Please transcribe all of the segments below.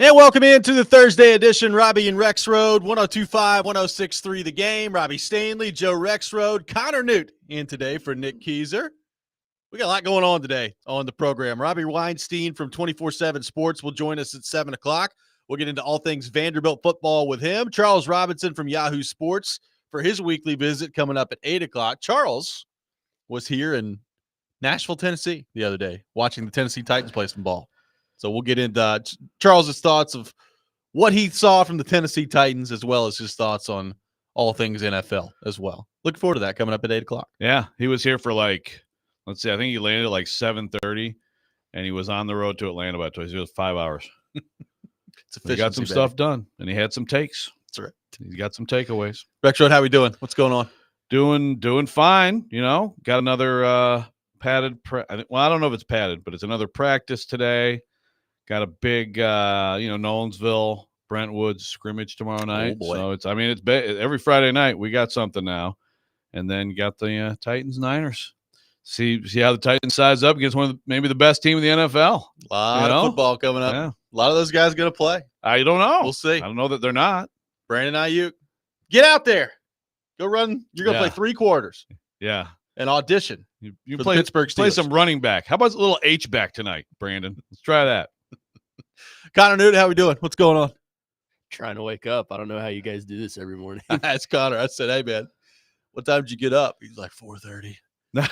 And welcome into the Thursday edition, Robby and Rexrode, 102.5, 106.3 The Game. Robby Stanley, Joe Rexrode, Connor Newt in today for Nick Keyser. We got a lot going on today on the program. Robbie Weinstein from 24/7 Sports will join us at 7 o'clock. We'll get into all things Vanderbilt football with him. Charles Robinson from Yahoo Sports for his weekly visit coming up at 8 o'clock. Charles was here in Nashville, Tennessee the other day watching the Tennessee Titans play some ball. So we'll get into Charles's thoughts of what he saw from the Tennessee Titans, as well as his thoughts on all things NFL as well. Looking forward to that coming up at 8 o'clock. Yeah, he was here for let's see, I think he landed at 7:30, and he was on the road to Atlanta by 2. It was 5 hours. He got some stuff done, and he had some takes. That's right. He's got some takeaways. Rexrode, how we doing? What's going on? Doing fine. Got another padded. I don't know if it's padded, but it's another practice today. Got a big, Nolensville, Brentwood scrimmage tomorrow night. Oh boy. So it's every Friday night we got something now, and then got the Titans Niners. See how the Titans size up against maybe the best team in the NFL. A lot of football coming up. Yeah. A lot of those guys going to play. I don't know. We'll see. I don't know that they're not. Brandon Ayuk, get out there. Go run. You're going to play 3 quarters. Yeah. And audition. You for play the Pittsburgh Steelers. Play some running back. How about a little H back tonight, Brandon? Let's try that. Connor Newt, how we doing? What's going on? Trying to wake up. I don't know how you guys do this every morning. I asked Connor. I said, "Hey man, what time did you get up?" He's like 4:30. I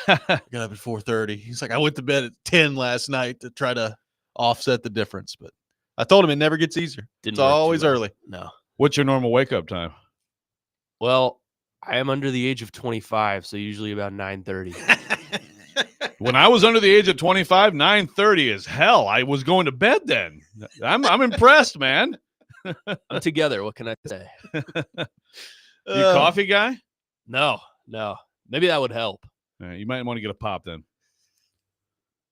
got up at 4:30. He's like, "I went to bed at 10 last night to try to offset the difference." But I told him it never gets easier. It's always early. No. What's your normal wake up time? Well, I am under the age of 25, so usually about 9:30. When I was under the age of 25, 9:30 is hell. I was going to bed then. I'm impressed, man. I'm together. What can I say? You a coffee guy? No. Maybe that would help. You might want to get a pop then.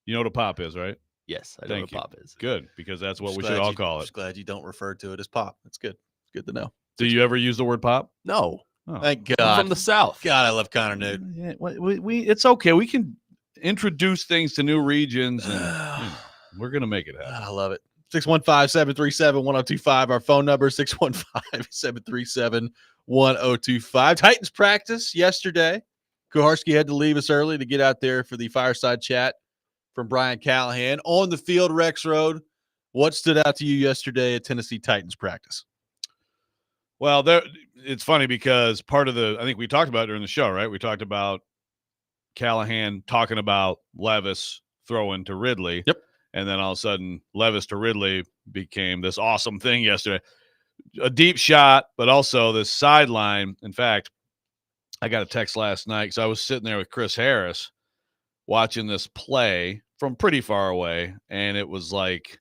You know what a pop is, right? Yes, I know what a pop is. Good, because that's what we should all call it. Just glad you don't refer to it as pop. That's good. It's good to know. Do you ever use the word pop? No. Oh. Thank God. I'm from the South. God, I love Connor Newt. Yeah, it's okay. We can introduce things to new regions, and we're going to make it happen. I love it. 615-737-1025. Our phone number, 615-737-1025. Titans practice yesterday. Kuharski had to leave us early to get out there for the fireside chat from Brian Callahan. On the field, Rexrode, what stood out to you yesterday at Tennessee Titans practice? Well, it's funny because part of I think we talked about it during the show, right? We talked about Callahan talking about Levis throwing to Ridley. Yep. And then all of a sudden, Levis to Ridley became this awesome thing yesterday. A deep shot, but also this sideline. In fact, I got a text last night because I was sitting there with Chris Harris watching this play from pretty far away, and it was like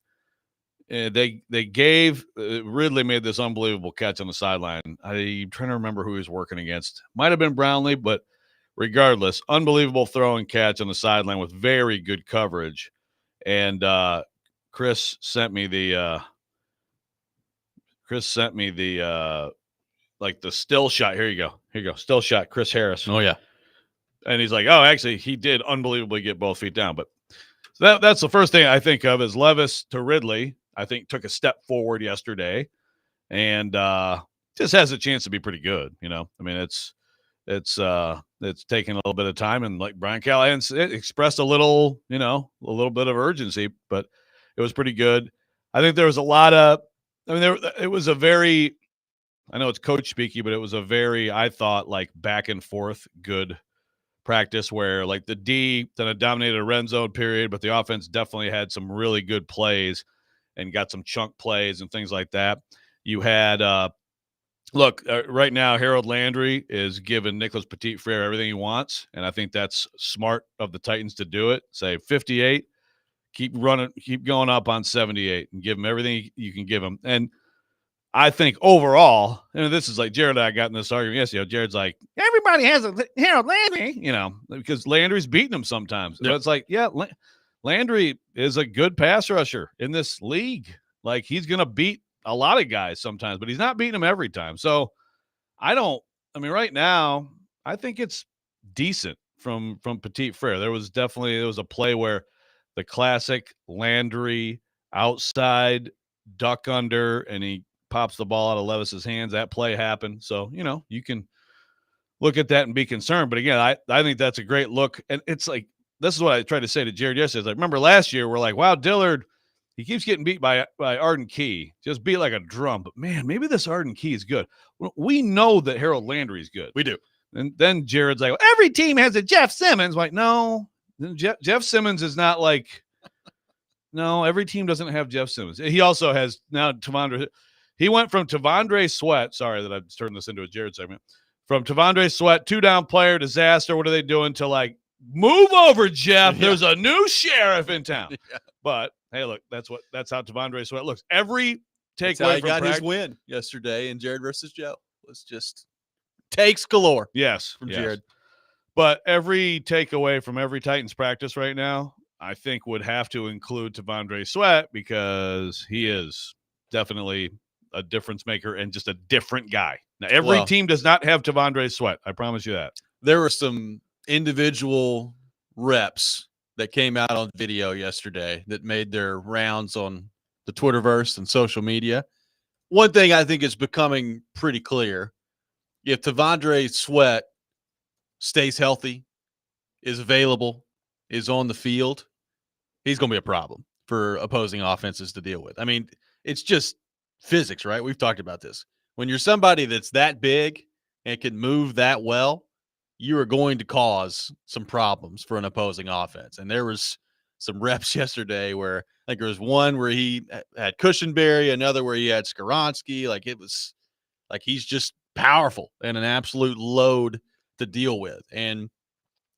they gave Ridley made this unbelievable catch on the sideline. I'm trying to remember who he was working against. Might have been Brownlee, but regardless, unbelievable throw and catch on the sideline with very good coverage. And Chris sent me the the still shot. Here you go. Still shot, Chris Harris. Oh, yeah. And he's like, oh, actually, he did unbelievably get both feet down. But that's the first thing I think of is Levis to Ridley, I think, took a step forward yesterday and just has a chance to be pretty good. I mean, it's taking a little bit of time. And like Brian Callahan expressed a little bit of urgency, but it was pretty good. I think there was a lot of, it was a very, I know it's coach speaky, but it was a very, I thought, like back and forth good practice where like the D kind of dominated a red zone period, but the offense definitely had some really good plays and got some chunk plays and things like that. You had, right now, Harold Landry is giving Nicholas Petit-Frere everything he wants, and I think that's smart of the Titans to do it. Say 58, keep running, keep going up on 78, and give him everything you can give him. And I think overall, and this is like Jared and I got in this argument yesterday. Jared's like, everybody has a Harold Landry, because Landry's beating him sometimes. Yep. But it's like, yeah, Landry is a good pass rusher in this league. Like, he's going to beat a lot of guys sometimes, but he's not beating them every time. So right now, I think it's decent from Petit-Frere. There was a play where the classic Landry outside duck under and he pops the ball out of Levis's hands. That play happened. So, you can look at that and be concerned. But again, I think that's a great look. And it's like, this is what I tried to say to Jared yesterday. It's like, remember last year, we're like, wow, Dillard, he keeps getting beat by Arden Key. Just beat like a drum. But man, maybe this Arden Key is good. We know that Harold Landry is good. We do. And then Jared's like, well, every team has a Jeff Simmons. Like, no, Jeff Simmons is not like, no, every team doesn't have Jeff Simmons. He also has now Tavondre. He went from Tavondre Sweat. Sorry that I've turned this into a Jared segment. From Tavondre Sweat, 2-down player, disaster. What are they doing to like move over, Jeff? There's a new sheriff in town. Yeah. But hey, look, that's how Tavondre Sweat looks. Every takeaway from got his win yesterday in Jared versus Joe. Was just takes galore. Yes, from Jared. But every takeaway from every Titans practice right now, I think would have to include Tavondre Sweat because he is definitely a difference maker and just a different guy. Now, every team does not have Tavondre Sweat. I promise you that. There were some individual reps that came out on video yesterday that made their rounds on the Twitterverse and social media. One thing I think is becoming pretty clear, if Tavondre Sweat stays healthy, is available, is on the field, he's going to be a problem for opposing offenses to deal with. I mean, it's just physics, right? We've talked about this. When you're somebody that's that big and can move that well, you are going to cause some problems for an opposing offense. And there was some reps yesterday where I think there was one where he had Cushenberry, another where he had Skoronski. Like it was like he's just powerful and an absolute load to deal with. And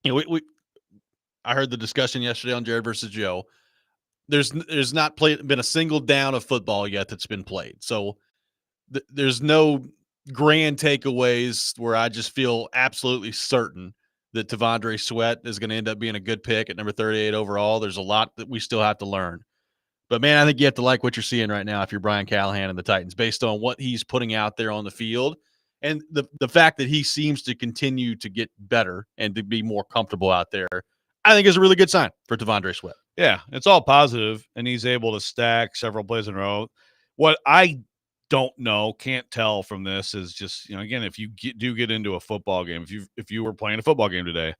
I heard the discussion yesterday on Jared versus Joe. There's not been a single down of football yet that's been played. So there's no grand takeaways where I just feel absolutely certain that Tavondre Sweat is going to end up being a good pick at number 38 overall. There's a lot that we still have to learn. But, man, I think you have to like what you're seeing right now if you're Brian Callahan and the Titans based on what he's putting out there on the field and the fact that he seems to continue to get better and to be more comfortable out there, I think is a really good sign for Tavondre Sweat. Yeah, it's all positive, and he's able to stack several plays in a row. What I don't know, can't tell from this is just, again, if you do get into a football game, if you were playing a football game today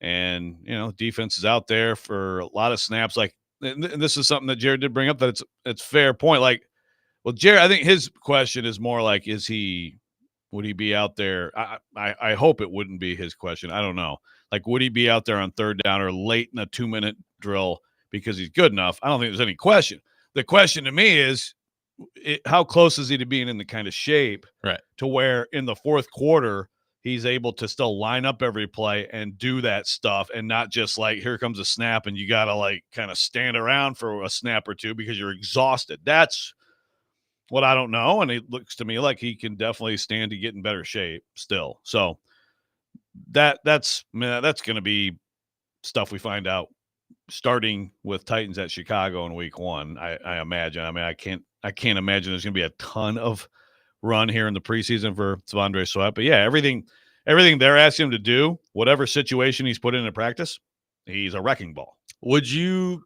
and, defense is out there for a lot of snaps, like, and this is something that Jared did bring up, that it's fair point. Like, well, Jared, I think his question is more like, would he be out there? I hope it wouldn't be his question. I don't know. Like, would he be out there on third down or late in a 2-minute drill because he's good enough? I don't think there's any question. The question to me is, how close is he to being in the kind of shape to where in the fourth quarter he's able to still line up every play and do that stuff and not just like, here comes a snap and you got to like kind of stand around for a snap or two because you're exhausted. That's what I don't know. And it looks to me like he can definitely stand to get in better shape still. So that's going to be stuff we find out starting with Titans at Chicago in week 1. I imagine. I mean, I can't imagine there's going to be a ton of run here in the preseason for Tavondre Sweat. But yeah, everything they're asking him to do, whatever situation he's put into practice, he's a wrecking ball. Would you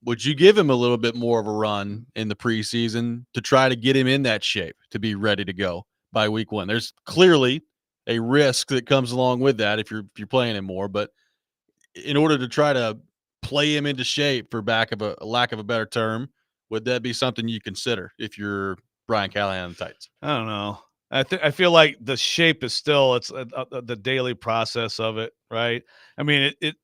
give him a little bit more of a run in the preseason to try to get him in that shape to be ready to go by week 1? There's clearly a risk that comes along with that if you're playing him more, but in order to try to play him into shape, for lack of a better term, would that be something you consider if you're Brian Callahan and the Titans? I don't know. I feel like the shape is still the daily process of it, right? I mean, it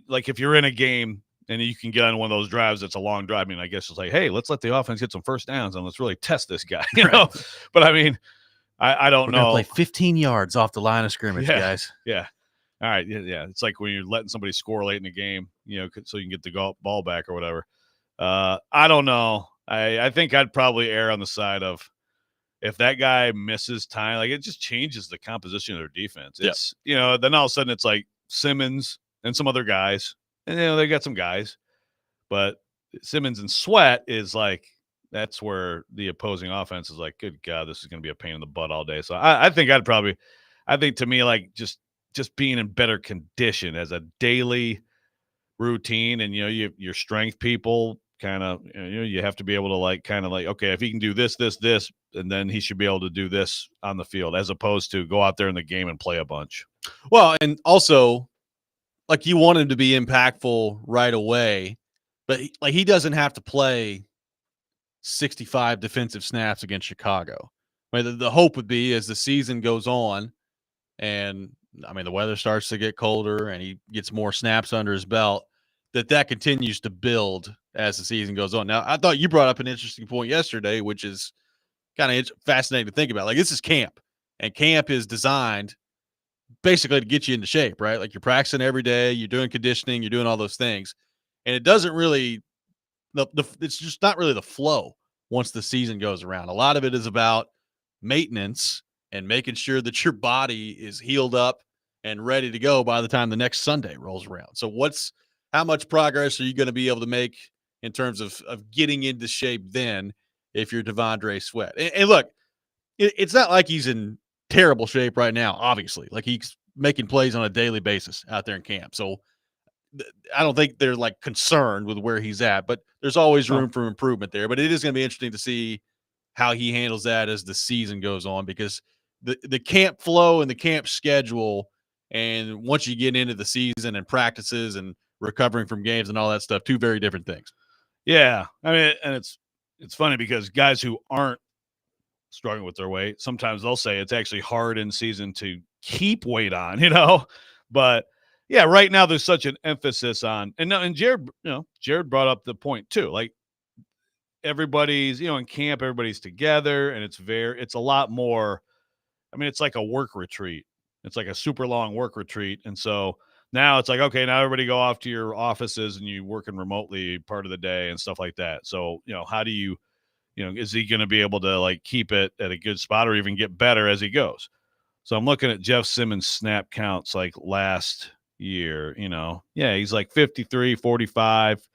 like if you're in a game and you can get on one of those drives that's a long drive. I mean, I guess it's like, hey, let's let the offense get some first downs and let's really test this guy, know? But I mean, I don't know. Play 15 yards off the line of scrimmage, guys. Yeah. All right. Yeah. It's like when you're letting somebody score late in the game, so you can get the ball back or whatever. I don't know. I think I'd probably err on the side of if that guy misses time, like it just changes the composition of their defense. It's, then all of a sudden it's like Simmons and some other guys. And, they got some guys. But Simmons and Sweat is like, that's where the opposing offense is like, good God, this is going to be a pain in the butt all day. So I think to me, like just being in better condition as a daily routine and, your strength people kind of, you have to be able to like kind of like, okay, if he can do this, this, this, and then he should be able to do this on the field, as opposed to go out there in the game and play a bunch. Well, and also, like, you want him to be impactful right away, but he doesn't have to play 65 defensive snaps against Chicago. I mean, the hope would be as the season goes on, and I mean the weather starts to get colder, and he gets more snaps under his belt, that continues to build as the season goes on. Now, I thought you brought up an interesting point yesterday, which is kind of fascinating to think about. Like, this is camp, and camp is designed basically to get you into shape, right? Like, you're practicing every day, you're doing conditioning, you're doing all those things, and it doesn't really it's just not really the flow once the season goes around. A lot of it is about maintenance and making sure that your body is healed up and ready to go by the time the next Sunday rolls around. So how much progress are you going to be able to make in terms of getting into shape then if you're Devondre Sweat? And look, it's not like he's in terrible shape right now, obviously. Like, he's making plays on a daily basis out there in camp. So I don't think they're like concerned with where he's at, but there's always room for improvement there. But it is going to be interesting to see how he handles that as the season goes on, because the camp flow and the camp schedule, and once you get into the season and practices and recovering from games and all that stuff, two very different things. Yeah, I mean, and it's funny because guys who aren't struggling with their weight, sometimes they'll say it's actually hard in season to keep weight on, but yeah, right now there's such an emphasis on, and Jared brought up the point too. Like, everybody's, in camp, everybody's together, and it's a lot more. I mean, it's like a work retreat. It's like a super long work retreat. And so now it's like, okay, now everybody go off to your offices and you working remotely part of the day and stuff like that. So, how do you, is he going to be able to like keep it at a good spot or even get better as he goes? So I'm looking at Jeff Simmons snap counts like last year, yeah, he's like 53, 45.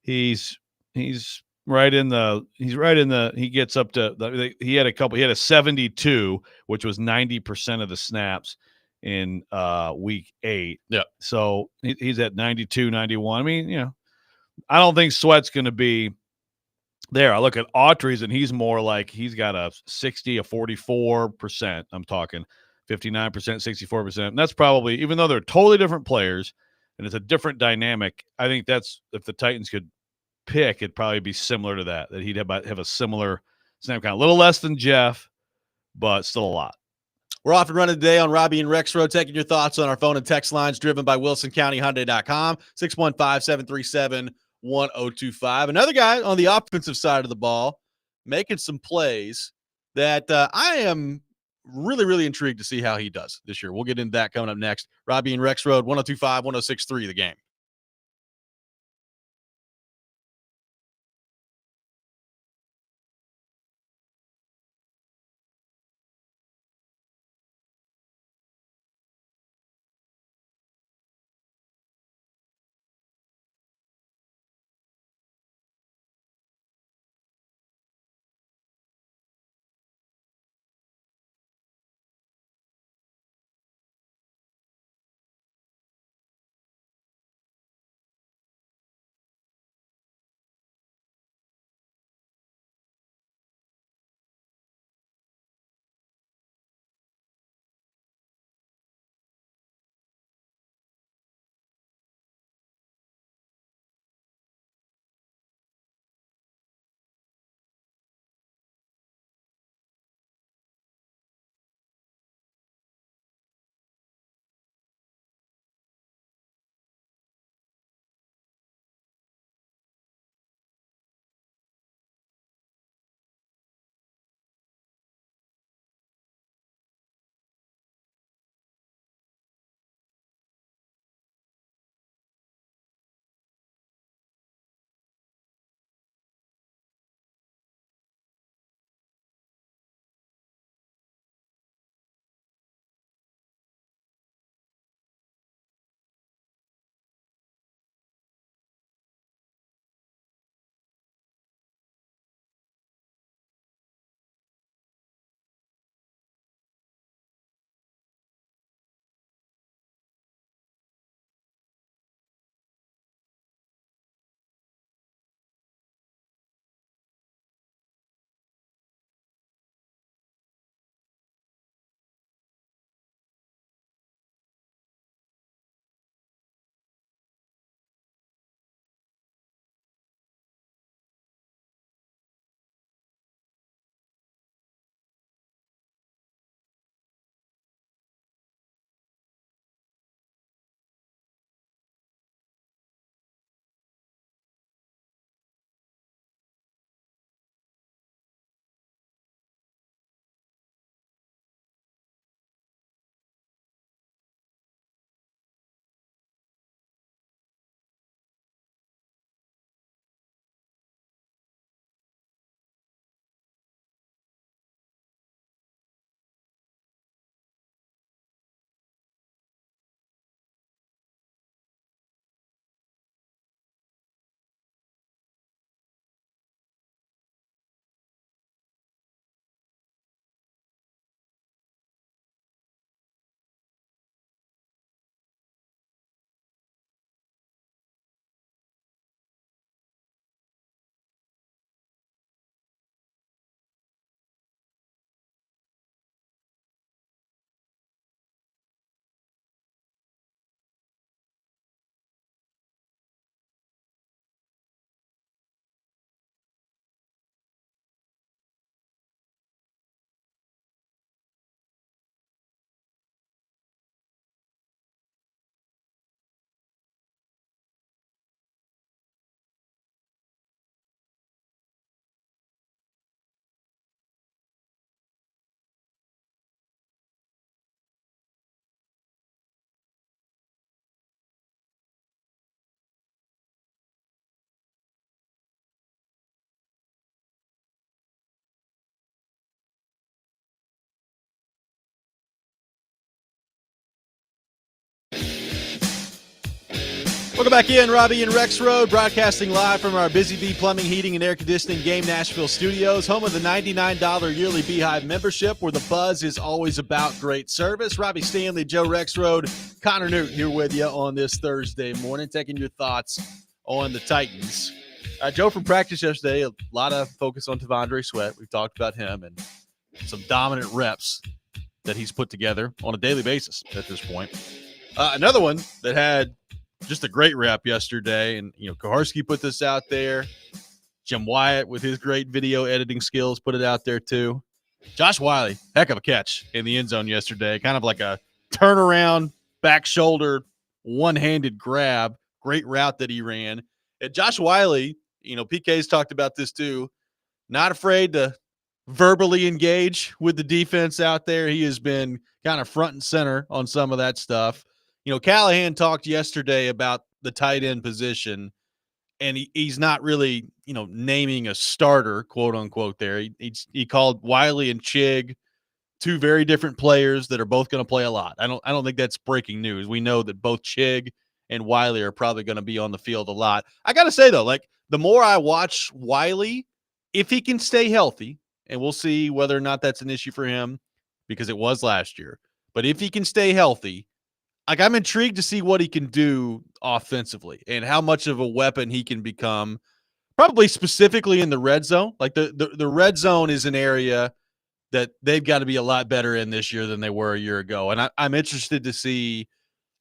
He's he gets up to, he had a 72, which was 90% of the snaps in week 8. Yeah. So he's at 92, 91. I mean, I don't think Sweat's going to be there. I look at Autry's and he's more like, he's got a 60, a 44%. I'm talking 59%, 64%. And that's probably, even though they're totally different players and it's a different dynamic, I think that's, if the Titans could pick, it'd probably be similar to that he'd have a similar snap count, a little less than Jeff, but still a lot. We're off and running today on Robby and Rexrode, taking your thoughts on our phone and text lines, driven by WilsonCountyHyundai.com, 615-737-1025. Another guy on the offensive side of the ball making some plays that I am really, really intrigued to see how he does this year. We'll get into that coming up next. Robby and Rexrode, 102.5, 106.3, The Game. Welcome back in, Robby and Rexrode, broadcasting live from our Busy Bee Plumbing, Heating, and Air Conditioning Game Nashville studios, home of the $99 yearly Beehive membership, where the buzz is always about great service. Robby Stanley, Joe Rexrode, Connor Newt here with you on this Thursday morning, taking your thoughts on the Titans. Joe, from practice yesterday, a lot of focus on T'Vondre Sweat. We've talked about him and some dominant reps that he's put together on a daily basis at this point. Another one that had just a great rep yesterday, and Koharski put this out there. Jim Wyatt, with his great video editing skills, put it out there too. Josh Whyle, heck of a catch in the end zone yesterday, kind of like a turnaround, back shoulder, one-handed grab. Great route that he ran. And Josh Whyle, PK's talked about this too, not afraid to verbally engage with the defense out there. He has been kind of front and center on some of that stuff. Callahan talked yesterday about the tight end position, and he's not really, naming a starter, quote unquote. There, he called Whyle and Chig two very different players that are both going to play a lot. I don't think that's breaking news. We know that both Chig and Whyle are probably going to be on the field a lot. I got to say though, like the more I watch Whyle, if he can stay healthy, and we'll see whether or not that's an issue for him because it was last year. But if he can stay healthy, like I'm intrigued to see what he can do offensively and how much of a weapon he can become, probably specifically in the red zone. Like the red zone is an area that they've got to be a lot better in this year than they were a year ago. And I'm interested to see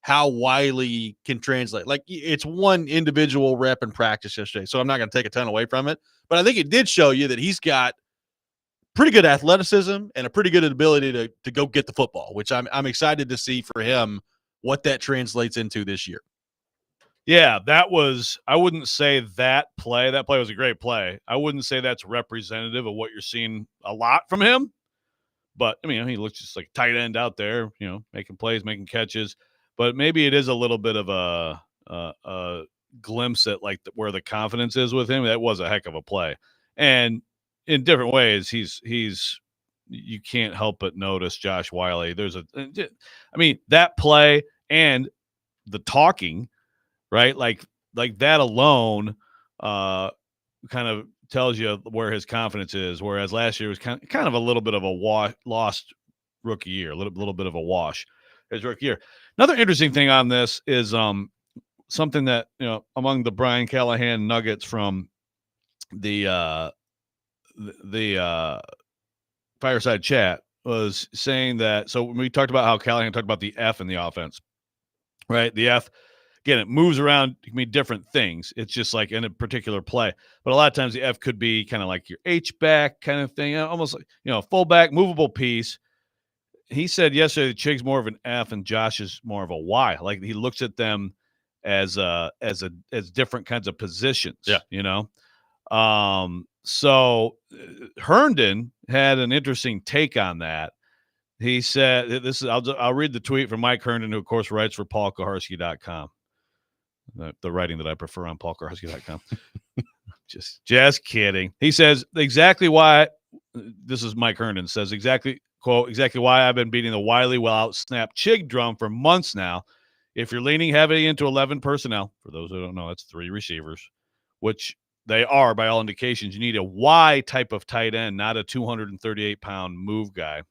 how Whyle can translate. Like it's one individual rep in practice yesterday, so I'm not going to take a ton away from it. But I think it did show you that he's got pretty good athleticism and a pretty good ability to go get the football, which I'm excited to see for him what that translates into this year. Yeah, I wouldn't say that play was a great play. I wouldn't say that's representative of what you're seeing a lot from him. But, he looks just like tight end out there, making plays, making catches. But maybe it is a little bit of a glimpse at like where the confidence is with him. That was a heck of a play. And in different ways, you can't help but notice Josh Whyle. That play and the talking, right? Like that alone kind of tells you where his confidence is. Whereas last year was kind of a little bit of a lost rookie year, a little bit of a wash his rookie year. Another interesting thing on this is something that, among the Brian Callahan nuggets from the Fireside Chat was saying that. So when we talked about how Callahan talked about the F in the offense, right? The F, again, it moves around. It can mean different things. It's just like in a particular play. But a lot of times the F could be kind of like your H-back kind of thing, almost like, fullback, movable piece. He said yesterday that Chig's more of an F and Josh is more of a Y. Like he looks at them as different kinds of positions. Yeah. So Herndon had an interesting take on that. He said, I'll read the tweet from Mike Herndon, who of course writes for paulkoharski.com. The writing that I prefer on paulkoharski.com. just kidding. He says exactly why. This is Mike Herndon says quote, exactly why I've been beating the Whyle will out snap Chig drum for months now. If you're leaning heavily into 11 personnel, for those who don't know, that's 3 receivers, which they are by all indications. You need a Y type of tight end, not a 238-pound move guy.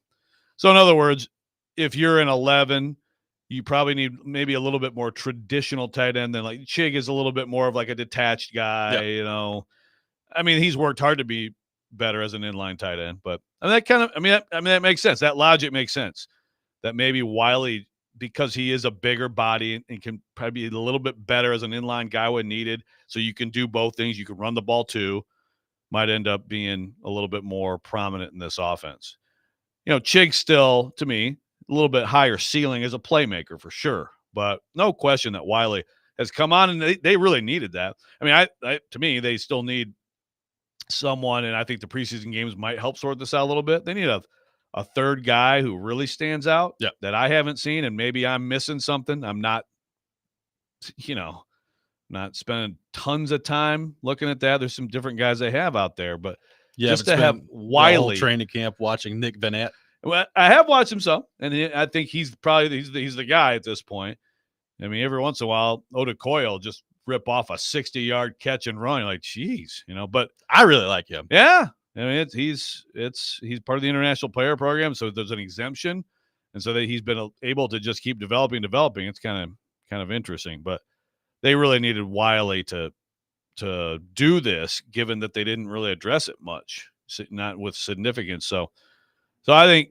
So in other words, if you're an 11, you probably need maybe a little bit more traditional tight end than like Chig is a little bit more of like a detached guy, he's worked hard to be better as an inline tight end, but that makes sense. That logic makes sense that maybe Whyle, because he is a bigger body and can probably be a little bit better as an inline guy when needed. So you can do both things. You can run the ball too, might end up being a little bit more prominent in this offense. Chig still, to me, a little bit higher ceiling as a playmaker for sure, but no question that Whyle has come on and they really needed that. To me, they still need someone, and I think the preseason games might help sort this out a little bit. They need a third guy who really stands out that I haven't seen, and maybe I'm missing something. I'm not, not spending tons of time looking at that. There's some different guys they have out there, but just to have Whyle training camp watching Nick Vanette. Well, I have watched him some, and I think he's the guy at this point. I mean, every once in a while, Odekoya will just rip off a 60-yard catch and run. You're like, geez, but I really like him. yeah. I mean, he's part of the international player program, so there's an exemption, and so that he's been able to just keep developing. It's kind of interesting, but they really needed Wiley to do this, given that they didn't really address it much, not with significance. So I think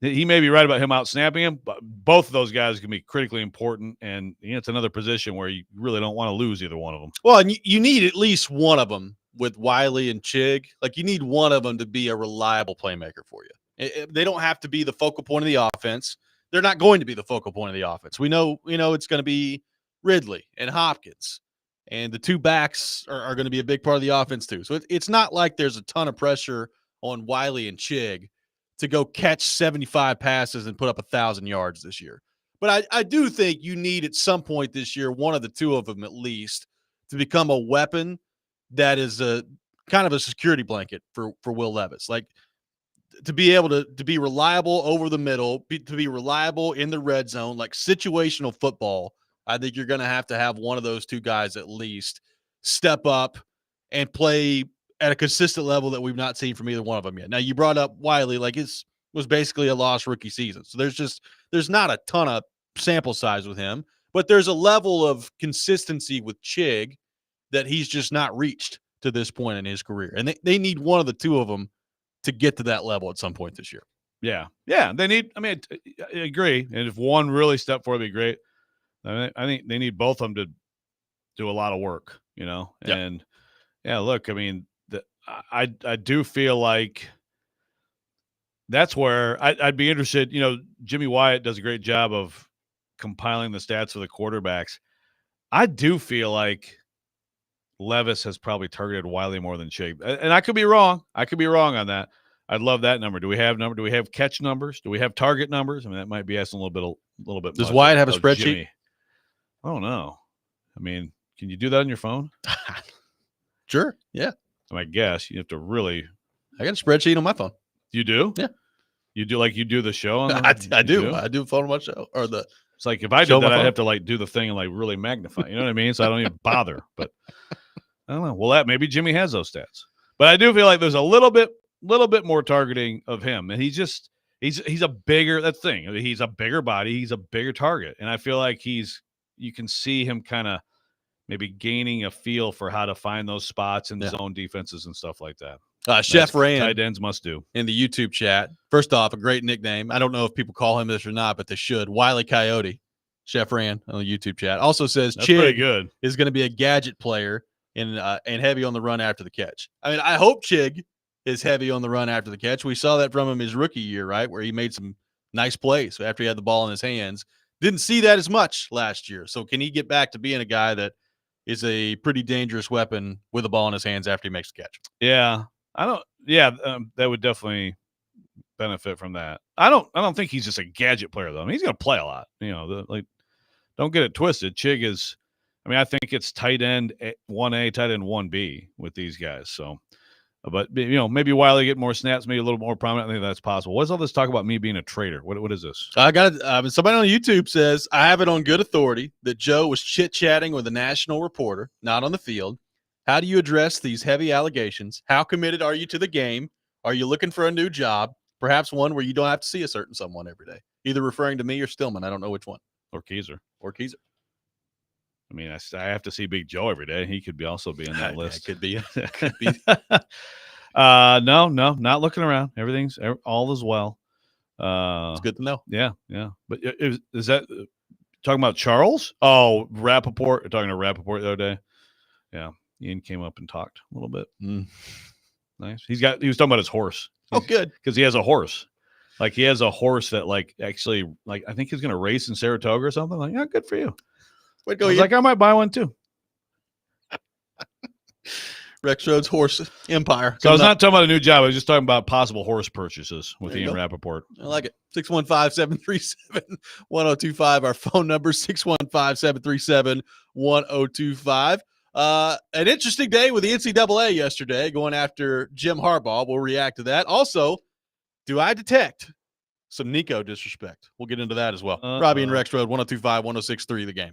he may be right about him out snapping him, but both of those guys can be critically important, and it's another position where you really don't want to lose either one of them. Well, and you need at least one of them with Wiley and Chig. Like, you need one of them to be a reliable playmaker for you. They don't have to be the focal point of the offense. They're not going to be the focal point of the offense. We know it's going to be Ridley and Hopkins, and the two backs are going to be a big part of the offense too. So it's not like there's a ton of pressure on Wiley and Chig to go catch 75 passes and put up 1,000 yards this year. But I do think you need at some point this year, one of the two of them at least, to become a weapon that is a kind of a security blanket for Will Levis. Like, to be able to be reliable over the middle, to be reliable in the red zone, like situational football. I think you're going to have one of those two guys at least step up and play at a consistent level that we've not seen from either one of them yet. Now, you brought up Wiley, like, it was basically a lost rookie season. So there's not a ton of sample size with him, but there's a level of consistency with Chig that he's just not reached to this point in his career. And they need one of the two of them to get to that level at some point this year. Yeah. Yeah. They need, I agree. And if one really stepped forward, it'd be great. I think they need both of them to do a lot of work, Yep. And yeah, look, I do feel like that's where I'd be interested. Jimmy Wyatt does a great job of compiling the stats for the quarterbacks. I do feel like Levis has probably targeted Wiley more than Chig, and I could be wrong. I could be wrong on that. I'd love that number. Do we have catch numbers? Do we have target numbers? That might be asking a little bit. Does Wyatt have a spreadsheet? Jimmy. I don't know. Can you do that on your phone? Sure. Yeah. I guess you have to really. I got a spreadsheet on my phone. You do? Yeah. You do the show on I do. I do a phone on my show or the. It's like if I did that, I'd have to do the thing and really magnify. You know what I mean? So I don't even bother. But I don't know. Well, maybe Jimmy has those stats, but I do feel like there's a little bit more targeting of him, and he's a bigger. That thing. He's a bigger body. He's a bigger target, and I feel like you can see him kind of maybe gaining a feel for how to find those spots in zone defenses and stuff like that. Chef Rand, tight ends must do in the YouTube chat. First off, a great nickname. I don't know if people call him this or not, but they should. Wile E. Coyote. Chef Rand on the YouTube chat also says Chig is going to be a gadget player and heavy on the run after the catch. I hope Chig is heavy on the run after the catch. We saw that from him his rookie year, right, where he made some nice plays after he had the ball in his hands. Didn't see that as much last year. So can he get back to being a guy that is a pretty dangerous weapon with the ball in his hands after he makes the catch? Yeah. That would definitely benefit from that. I don't think he's just a gadget player though. He's going to play a lot. Don't get it twisted. Chig is. I think it's tight end 1A, tight end 1B with these guys. So, but maybe Wiley get more snaps, maybe a little more prominent. I think that's possible. What's all this talk about me being a traitor? What is this? I got it. Somebody on YouTube says I have it on good authority that Joe was chit-chatting with a national reporter, not on the field. How do you address these heavy allegations? How committed are you to the game? Are you looking for a new job? Perhaps one where you don't have to see a certain someone every day. Either referring to me or Stillman. I don't know which one. Or Keiser. I I have to see Big Joe every day. He could also be in that list. Could be. No, not looking around. All is well. It's good to know. Yeah. But is that talking about Charles? Oh, Rappaport. You're talking to Rappaport the other day. Yeah. Ian came up and talked a little bit. Nice. He was talking about his horse. Oh, good. Because he has a horse. He has a horse that actually I think he's going to race in Saratoga or something. Yeah, good for you. Wait, go. I might buy one too. Rexrode's horse empire. So I was not talking about a new job. I was just talking about possible horse purchases with Ian Rappaport. I like it. 615-737-1025. Our phone number, 615-737-1025. An interesting day with the NCAA yesterday going after Jim Harbaugh. We'll react to that. Also, do I detect some Nico disrespect. We'll get into that as well. Uh-oh. Robby and Rexrode, 102.5, 106.3 The Game.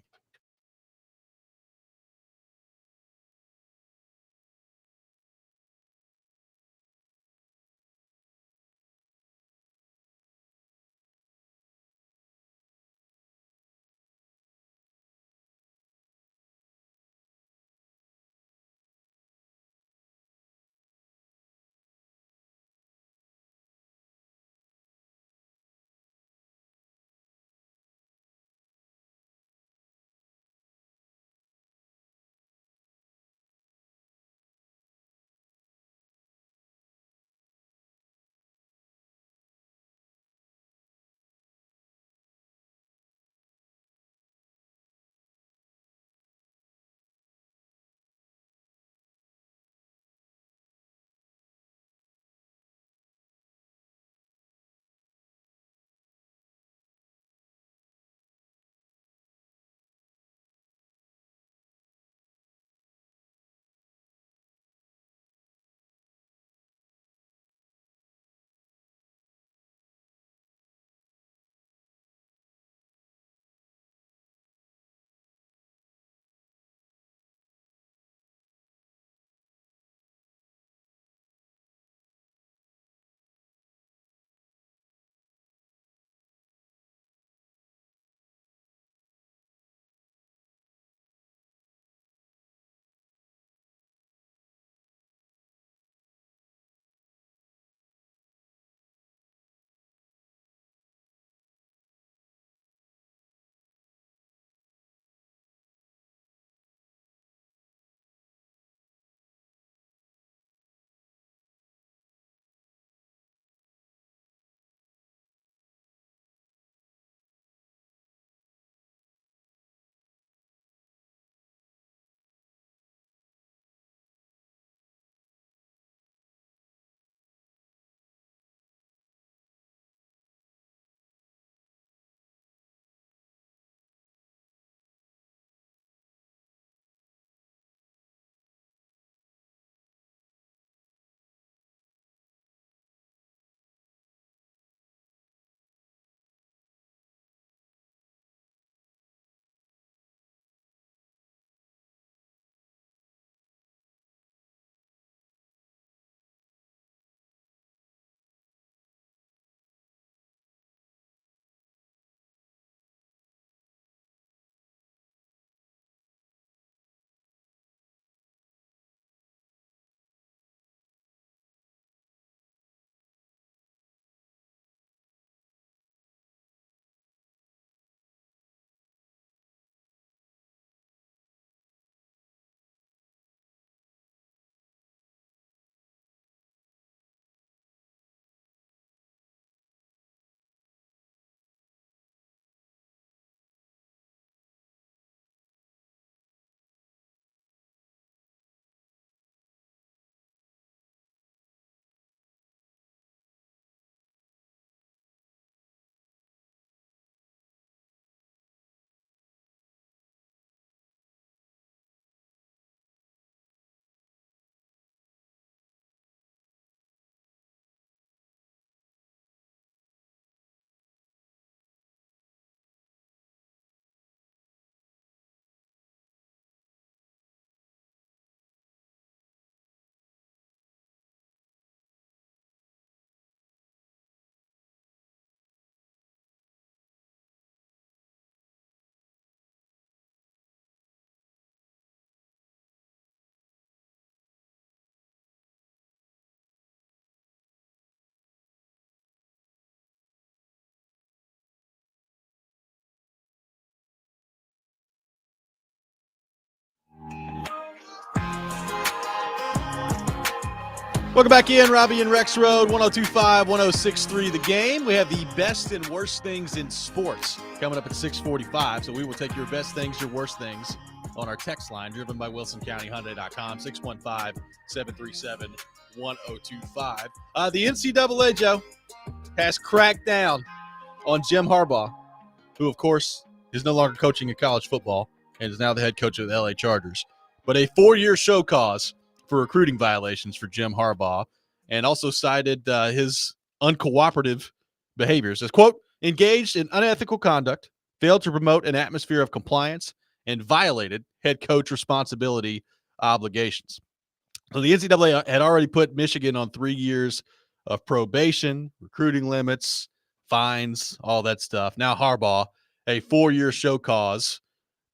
Welcome back in, Robby and Rexrode, 102.5, 106.3 The Game. We have the best and worst things in sports coming up at 6:45. So we will take your best things, your worst things on our text line, driven by WilsonCountyHyundai.com, 615-737-1025. The NCAA, Joe, has cracked down on Jim Harbaugh, who, of course, is no longer coaching in college football and is now the head coach of the LA Chargers. But a 4-year show cause for recruiting violations for Jim Harbaugh, and also cited his uncooperative behaviors as, quote, engaged in unethical conduct, failed to promote an atmosphere of compliance, and violated head coach responsibility obligations. So the NCAA had already put Michigan on 3 years of probation, recruiting limits, fines, all that stuff. Now Harbaugh, a 4-year show cause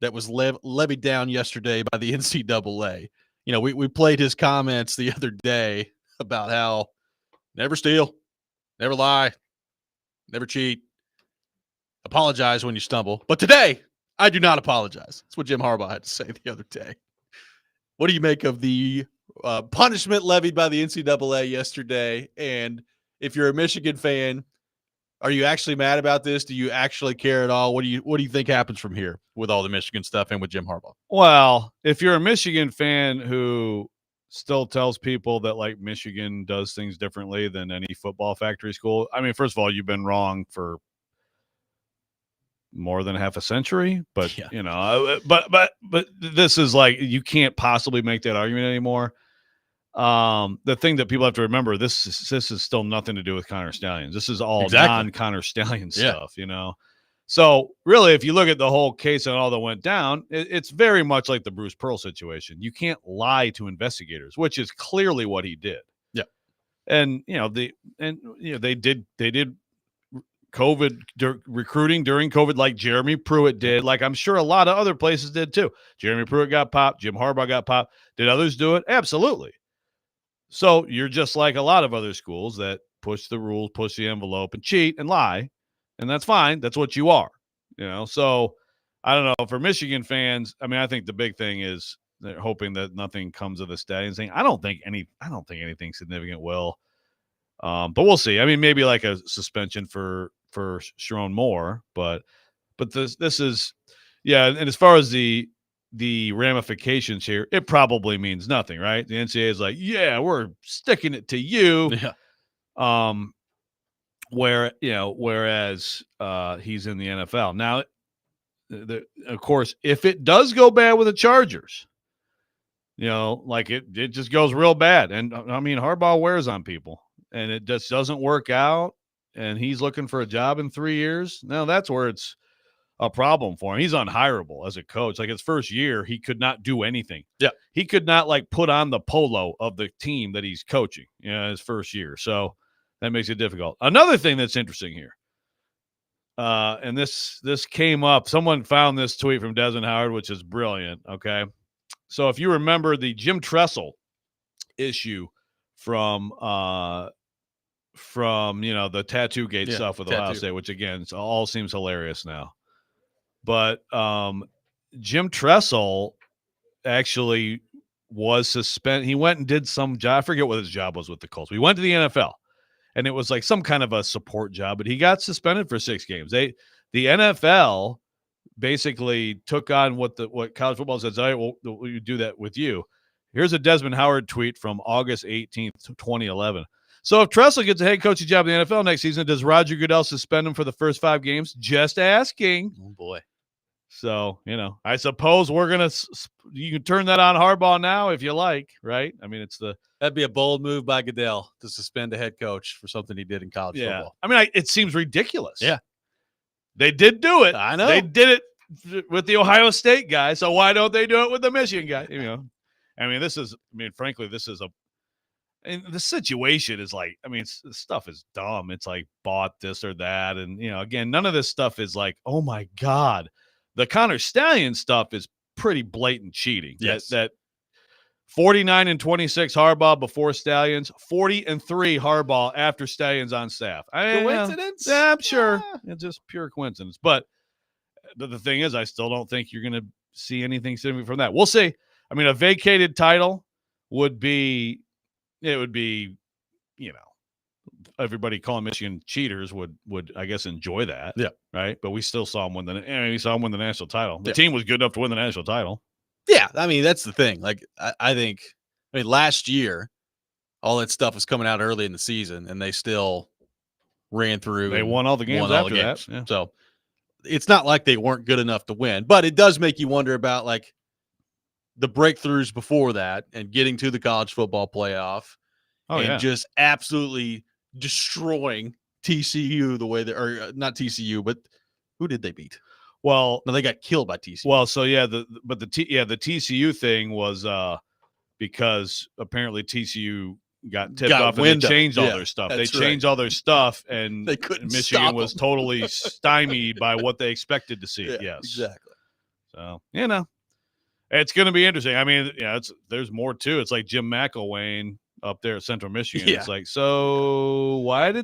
that was levied down yesterday by the NCAA. You know, we played his comments the other day about how never steal, never lie, never cheat, apologize when you stumble. But today, I do not apologize. That's what Jim Harbaugh had to say the other day. What do you make of the punishment levied by the NCAA yesterday? And if you're a Michigan fan, are you actually mad about this? Do you actually care at all? What do you think happens from here with all the Michigan stuff and with Jim Harbaugh? Well, if you're a Michigan fan who still tells people that like Michigan does things differently than any football factory school, I mean, first of all, you've been wrong for more than half a century, but Yeah. you know, but this is like, you can't possibly make that argument anymore. The thing that people have to remember, this is still nothing to do with Connor Stallions. This is all non-Connor Stallion stuff, you know? So really, if you look at the whole case and all that went down, it's very much like the Bruce Pearl situation. You can't lie to investigators, which is clearly what he did. Yeah. And, you know, they did COVID recruiting during COVID, like Jeremy Pruitt did, like I'm sure a lot of other places did too. Jeremy Pruitt got popped. Jim Harbaugh got popped. Did others do it? Absolutely. So you're just like a lot of other schools that push the rules, push the envelope, and cheat and lie, and that's fine. That's what you are, you know. So I don't know, for Michigan fans. I mean, I think the big thing is they're hoping that nothing comes of the Stallions thing. I don't think anything significant will, but we'll see. I mean, maybe like a suspension for Sharon Moore, but this is, yeah. And as far as the ramifications here, it probably means nothing, right? The NCAA is like, yeah, we're sticking it to you. Yeah. Whereas he's in the NFL now. Of course, if it does go bad with the Chargers, you know, like it just goes real bad. And I mean, Harbaugh wears on people, and it just doesn't work out. And he's looking for a job in 3 years. Now that's where it's a problem for him. He's unhireable as a coach. Like his first year, he could not do anything. Yeah. He could not like put on the polo of the team that he's coaching, you know, his first year. So that makes it difficult. Another thing that's interesting here, and this came up. Someone found this tweet from Desmond Howard, which is brilliant. Okay. So if you remember the Jim Tressel issue from you know, the tattoo gate stuff with Ohio State, which again, it all seems hilarious now. But Jim Tressel actually was suspended. He went and did some job. I forget what his job was with the Colts. We went to the NFL, and it was like some kind of a support job, but he got suspended for 6 games. The NFL basically took on what college football says, all right, we'll do that with you. Here's a Desmond Howard tweet from August 18th, 2011. So if Tressel gets a head coaching job in the NFL next season, does Roger Goodell suspend him for the first 5 games? Just asking. Oh, boy. So, you know, I suppose you can turn that on Harbaugh now if you like, right? I mean, that'd be a bold move by Goodell to suspend a head coach for something he did in college football. I mean, it seems ridiculous. Yeah. They did do it. I know. They did it with the Ohio State guy. So why don't they do it with the Michigan guy? You know, frankly, and the situation is like, I mean, this stuff is dumb. It's like bought this or that. And, you know, again, none of this stuff is like, oh my God. The Connor Stallion stuff is pretty blatant cheating. Yes. That 49-26 Harbaugh before Stallions, 40-3 Harbaugh after Stallions on staff. Coincidence? Yeah, I'm sure. It's just pure coincidence. But the thing is, I still don't think you're going to see anything significant from that. We'll see. I mean, a vacated title would be, you know, everybody calling Michigan cheaters would I guess enjoy that. Yeah. Right. But we still saw him win the national title. The team was good enough to win the national title. Yeah. I mean, that's the thing. Like, I think last year, all that stuff was coming out early in the season, and they still ran through. They won all the games after that. Yeah. So it's not like they weren't good enough to win, but it does make you wonder about like the breakthroughs before that and getting to the college football playoff just absolutely destroying TCU the way or not TCU, but who did they beat? Well, No, they got killed by TCU. Well, so yeah, the TCU thing was because apparently TCU got tipped off and they changed all their stuff. They changed all their stuff, and they couldn't Michigan was totally stymied by what they expected to see. Yeah, yes, exactly. So it's going to be interesting. I mean, there's more too. It's like Jim McElwain up there at Central Michigan. Yeah. It's like, so why'd you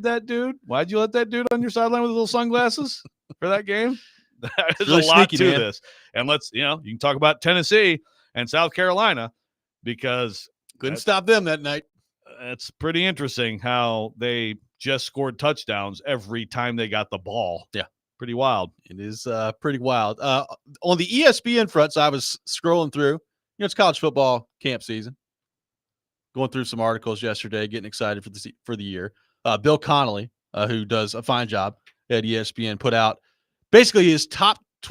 let that dude on your sideline with little sunglasses for that game? There's really a lot sneaky, to this. And you can talk about Tennessee and South Carolina because couldn't stop them that night. It's pretty interesting how they just scored touchdowns every time they got the ball. Yeah. Pretty wild. It is pretty wild. On the ESPN front, so I was scrolling through, it's college football camp season. Going through some articles yesterday, getting excited for the year. Bill Connolly, who does a fine job at ESPN, put out basically his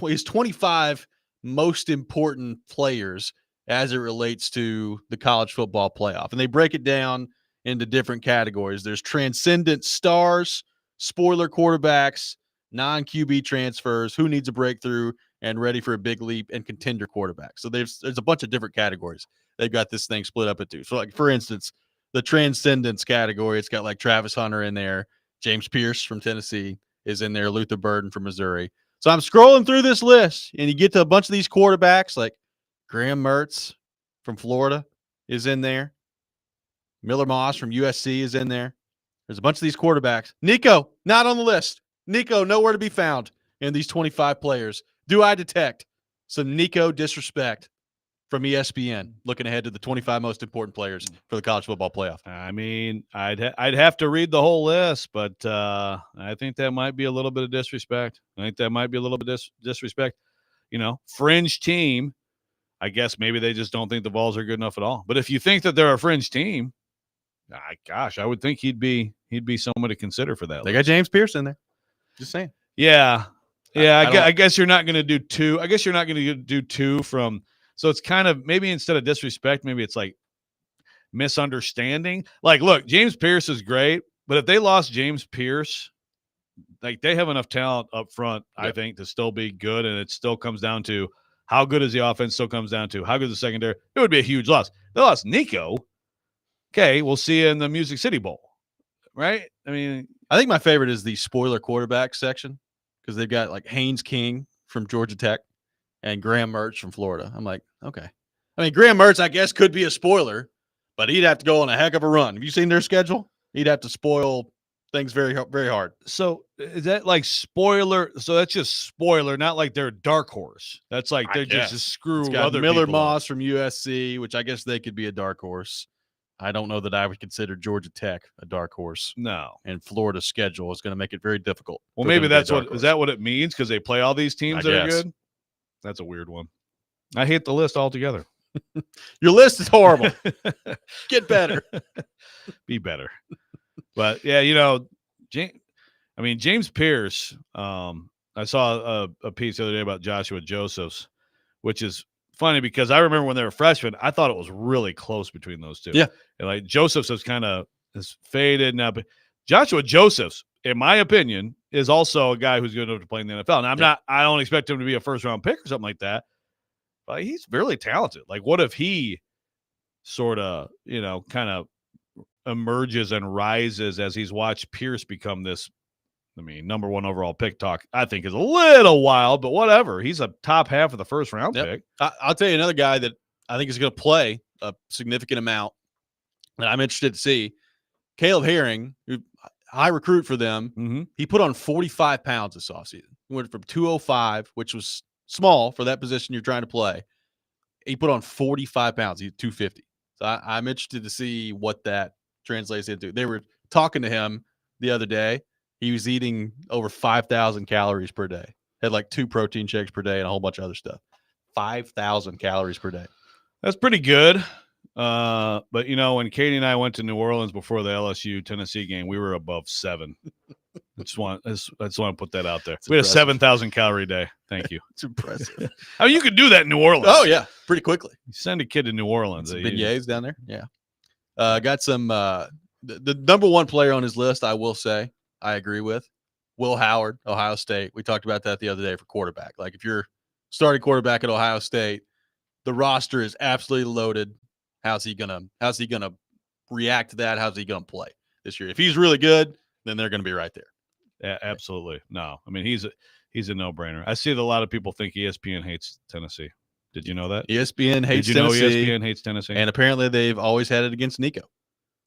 his 25 most important players as it relates to the college football playoff. And they break it down into different categories. There's transcendent stars, spoiler quarterbacks, non-QB transfers, who needs a breakthrough and ready for a big leap, and contender quarterbacks. So there's a bunch of different categories. They've got this thing split up into. So, like, for instance, the transcendence category, it's got like Travis Hunter in there. James Pierce from Tennessee is in there. Luther Burden from Missouri. So I'm scrolling through this list, and you get to a bunch of these quarterbacks, like Graham Mertz from Florida is in there. Miller Moss from USC is in there. There's a bunch of these quarterbacks. Nico, not on the list. Nico, nowhere to be found in these 25 players. Do I detect some Nico disrespect from ESPN looking ahead to the 25 most important players for the college football playoff? I mean, I'd have to read the whole list, but I think that might be a little bit of disrespect. Disrespect. Fringe team. I guess maybe they just don't think the Vols are good enough at all. But if you think that they're a fringe team, I would think he'd be someone to consider for that. They got James Pierce in there. Just saying. Yeah. I guess you're not going to do two. I guess you're not going to do two from. So it's kind of maybe instead of disrespect, maybe it's like misunderstanding. Like, look, James Pierce is great, but if they lost James Pierce, like they have enough talent up front, I think, to still be good. And it still comes down to how good is the offense. Still comes down to how good is the secondary. It would be a huge loss. They lost Nico. Okay, we'll see you in the Music City Bowl, right? I mean, I think my favorite is the spoiler quarterback section because they've got like Haynes King from Georgia Tech and Graham Mertz from Florida. I'm like, okay. I mean, Graham Mertz, I guess, could be a spoiler, but he'd have to go on a heck of a run. Have you seen their schedule? He'd have to spoil things very, very hard. So is that like spoiler? So that's just spoiler, not like they're a dark horse. That's like they're just screw other Miller people Moss up. from USC, which I guess they could be a dark horse. I don't know that I would consider Georgia Tech a dark horse. No. And Florida's schedule is going to make it very difficult. Well, maybe that's is that what it means? Because they play all these teams that are good? That's a weird one. I hate the list altogether. Your list is horrible. Get better. Be better. But yeah, James Pierce, I saw a piece the other day about Joshua Josephs, which is funny because I remember when they were freshmen, I thought it was really close between those two. Yeah. And like Josephs has faded now, but Joshua Josephs, in my opinion, is also a guy who's good enough to play in the NFL. Now I don't expect him to be a first round pick or something like that, but he's really talented. Like, what if he sort of, kind of emerges and rises as he's watched Pierce become this, number one overall pick talk, I think is a little wild, but whatever. He's a top half of the first round pick. I'll tell you another guy that I think is going to play a significant amount that I'm interested to see. Caleb Herring, who high recruit for them. Mm-hmm. He put on 45 pounds this offseason. He went from 205, which was small for that position you're trying to play. He put on 45 pounds. He's 250. So I'm interested to see what that translates into. They were talking to him the other day. He was eating over 5,000 calories per day. Had like 2 protein shakes per day and a whole bunch of other stuff. 5,000 calories per day. That's pretty good. But when Katie and I went to New Orleans before the LSU Tennessee game, we were above 7. I just want to put that out there. We had a 7,000 calorie day. Thank you. It's impressive. I mean, you could do that in New Orleans. Oh yeah, pretty quickly. You send a kid to New Orleans. Some beignets down there. Yeah. Got some. The number one player on his list, I will say, I agree with. Will Howard, Ohio State. We talked about that the other day for quarterback. Like, if you're starting quarterback at Ohio State, the roster is absolutely loaded. How's he gonna react to that? How's he gonna play this year? If he's really good, then they're gonna be right there. Yeah, absolutely. No, I mean he's a no-brainer. I see that a lot of people think ESPN hates Tennessee. Did you know that? ESPN hates Did you know Tennessee, ESPN hates Tennessee? and apparently they've always had it against Nico.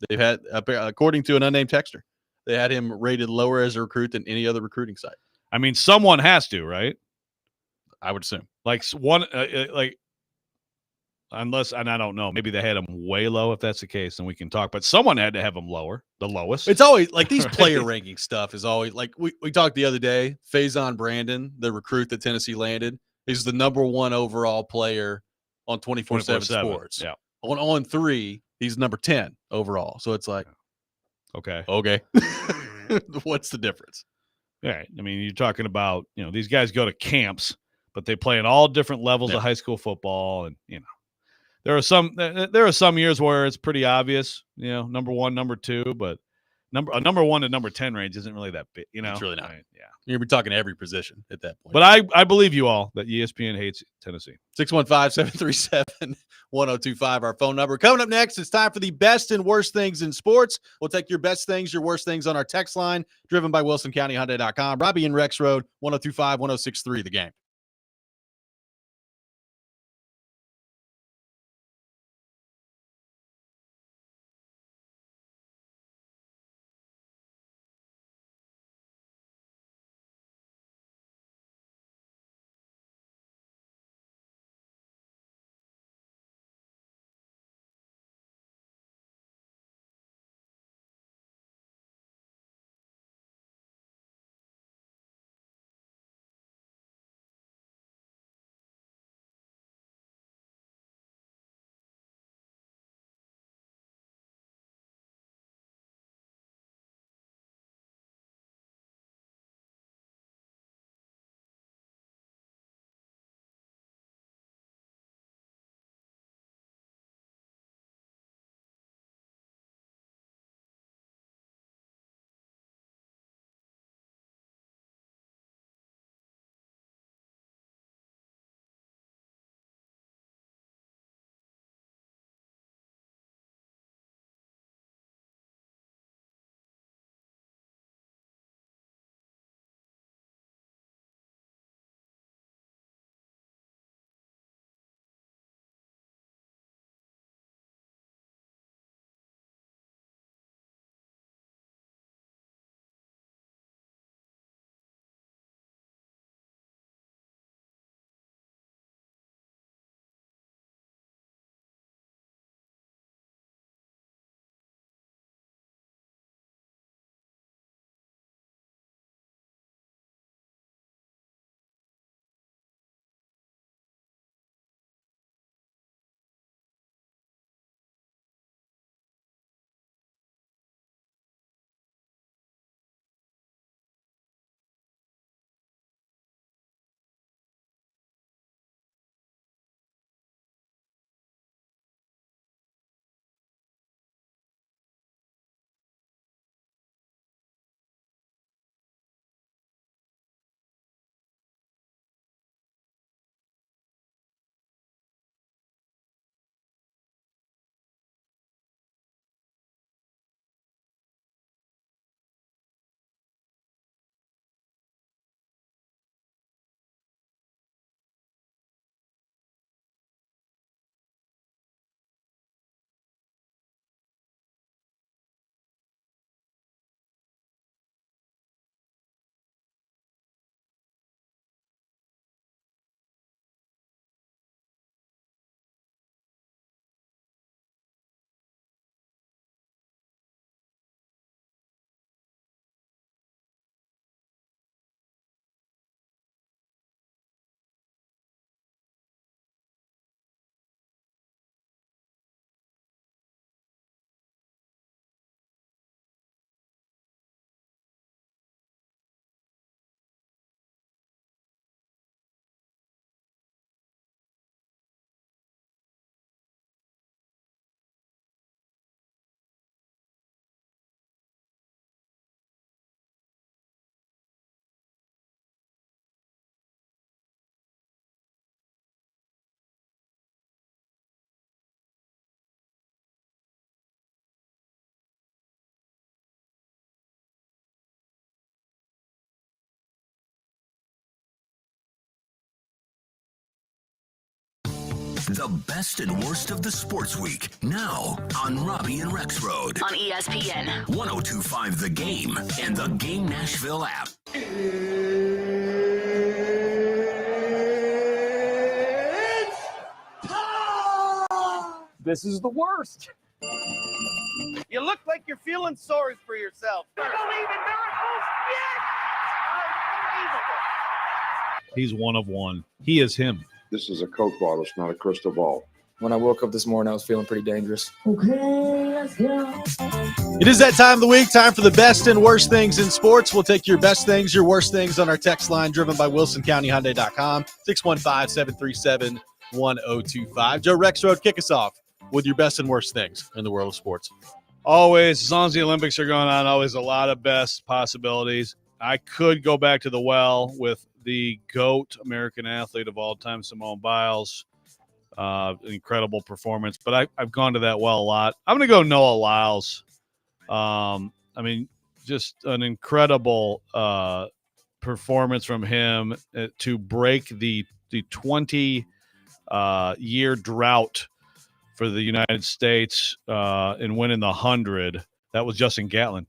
They've had, according to an unnamed texter, they had him rated lower as a recruit than any other recruiting site. I mean, someone has to, right? I would assume. Like one, like unless, and I don't know, maybe they had him way low. If that's the case, then we can talk. But someone had to have him lower, the lowest. It's always like these Right. player ranking stuff is always like we talked the other day. Faison Brandon, the recruit that Tennessee landed, is the number 1 overall player on 24/7 Sports. Yeah. On 3, he's number 10 overall. So it's like, Okay. What's the difference? Right. I mean, you're talking about, these guys go to camps, but they play in all different levels of high school football. And, there are some years where it's pretty obvious, number 1, number 2, but number 1 to number 10 range isn't really that big, It's really not. Right, yeah. You're talking every position at that point. But I believe you all that ESPN hates Tennessee. 615-737-1025, our phone number. Coming up next, it's time for the best and worst things in sports. We'll take your best things, your worst things on our text line, driven by WilsonCountyHyundai.com. Robby and Rexrode, 1025-1063, The Game. The best and worst of the sports week. Now on Robby and Rexrode. On ESPN. 1025 The Game and the Game Nashville app. This is the worst. You look like you're feeling sorry for yourself. I don't even miracles yet. He's one of one. He is him. This is a Coke bottle. It's not a crystal ball. When I woke up this morning, I was feeling pretty dangerous. Okay, let's go. It is that time of the week, time for the best and worst things in sports. We'll take your best things, your worst things on our text line driven by WilsonCountyHyundai.com, 615-737-1025. Joe Rexrode, kick us off with your best and worst things in the world of sports. Always, as long as the Olympics are going on, always a lot of best possibilities. I could go back to the well with the GOAT American athlete of all time, Simone Biles. Incredible performance, but I've gone to that well a lot. I'm going to go Noah Lyles. Just an incredible performance from him to break the 20-year drought for the United States and winning the 100. That was Justin Gatlin.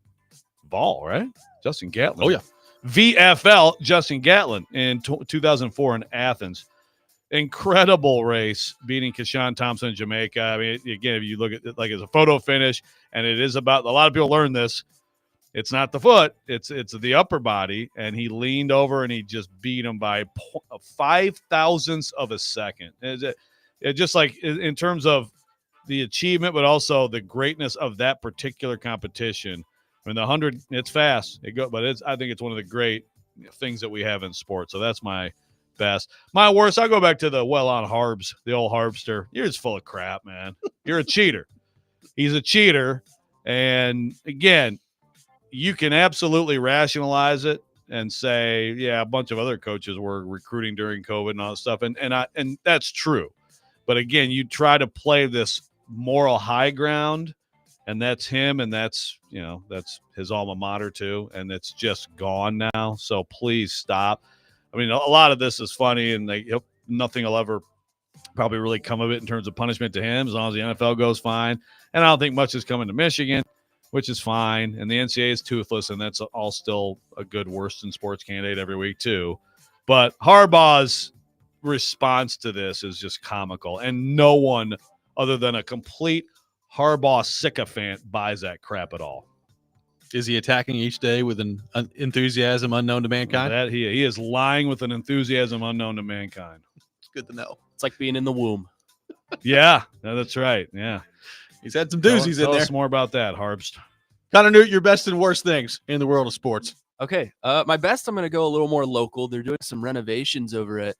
Ball, right? Justin Gatlin. Oh, yeah. VFL, Justin Gatlin in 2004 in Athens. Incredible race, beating Keyshawn Thompson in Jamaica. I mean, again, if you look at it like as a photo finish, and it is about, a lot of people learn this, it's not the foot, it's the upper body, and he leaned over and he just beat him by 0.005 of a second. It just like in terms of the achievement, but also the greatness of that particular competition. I mean, the 100, it's fast. I think it's one of the great things that we have in sports. So that's my best. My worst, I'll go back to the on Harbs, the old Harbster. You're just full of crap, man. You're a cheater. He's a cheater. And again, you can absolutely rationalize it and say, yeah, a bunch of other coaches were recruiting during COVID and all that stuff. And that's true. But again, you try to play this moral high ground, and that's him, and that's his alma mater too, and it's just gone now. So please stop. I mean, a lot of this is funny, and nothing will ever probably really come of it in terms of punishment to him as long as the NFL goes fine. And I don't think much is coming to Michigan, which is fine. And the NCAA is toothless, and that's all still a good worst in sports candidate every week too. But Harbaugh's response to this is just comical, and no one other than a complete Harbaugh sycophant buys that crap at all. Is he attacking each day with an enthusiasm unknown to mankind? That he is lying with an enthusiasm unknown to mankind. It's good to know. It's like being in the womb. Yeah, that's right. Yeah. He's had some doozies Tell in there. us more about that, Harbst. Connor Newt, your best and worst things in the world of sports. Okay. My best, I'm going to go a little more local. They're doing some renovations over at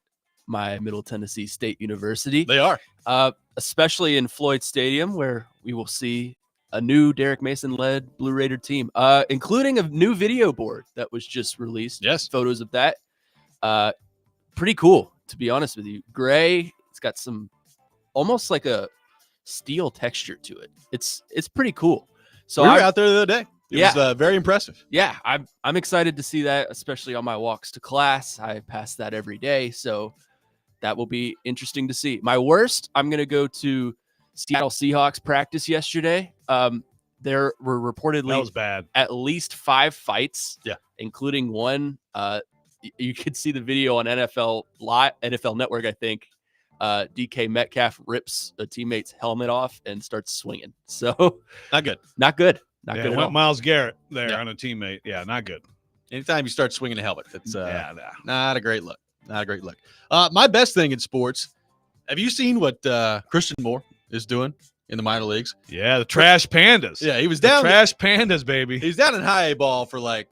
my Middle Tennessee State University. They are. Especially in Floyd Stadium, where we will see a new Derek Mason-led Blue Raider team, including a new video board that was just released. Yes. Photos of that. Pretty cool, to be honest with you. Gray. It's got some almost like a steel texture to it. It's pretty cool. So we were out there the other day. It Yeah. was very impressive. Yeah, I'm excited to see that, especially on my walks to class. I pass that every day, so that will be interesting to see. My worst, I'm going to go to Seattle Seahawks practice yesterday. There were reportedly That was bad. at least 5 fights, Yeah. including one. You could see the video on NFL Network, I think. DK Metcalf rips a teammate's helmet off and starts swinging. So Not good. not good. Not Yeah, good at went all. Myles Garrett there Yeah. on a teammate. Yeah, not good. Anytime you start swinging a helmet, it's Nah. not a great look. Not a great look. My best thing in sports, have you seen what Christian Moore is doing in the minor leagues? Yeah, the Trash Pandas. Yeah, he was The down. Trash Pandas, baby. He's down in high A ball for like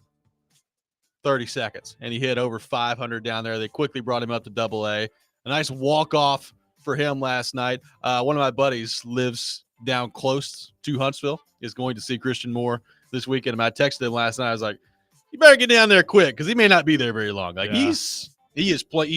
30 seconds, and he hit over 500 down there. They quickly brought him up to double A. A nice walk-off for him last night. One of my buddies lives down close to Huntsville, is going to see Christian Moore this weekend. And I texted him last night. I was like, you better get down there quick because he may not be there very long. Like Yeah. he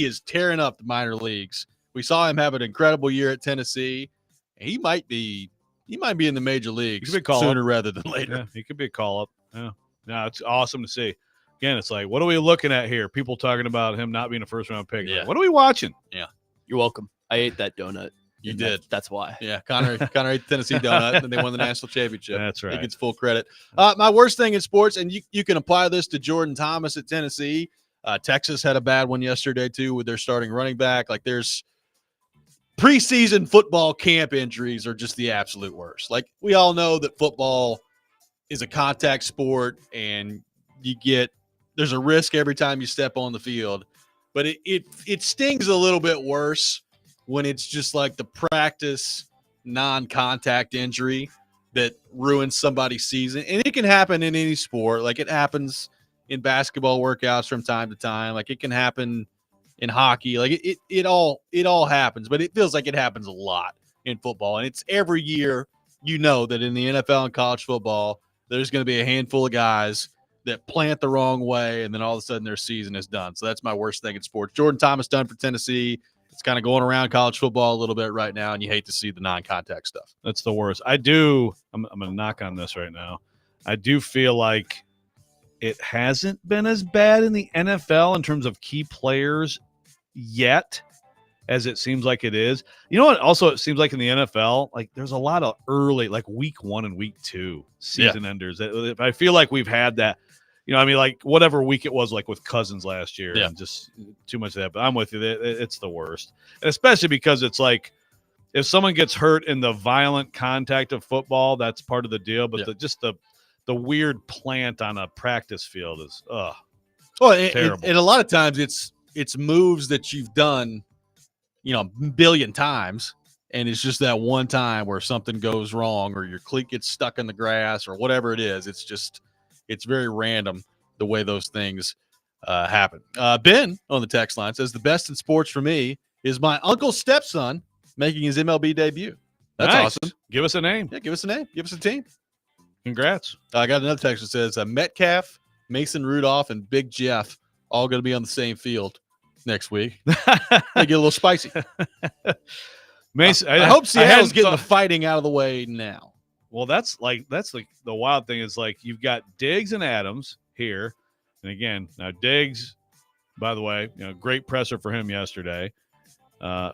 is tearing up the minor leagues. We saw him have an incredible year at Tennessee. And he might be in the major leagues He could be call sooner rather than later. Yeah, he could be a call-up. Yeah. No, it's awesome to see. Again, it's like, what are we looking at here? People talking about him not being a first-round pick. Yeah. Like, what are we watching? You're welcome. I ate that donut. You And did. That's why. Yeah, Connor ate the Tennessee donut, and they won the national championship. That's right. He gets full credit. My worst thing in sports, and you can apply this to Jordan Thomas at Tennessee. Texas had a bad one yesterday, too, with their starting running back. Like, there's preseason football camp injuries are just the absolute worst. Like, we all know that football is a contact sport, and there's a risk every time you step on the field. But it stings a little bit worse when it's just like the practice non-contact injury that ruins somebody's season. And it can happen in any sport. Like, it happens in basketball workouts from time to time. Like, it can happen in hockey. Like, it all happens, but it feels like it happens a lot in football. And it's every year, that in the NFL and college football, there's going to be a handful of guys that plant the wrong way, and then all of a sudden their season is done. So that's my worst thing in sports. Jordan Thomas done for Tennessee. It's kind of going around college football a little bit right now, and you hate to see the non-contact stuff. That's the worst. I'm going to knock on this right now. I do feel like it hasn't been as bad in the NFL in terms of key players yet as it seems like it is. You know what? Also, it seems like in the NFL, like there's a lot of early, like week 1 and week 2 season enders. I feel like we've had that, like whatever week it was, like with Cousins last year, and just too much of that. But I'm with you. It's the worst, and especially because it's like if someone gets hurt in the violent contact of football, that's part of the deal. But the weird plant on a practice field is terrible. And a lot of times it's moves that you've done a billion times, and it's just that one time where something goes wrong or your cleat gets stuck in the grass or whatever it is. It's very random the way those things happen. Ben on the text line says the best in sports for me is my uncle's stepson making his MLB debut. That's nice. awesome. Give us a name. Yeah, give us a name. Give us a team. Congrats. I got another text that says Metcalf, Mason Rudolph, and Big Jeff all going to be on the same field next week. They get a little spicy. Mason, I hope Seattle's getting the fighting out of the way now. Well, that's the wild thing is like you've got Diggs and Adams here, and again now Diggs, by the way, great presser for him yesterday.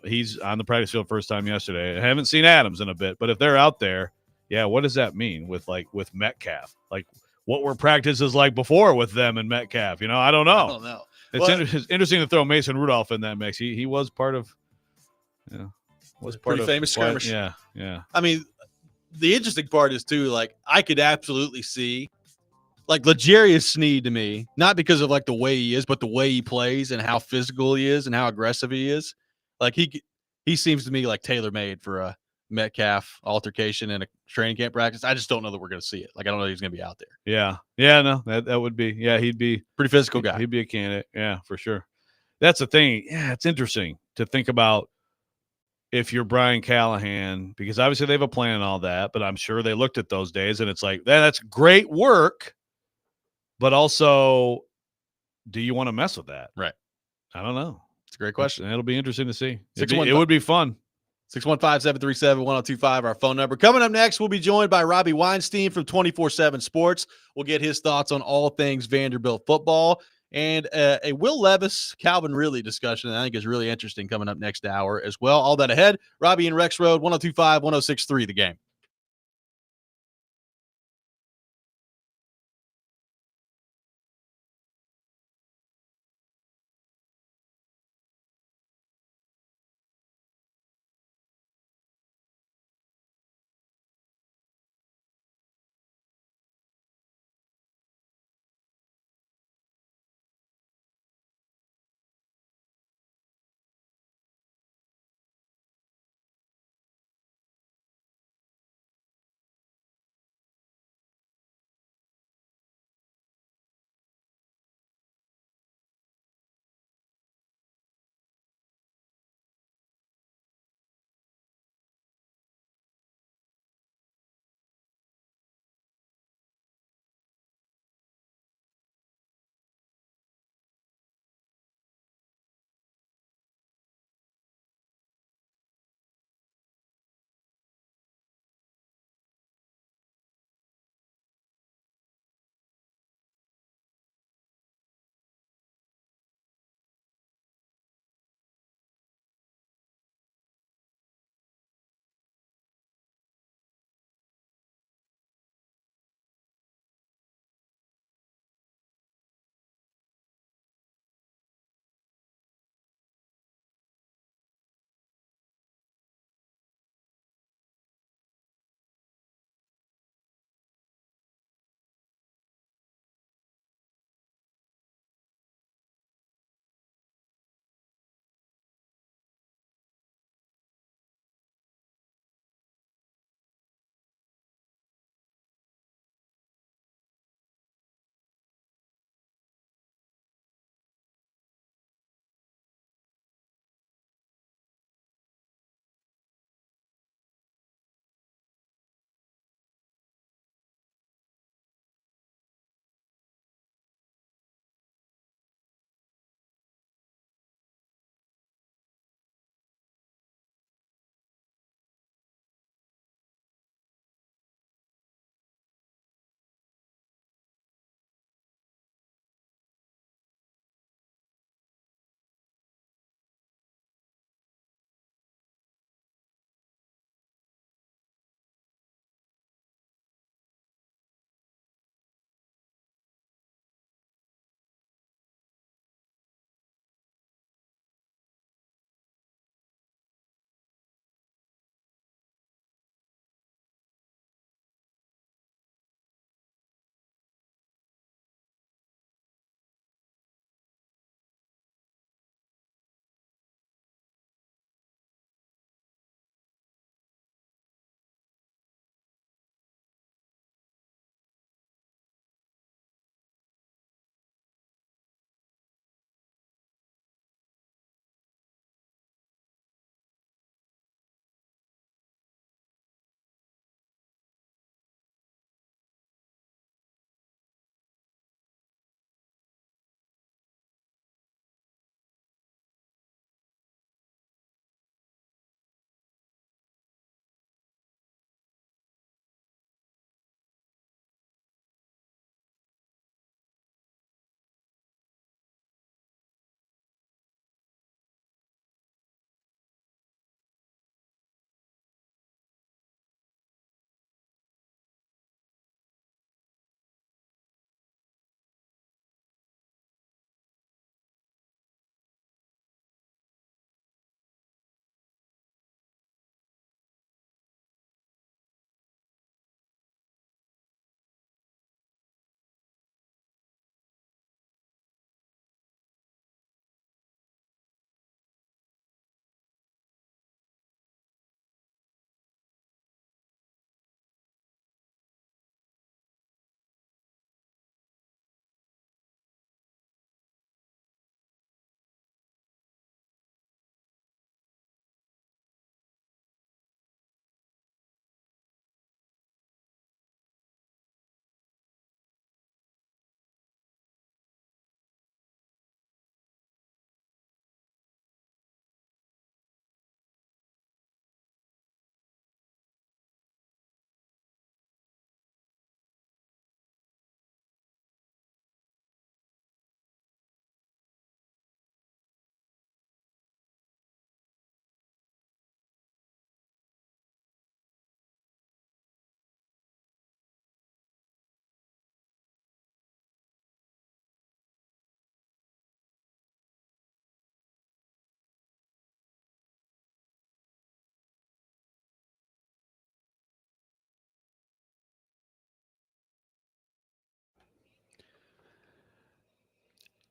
He's on the practice field first time yesterday. I haven't seen Adams in a bit, but if they're out there, what does that mean with Metcalf? Like what were practices like before with them and Metcalf? I don't know. I don't know. It's interesting to throw Mason Rudolph in that mix. He was part of, was part pretty of famous skirmish. Yeah. I mean, the interesting part is too, like I could absolutely see, like L'Jarius Sneed to me, not because of like the way he is, but the way he plays and how physical he is and how aggressive he is. Like he seems to me like tailor made for a Metcalf altercation in a training camp practice. I just don't know that we're going to see it. Like I don't know he's going to be out there. Yeah. No, that would be. Yeah, he'd be pretty physical guy. He'd be a candidate. Yeah, for sure. That's the thing. Yeah, it's interesting to think about if you're Brian Callahan, because obviously they have a plan and all that, but I'm sure they looked at those days and it's like, that's great work, but also, do you want to mess with that? Right. I don't know. It's a great question. It'll be interesting to see. It would be fun. 615-737-1025, our phone number. Coming up next, we'll be joined by Robby Weinstein from 24/7 Sports. We'll get his thoughts on all things Vanderbilt football and a Will Levis, Calvin Ridley discussion that I think is really interesting coming up next hour as well. All that ahead. Robby and Rexrode, 102.5, 106.3 The Game.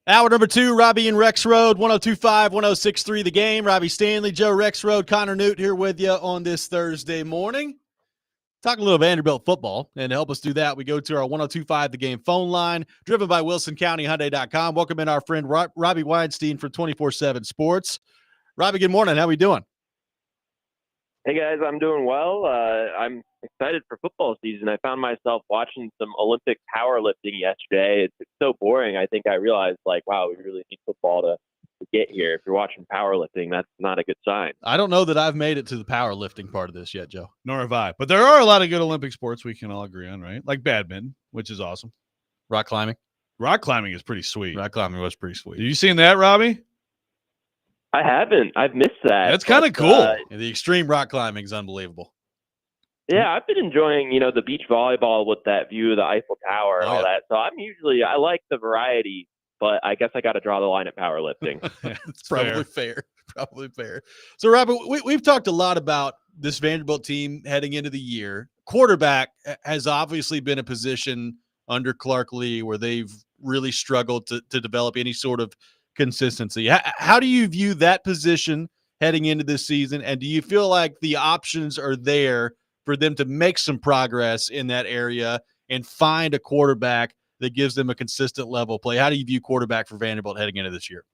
Hour number 2, Robby and Rexrode, 102.5, 106.3 The Game. Robbie Stanley, Joe Rexrode, Connor Newt here with you on this Thursday morning. Talk a little Vanderbilt football, and to help us do that, we go to our 102.5 The Game phone line, driven by WilsonCountyHyundai.com. Welcome in our friend Robby Weinstein from 24/7 Sports. Robbie, good morning. How we doing? Hey guys, I'm doing well. I'm excited for football season. I found myself watching some Olympic powerlifting yesterday. It's so boring. I think I realized, wow, we really need football to get here. If you're watching powerlifting, that's not a good sign. I don't know that I've made it to the powerlifting part of this yet, Joe. Nor have I. But there are a lot of good Olympic sports we can all agree on, right? Like badminton, which is awesome. Rock climbing. Rock climbing is pretty sweet. Rock climbing was pretty sweet. Have you seen that, Robbie? I haven't. I've missed that. That's kind of cool. The extreme rock climbing is unbelievable. Yeah, I've been enjoying, the beach volleyball with that view of the Eiffel Tower and all that. So I like the variety, but I guess I got to draw the line at powerlifting. It's probably fair. Probably fair. So, Robert, we've talked a lot about this Vanderbilt team heading into the year. Quarterback has obviously been a position under Clark Lee where they've really struggled to develop any sort of consistency. How do you view that position heading into this season? And do you feel like the options are there for them to make some progress in that area and find a quarterback that gives them a consistent level of play? How do you view quarterback for Vanderbilt heading into this year?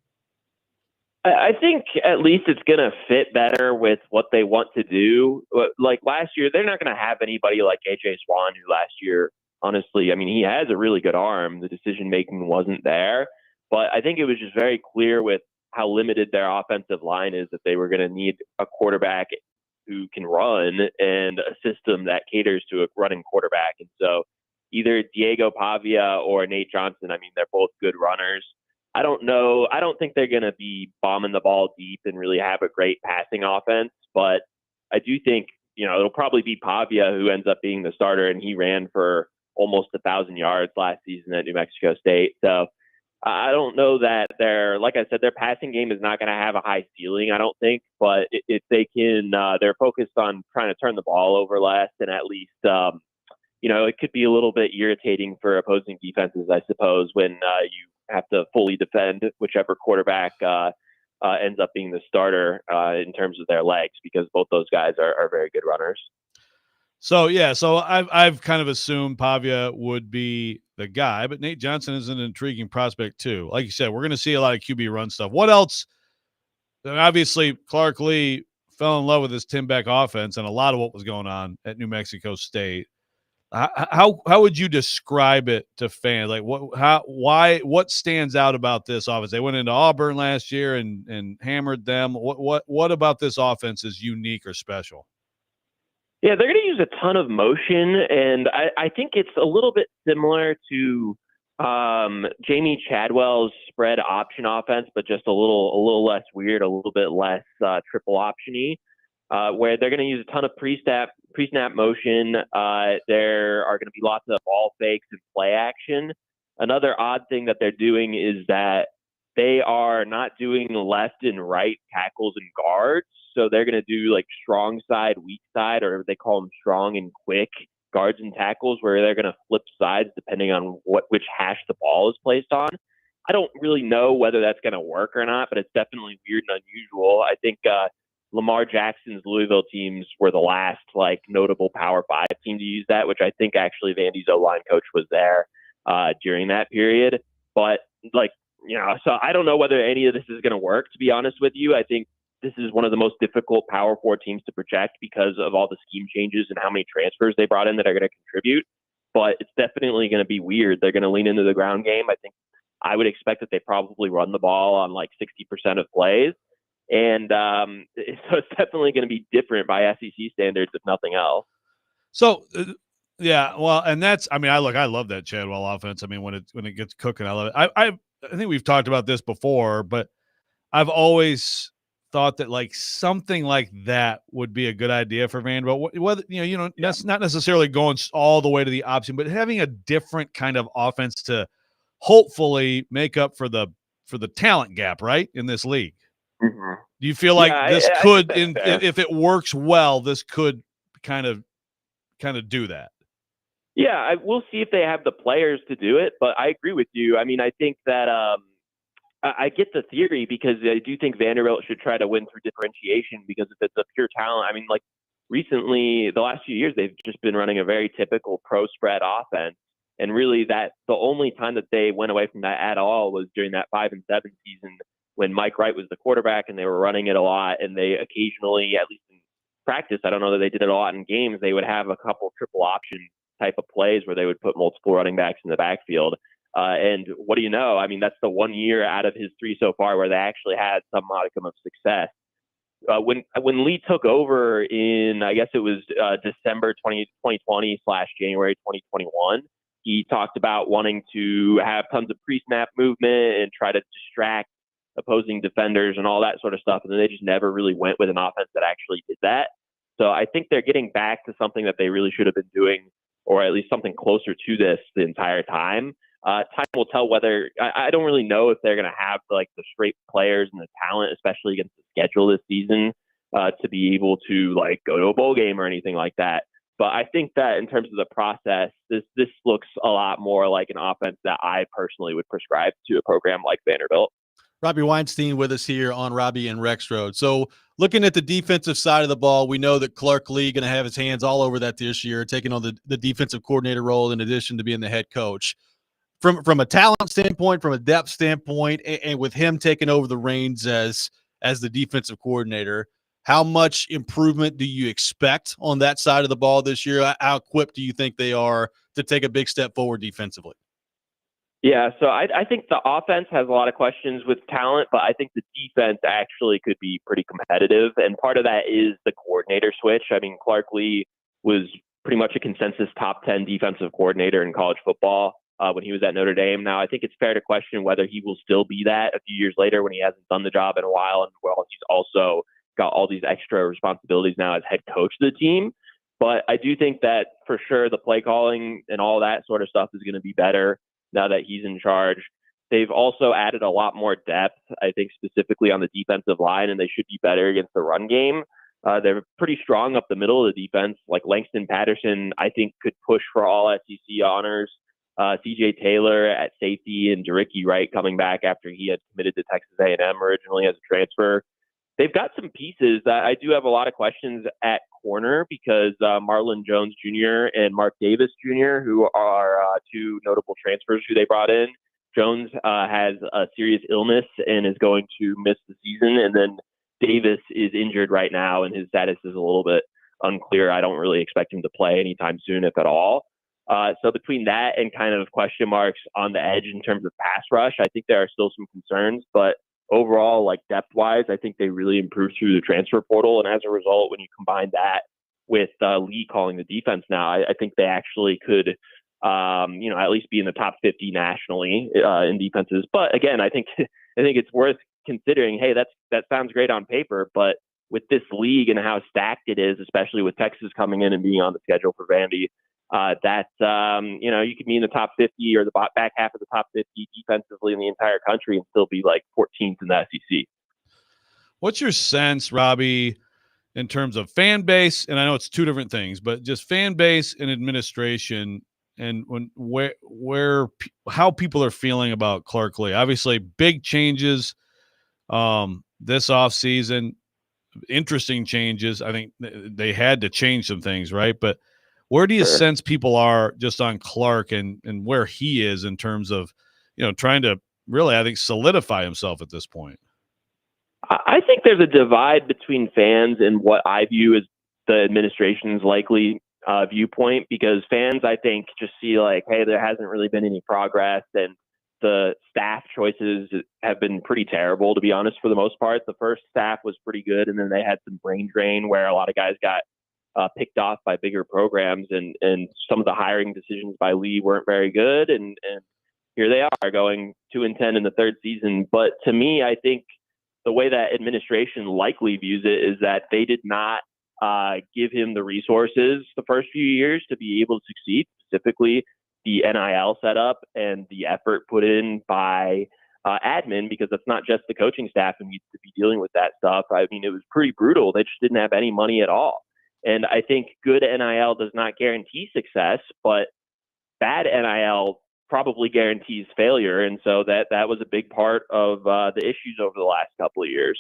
I think at least it's going to fit better with what they want to do. Like last year, they're not going to have anybody like A.J. Swan, who last year, honestly, I mean, he has a really good arm. The decision-making wasn't there. But I think it was just very clear with how limited their offensive line is that they were going to need a quarterback who can run and a system that caters to a running quarterback. And so either Diego Pavia or Nate Johnson, I mean, they're both good runners. I don't know. I don't think they're going to be bombing the ball deep and really have a great passing offense. But I do think, it'll probably be Pavia who ends up being the starter, and he ran for almost 1,000 yards last season at New Mexico State. So I don't know that like I said, their passing game is not going to have a high ceiling, I don't think. But if they can, they're focused on trying to turn the ball over less, and at least, it could be a little bit irritating for opposing defenses, I suppose, when you have to fully defend whichever quarterback ends up being the starter in terms of their legs, because both those guys are very good runners. So I've kind of assumed Pavia would be the guy, but Nate Johnson is an intriguing prospect too. Like you said, we're going to see a lot of QB run stuff. What else? And obviously, Clark Lee fell in love with this Tim Beck offense and a lot of what was going on at New Mexico State. How would you describe it to fans? Like what stands out about this offense? They went into Auburn last year and hammered them. What about this offense is unique or special? Yeah, they're going to use a ton of motion, and I think it's a little bit similar to Jamie Chadwell's spread option offense, but just a little less weird, a little bit less triple option-y, where they're going to use a ton of pre-snap motion. There are going to be lots of ball fakes and play action. Another odd thing that they're doing is that they are not doing left and right tackles and guards. So they're going to do like strong side, weak side, or they call them strong and quick guards and tackles, where they're going to flip sides depending on which hash the ball is placed on. I don't really know whether that's going to work or not, but it's definitely weird and unusual. I think Lamar Jackson's Louisville teams were the last notable Power 5 team to use that, which I think actually Vandy's O-line coach was there during that period. But so I don't know whether any of this is going to work, to be honest with you. I think this is one of the most difficult Power 4 teams to project because of all the scheme changes and how many transfers they brought in that are going to contribute. But it's definitely going to be weird. They're going to lean into the ground game. I would expect that they probably run the ball on 60% of plays. And so it's definitely going to be different by SEC standards, if nothing else. So, yeah, well, and that's, I love that Chadwell offense. I mean, when it gets cooking, I love it. I think we've talked about this before, but I've always thought that something like that would be a good idea for Vanderbilt. Whether that's not necessarily going all the way to the option, but having a different kind of offense to hopefully make up for the talent gap, right, in this league. Mm-hmm. Do you feel like this could, if it works well, this could kind of do that? Yeah, we'll see if they have the players to do it, but I agree with you. I mean, I think that I get the theory because I do think Vanderbilt should try to win through differentiation, because if it's a pure talent, I mean, like recently, the last few years, they've just been running a very typical pro spread offense. And really that the only time that they went away from that at all was during that 5-7 season when Mike Wright was the quarterback and they were running it a lot. And they occasionally, at least in practice, I don't know that they did it a lot in games, they would have a couple triple option type of plays where they would put multiple running backs in the backfield. And what do you know? I mean, that's the 1 year out of his 3 so far where they actually had some modicum of success. When Lee took over in, I guess it was December 2020 / January 2021, he talked about wanting to have tons of pre-snap movement and try to distract opposing defenders and all that sort of stuff. And then they just never really went with an offense that actually did that. So I think they're getting back to something that they really should have been doing, or at least something closer to this the entire time. Time will tell whether I don't really know if they're going to have like the straight players and the talent, especially against the schedule this season, to be able to like go to a bowl game or anything like that. But I think that in terms of the process, this looks a lot more like an offense that I personally would prescribe to a program like Vanderbilt. Robbie Weinstein with us here on Robby and Rexrode. So looking at the defensive side of the ball, we know that Clark Lee going to have his hands all over that this year, taking on the defensive coordinator role in addition to being the head coach. From a talent standpoint, from a depth standpoint, and with him taking over the reins as the defensive coordinator, how much improvement do you expect on that side of the ball this year? How equipped do you think they are to take a big step forward defensively? Yeah, so I think the offense has a lot of questions with talent, but I think the defense actually could be pretty competitive. And part of that is the coordinator switch. I mean, Clark Lee was pretty much a consensus top 10 defensive coordinator in college football when he was at Notre Dame. Now, I think it's fair to question whether he will still be that a few years later when he hasn't done the job in a while. And well, he's also got all these extra responsibilities now as head coach of the team. But I do think that for sure the play calling and all that sort of stuff is going to be better now that he's in charge. They've also added a lot more depth, I think, specifically on the defensive line, and they should be better against the run game. They're pretty strong up the middle of the defense. Like Langston Patterson, I think, could push for all SEC honors. CJ Taylor at safety and Dericky Wright coming back after he had committed to Texas A&M originally as a transfer. They've got some pieces that I do have a lot of questions at corner because Marlon Jones Jr. and Mark Davis Jr., who are 2 notable transfers who they brought in. Jones has a serious illness and is going to miss the season. And then Davis is injured right now, and his status is a little bit unclear. I don't really expect him to play anytime soon, if at all. So between that and kind of question marks on the edge in terms of pass rush, I think there are still some concerns. But overall, like depth-wise, I think they really improved through the transfer portal. And as a result, when you combine that with Lee calling the defense now, I think they actually could, at least be in the top 50 nationally in defenses. But again, I think it's worth considering, hey, that sounds great on paper, but with this league and how stacked it is, especially with Texas coming in and being on the schedule for Vandy, you could be in the top 50 or the back half of the top 50 defensively in the entire country and still be like 14th in the SEC. What's your sense, Robbie, in terms of fan base? And I know it's 2 different things, but just fan base and administration, and how people are feeling about Clark Lee. Obviously, big changes this offseason, interesting changes. I think they had to change some things, right? But where do you sense people are just on Clark and where he is in terms of, trying to really, I think, solidify himself at this point? I think there's a divide between fans and what I view as the administration's likely viewpoint, because fans, I think, just see like, hey, there hasn't really been any progress, and the staff choices have been pretty terrible, to be honest, for the most part. The first staff was pretty good, and then they had some brain drain where a lot of guys got picked off by bigger programs, and some of the hiring decisions by Lee weren't very good. And here they are going 2-10 in the 3rd season. But to me, I think the way that administration likely views it is that they did not give him the resources the first few years to be able to succeed, specifically the NIL setup and the effort put in by admin, because it's not just the coaching staff who needs to be dealing with that stuff. I mean, it was pretty brutal. They just didn't have any money at all. And I think good NIL does not guarantee success, but bad NIL probably guarantees failure. And so that was a big part of the issues over the last couple of years.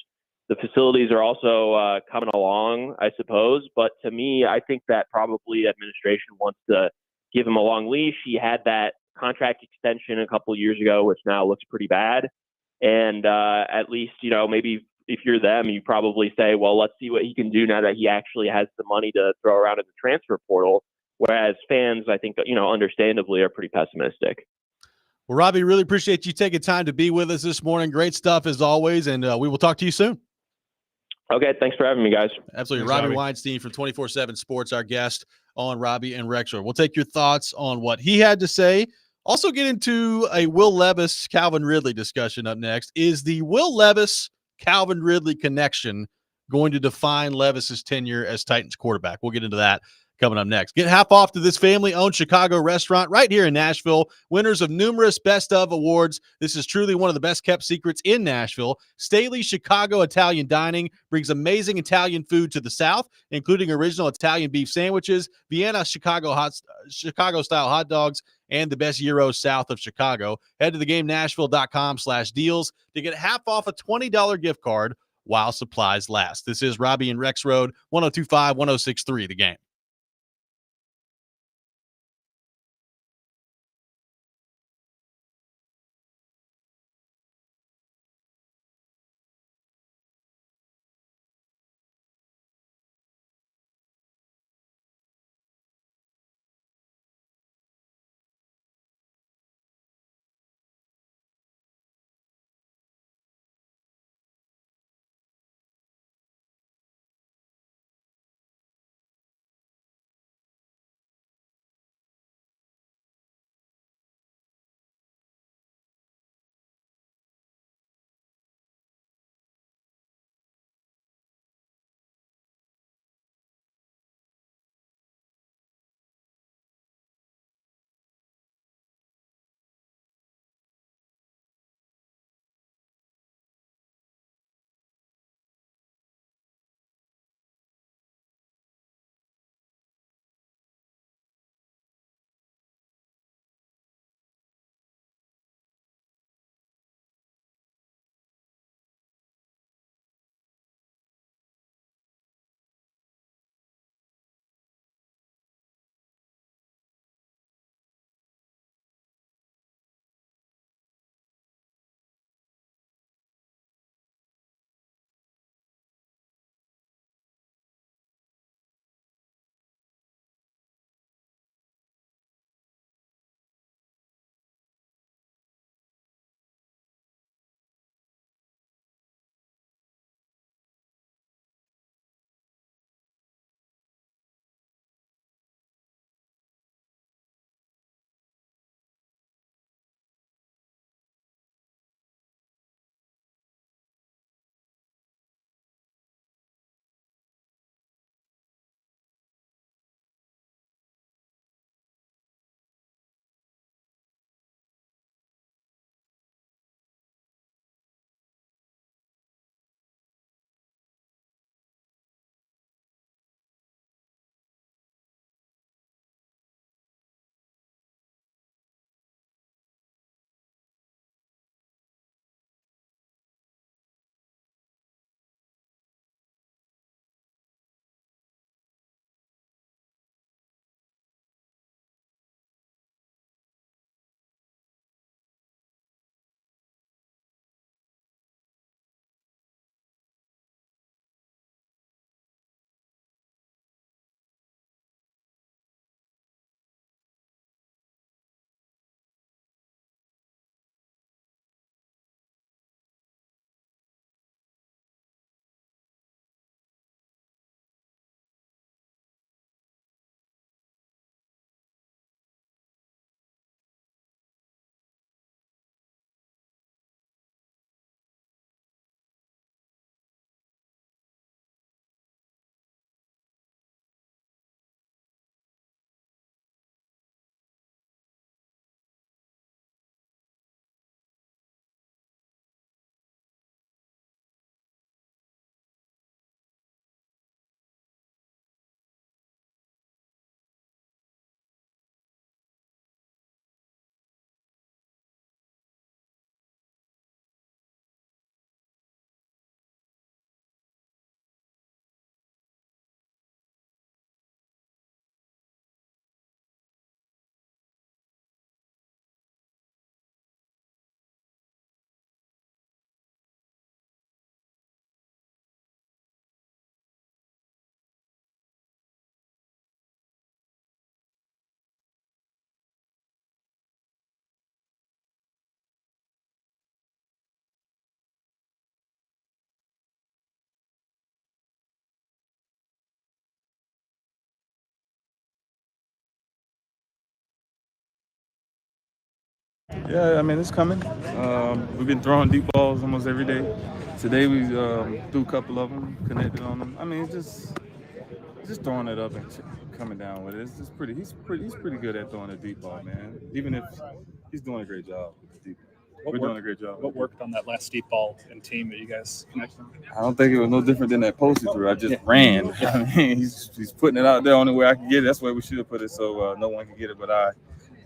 The facilities are also coming along, I suppose. But to me, I think that probably administration wants to give him a long leash. He had that contract extension a couple of years ago, which now looks pretty bad. And at least, maybe if you're them, you probably say, well, let's see what he can do now that he actually has the money to throw around in the transfer portal. Whereas fans, I think, understandably are pretty pessimistic. Well, Robby, really appreciate you taking time to be with us this morning. Great stuff as always, and we will talk to you soon. Okay, thanks for having me, guys. Absolutely. Thanks, Robby Robby. Weinstein from 24/7 Sports, our guest on Robby and Rexrode. We'll take your thoughts on what he had to say. Also get into a Will Levis, Calvin Ridley discussion up next. Is the Will Levis, Calvin Ridley connection going to define Levis's tenure as Titans quarterback? We'll get into that coming up next. Get half off to this family-owned Chicago restaurant right here in Nashville, winners of numerous Best of awards. This is truly one of the best-kept secrets in Nashville. Staley's Chicago Italian Dining brings amazing Italian food to the South, including original Italian beef sandwiches, Vienna Chicago-style hot dogs, and the best gyros south of Chicago. Head to thegamenashville.com/deals to get half off a $20 gift card while supplies last. This is Robby and Rexrode, 102.5, 106.3 The Game. Yeah, I mean, it's coming. We've been throwing deep balls almost every day. Today we threw a couple of them, connected on them. I mean, just throwing it up and coming down with it. It's just pretty. He's pretty good at throwing a deep ball, man. Even if he's doing a great job with the deep ball. We're doing a great job. What worked on that last deep ball and team that you guys connected on? I don't think it was no different than that post he threw. I just ran. I mean, he's putting it out there only way I can get it. That's where we should have put it, so no one can get it but I.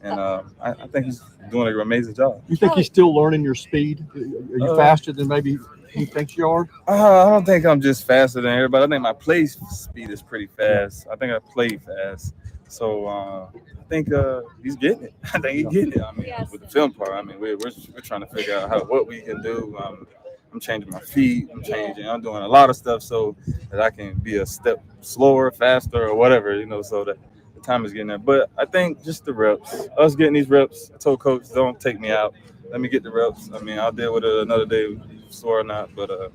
And I think he's doing an amazing job. You think he's still learning your speed? Are you faster than maybe he thinks you are? I don't think I'm just faster than everybody. I think my play speed is pretty fast. I think I play fast. So I think he's getting it. I think he's getting it. I mean, with the film part, I mean, we're trying to figure out what we can do. I'm changing my feet. I'm doing a lot of stuff so that I can be a step slower, faster, or whatever, so that the time is getting there. But I think just the reps, us getting these reps. I told coach, don't take me out. Let me get the reps. I mean, I'll deal with it another day, sore or not. But I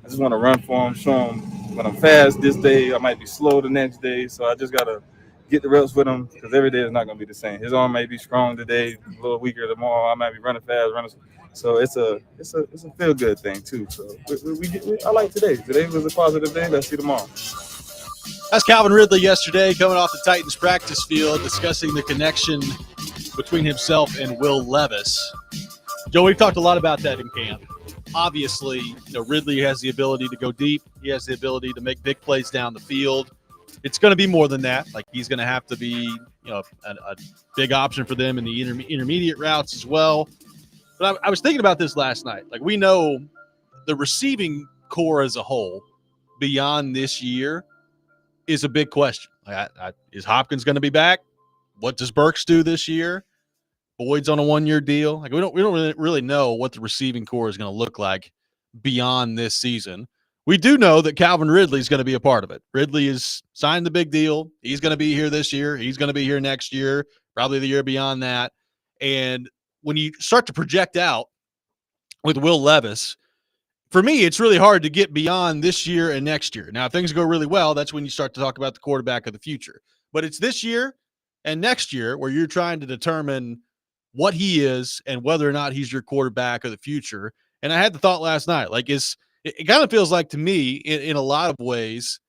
just want to run for him, show him when I'm fast this day. I might be slow the next day. So I just got to get the reps with him because every day is not going to be the same. His arm may be strong today, a little weaker tomorrow. I might be running fast, So it's a feel good thing too. So I like today. Today was a positive day. Let's see tomorrow. That's Calvin Ridley yesterday, coming off the Titans practice field, discussing the connection between himself and Will Levis. Joe, we've talked a lot about that in camp. Obviously, Ridley has the ability to go deep. He has the ability to make big plays down the field. It's going to be more than that. Like, he's going to have to be, a big option for them in the intermediate routes as well. But I was thinking about this last night. Like, we know the receiving core as a whole beyond this year is a big question. Is Hopkins going to be back? What does Burks do this year? Boyd's on a 1-year deal. Like, we don't really know what the receiving core is going to look like beyond this season. We do know that Calvin Ridley is going to be a part of it. Ridley has signed the big deal. He's going to be here this year. He's going to be here next year, probably the year beyond that. And when you start to project out with Will Levis, for me, it's really hard to get beyond this year and next year. Now, if things go really well, that's when you start to talk about the quarterback of the future. But it's this year and next year where you're trying to determine what he is and whether or not he's your quarterback of the future. And I had the thought last night, like, it kind of feels like to me in a lot of ways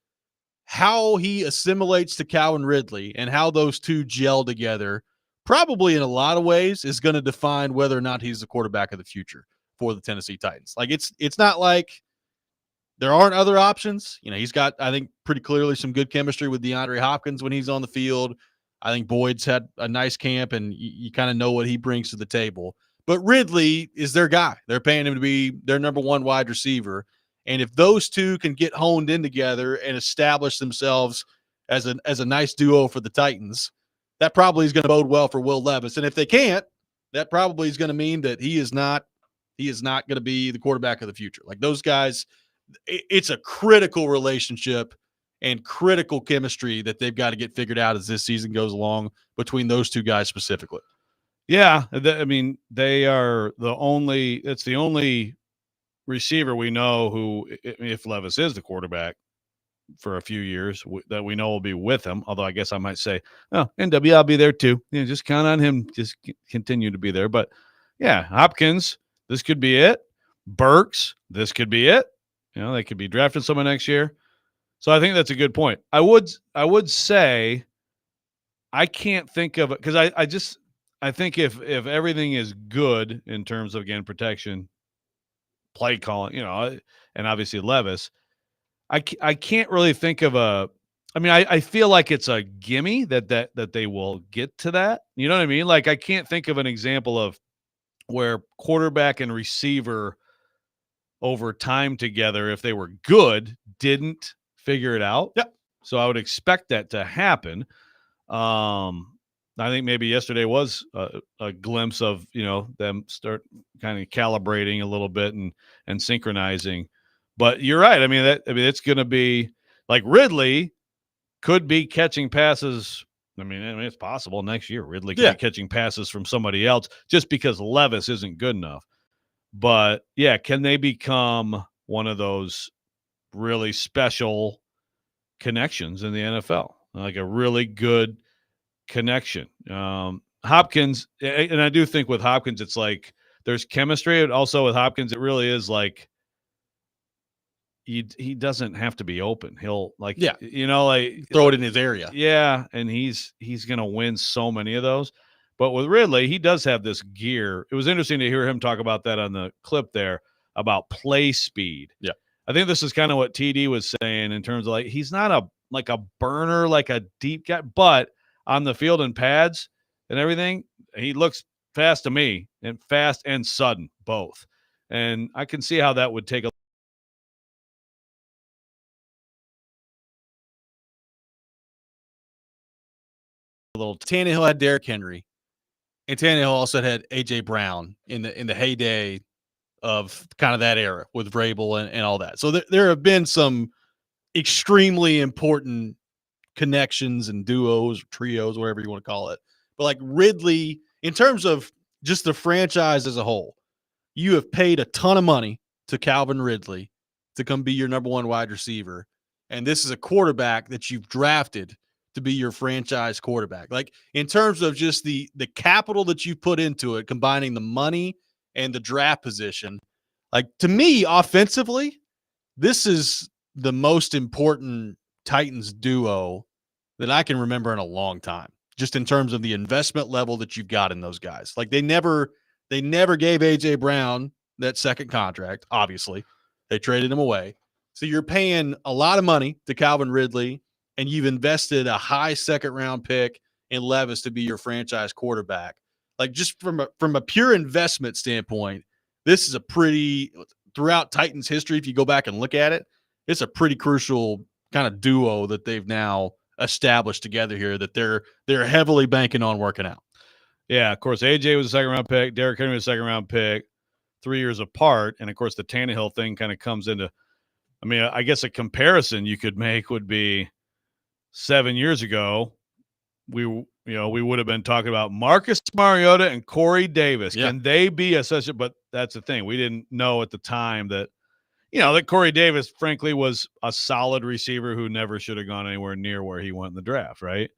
how he assimilates to Calvin Ridley and how those two gel together probably in a lot of ways is going to define whether or not he's the quarterback of the future for the Tennessee Titans. Like, it's not like there aren't other options. He's got, I think, pretty clearly some good chemistry with DeAndre Hopkins when he's on the field. I think Boyd's had a nice camp, and you kind of know what he brings to the table. But Ridley is their guy. They're paying him to be their number one wide receiver. And if those two can get honed in together and establish themselves as a nice duo for the Titans, that probably is going to bode well for Will Levis. And if they can't, that probably is going to mean that he is not going to be the quarterback of the future. Like, those guys, it's a critical relationship and critical chemistry that they've got to get figured out as this season goes along between those two guys specifically. Yeah, they are it's the only receiver we know who, if Levis is the quarterback for a few years, that we know will be with him. Although I guess I might say, NW, I'll be there too. Just count on him. Just continue to be there. But yeah, Hopkins, this could be it. Burks, this could be it. They could be drafting someone next year. So I think that's a good point. I would say I can't think of it because I think if everything is good in terms of, again, protection, play calling, and obviously Levis, I can't really think of I feel like it's a gimme that they will get to that. You know what I mean? Like, I can't think of an example of where quarterback and receiver over time together, if they were good, didn't figure it out. Yep. So I would expect that to happen. I think maybe yesterday was a glimpse of, them start kind of calibrating a little bit and synchronizing. But you're right. It's going to be like Ridley could be catching passes. It's possible next year Ridley could be catching passes from somebody else just because Levis isn't good enough. But yeah, can they become one of those really special connections in the NFL? Like a really good connection. Hopkins, and I do think with Hopkins, it's like there's chemistry. And also with Hopkins, it really is like he doesn't have to be open. He'll like, Yeah. like throw it in his area. Yeah, and he's going to win so many of those. But with Ridley, he does have this gear. It was interesting to hear him talk about that on the clip there about play speed. Yeah. I think this is kind of what TD was saying in terms of like he's not a burner, like a deep guy, but on the field and pads and everything, he looks fast to me, and fast and sudden both. And I can see how that would take a little. Tannehill had Derrick Henry, and Tannehill also had A.J. Brown in the heyday of kind of that era with Vrabel and all that. So there have been some extremely important connections and duos, trios, whatever you want to call it. But like Ridley, in terms of just the franchise as a whole, you have paid a ton of money to Calvin Ridley to come be your number one wide receiver. And this is a quarterback that you've drafted to be your franchise quarterback. Like in terms of just the capital that you put into it, combining the money and the draft position, like to me, offensively, this is the most important Titans duo that I can remember in a long time, just in terms of the investment level that you've got in those guys. Like they never gave A.J. Brown that second contract, obviously. They traded him away. So you're paying a lot of money to Calvin Ridley, and you've invested a high second-round pick in Levis to be your franchise quarterback. Like just from a pure investment standpoint, this is a pretty – throughout Titans history, if you go back and look at it, it's a pretty crucial kind of duo that they've now established together here that they're heavily banking on working out. Yeah, of course, AJ was a second-round pick. Derrick Henry was a second-round pick, 3 years apart. And, of course, the Tannehill thing kind of comes into – I mean, I guess a comparison you could make would be 7 years ago, we would have been talking about Marcus Mariota and Corey Davis. Yeah. Can they be – but that's the thing. We didn't know at the time that that Corey Davis, frankly, was a solid receiver who never should have gone anywhere near where he went in the draft, right?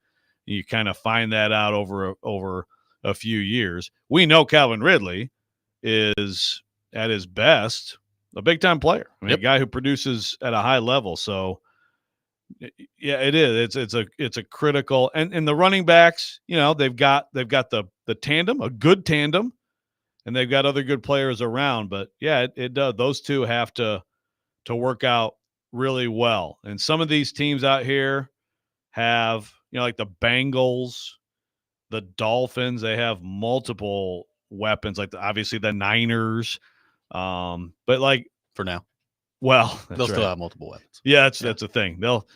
You kind of find that out over a few years. We know Calvin Ridley is at his best a big-time player. I mean, a guy who produces at a high level. So, yeah, it is. It's a critical. And the running backs, they've got the tandem, a good tandem, and they've got other good players around. But yeah, it does. Those two have to work out really well. And some of these teams out here have, like the Bengals, the Dolphins, they have multiple weapons, like obviously the Niners. But like for now, well, they'll still have multiple weapons. Yeah, that's the thing. They'll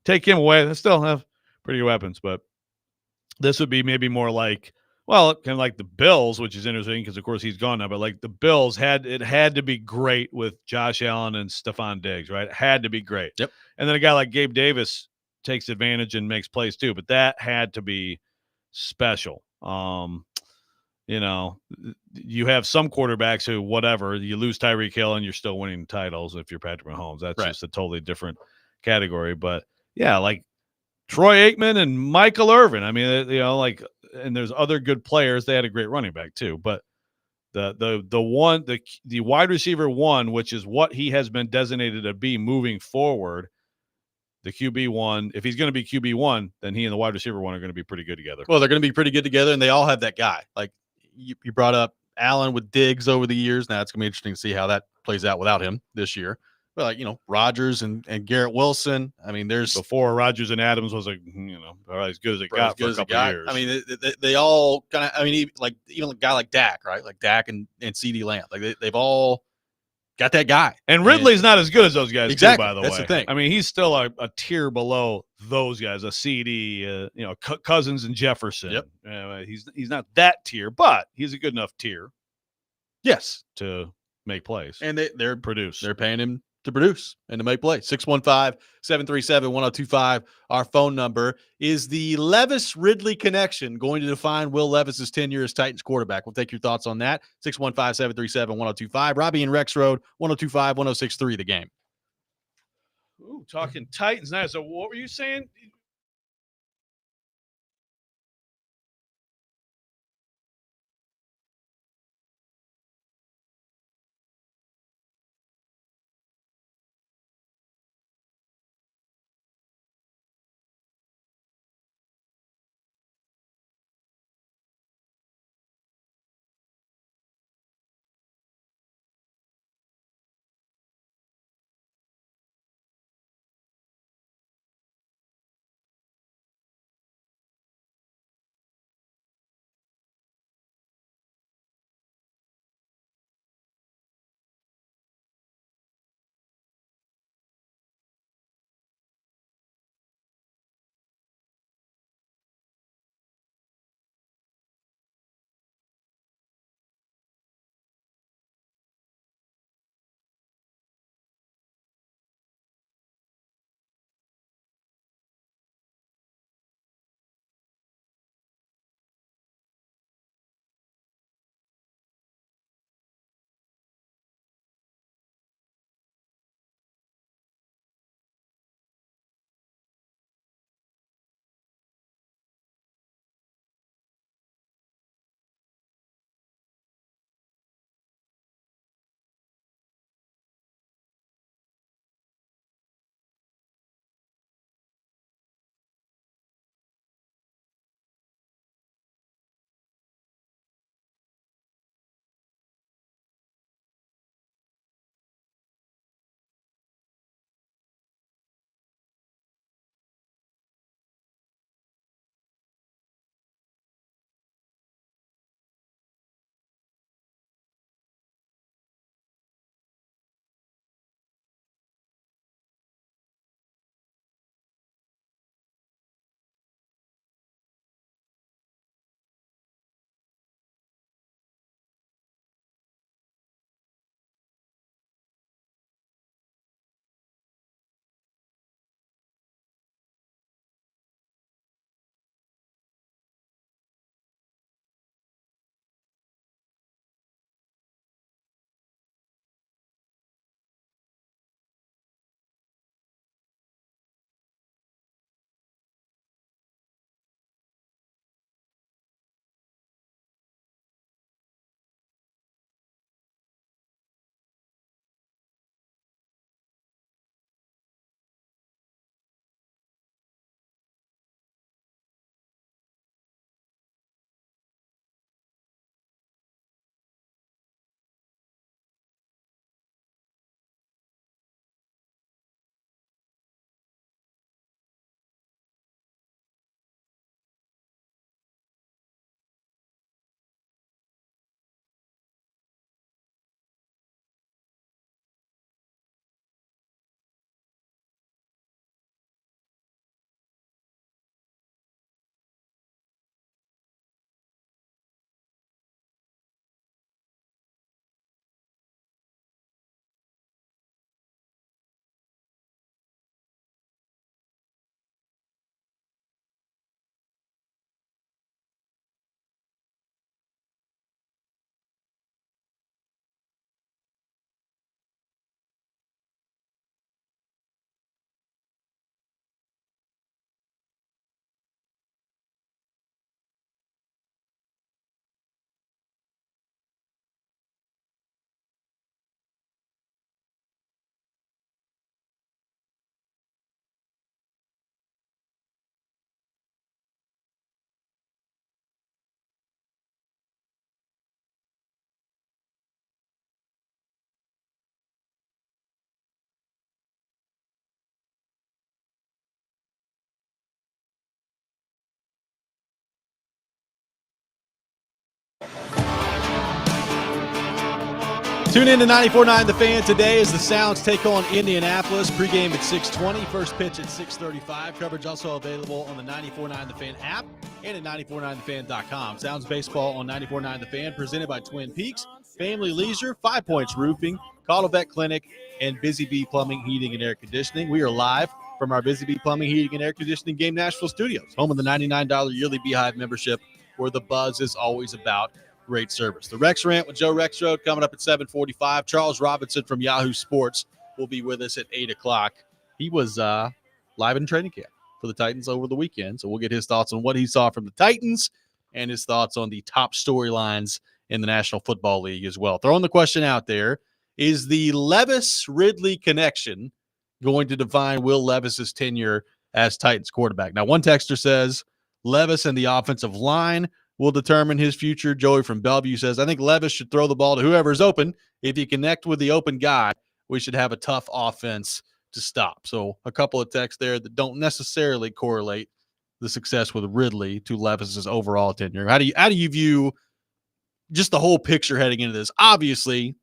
take him away. They still have pretty good weapons, but this would be maybe more like, well, kind of like the Bills, which is interesting because, of course, he's gone now. But like the Bills had to be great with Josh Allen and Stephon Diggs, right? It had to be great. Yep. And then a guy like Gabe Davis takes advantage and makes plays too. But that had to be special. You have some quarterbacks who, whatever, you lose Tyreek Hill and you're still winning titles if you're Patrick Mahomes. That's just a totally different category. But yeah, like Troy Aikman and Michael Irvin. I mean, and there's other good players. They had a great running back too. But the wide receiver one, which is what he has been designated to be moving forward, the QB one, if he's going to be QB one, then he and the wide receiver one are going to be pretty good together. Well, they're going to be pretty good together, and they all have that guy. Like you brought up Allen with Diggs over the years. Now it's going to be interesting to see how that plays out without him this year. But like, Rodgers and Garrett Wilson. I mean, there's before Rodgers and Adams was as good as it got for a couple of years. I mean, they all kind of. I mean, even a guy like Dak, right? Like Dak and CeeDee Lamb. Like they've all got that guy. And Ridley's not as good as those guys, exactly. Too, by the That's way. The thing. I mean, he's still a tier below those guys, a CD, Cousins and Jefferson. Yep. He's not that tier, but he's a good enough tier. Yes. To make plays. And they're produce. They're paying him to produce and to make plays. 615-737-1025. Our phone number. Is the Levis-Ridley connection going to define Will Levis's tenure as Titans quarterback? We'll take your thoughts on that. 615-737-1025. Robby and Rexrode, 102.5-106.3 The Game. Ooh, talking Titans now. So what were you saying? Tune in to 94.9 The Fan today as the Sounds take on Indianapolis. Pregame at 6:20, first pitch at 6:35. Coverage also available on the 94.9 The Fan app and at 949thefan.com. Sounds baseball on 94.9 The Fan, presented by Twin Peaks, Family Leisure, 5 Points Roofing, Call Vet Clinic, and Busy Bee Plumbing, Heating, and Air Conditioning. We are live from our Busy Bee Plumbing, Heating, and Air Conditioning Game Nashville studios, home of the $99 yearly Beehive membership, where the buzz is always about great service. The Rex Rant with Joe Rexrode coming up at 7:45. Charles Robinson from Yahoo Sports will be with us at 8 o'clock. He was live in training camp for the Titans over the weekend, so we'll get his thoughts on what he saw from the Titans and his thoughts on the top storylines in the National Football League as well. Throwing the question out there, is the Levis-Ridley connection going to define Will Levis's tenure as Titans quarterback? Now, one texter says Levis and the offensive line will determine his future. Joey from Bellevue says, I think Levis should throw the ball to whoever's open. If you connect with the open guy, we should have a tough offense to stop. So a couple of texts there that don't necessarily correlate the success with Ridley to Levis's overall tenure. How do you view just the whole picture heading into this? Obviously,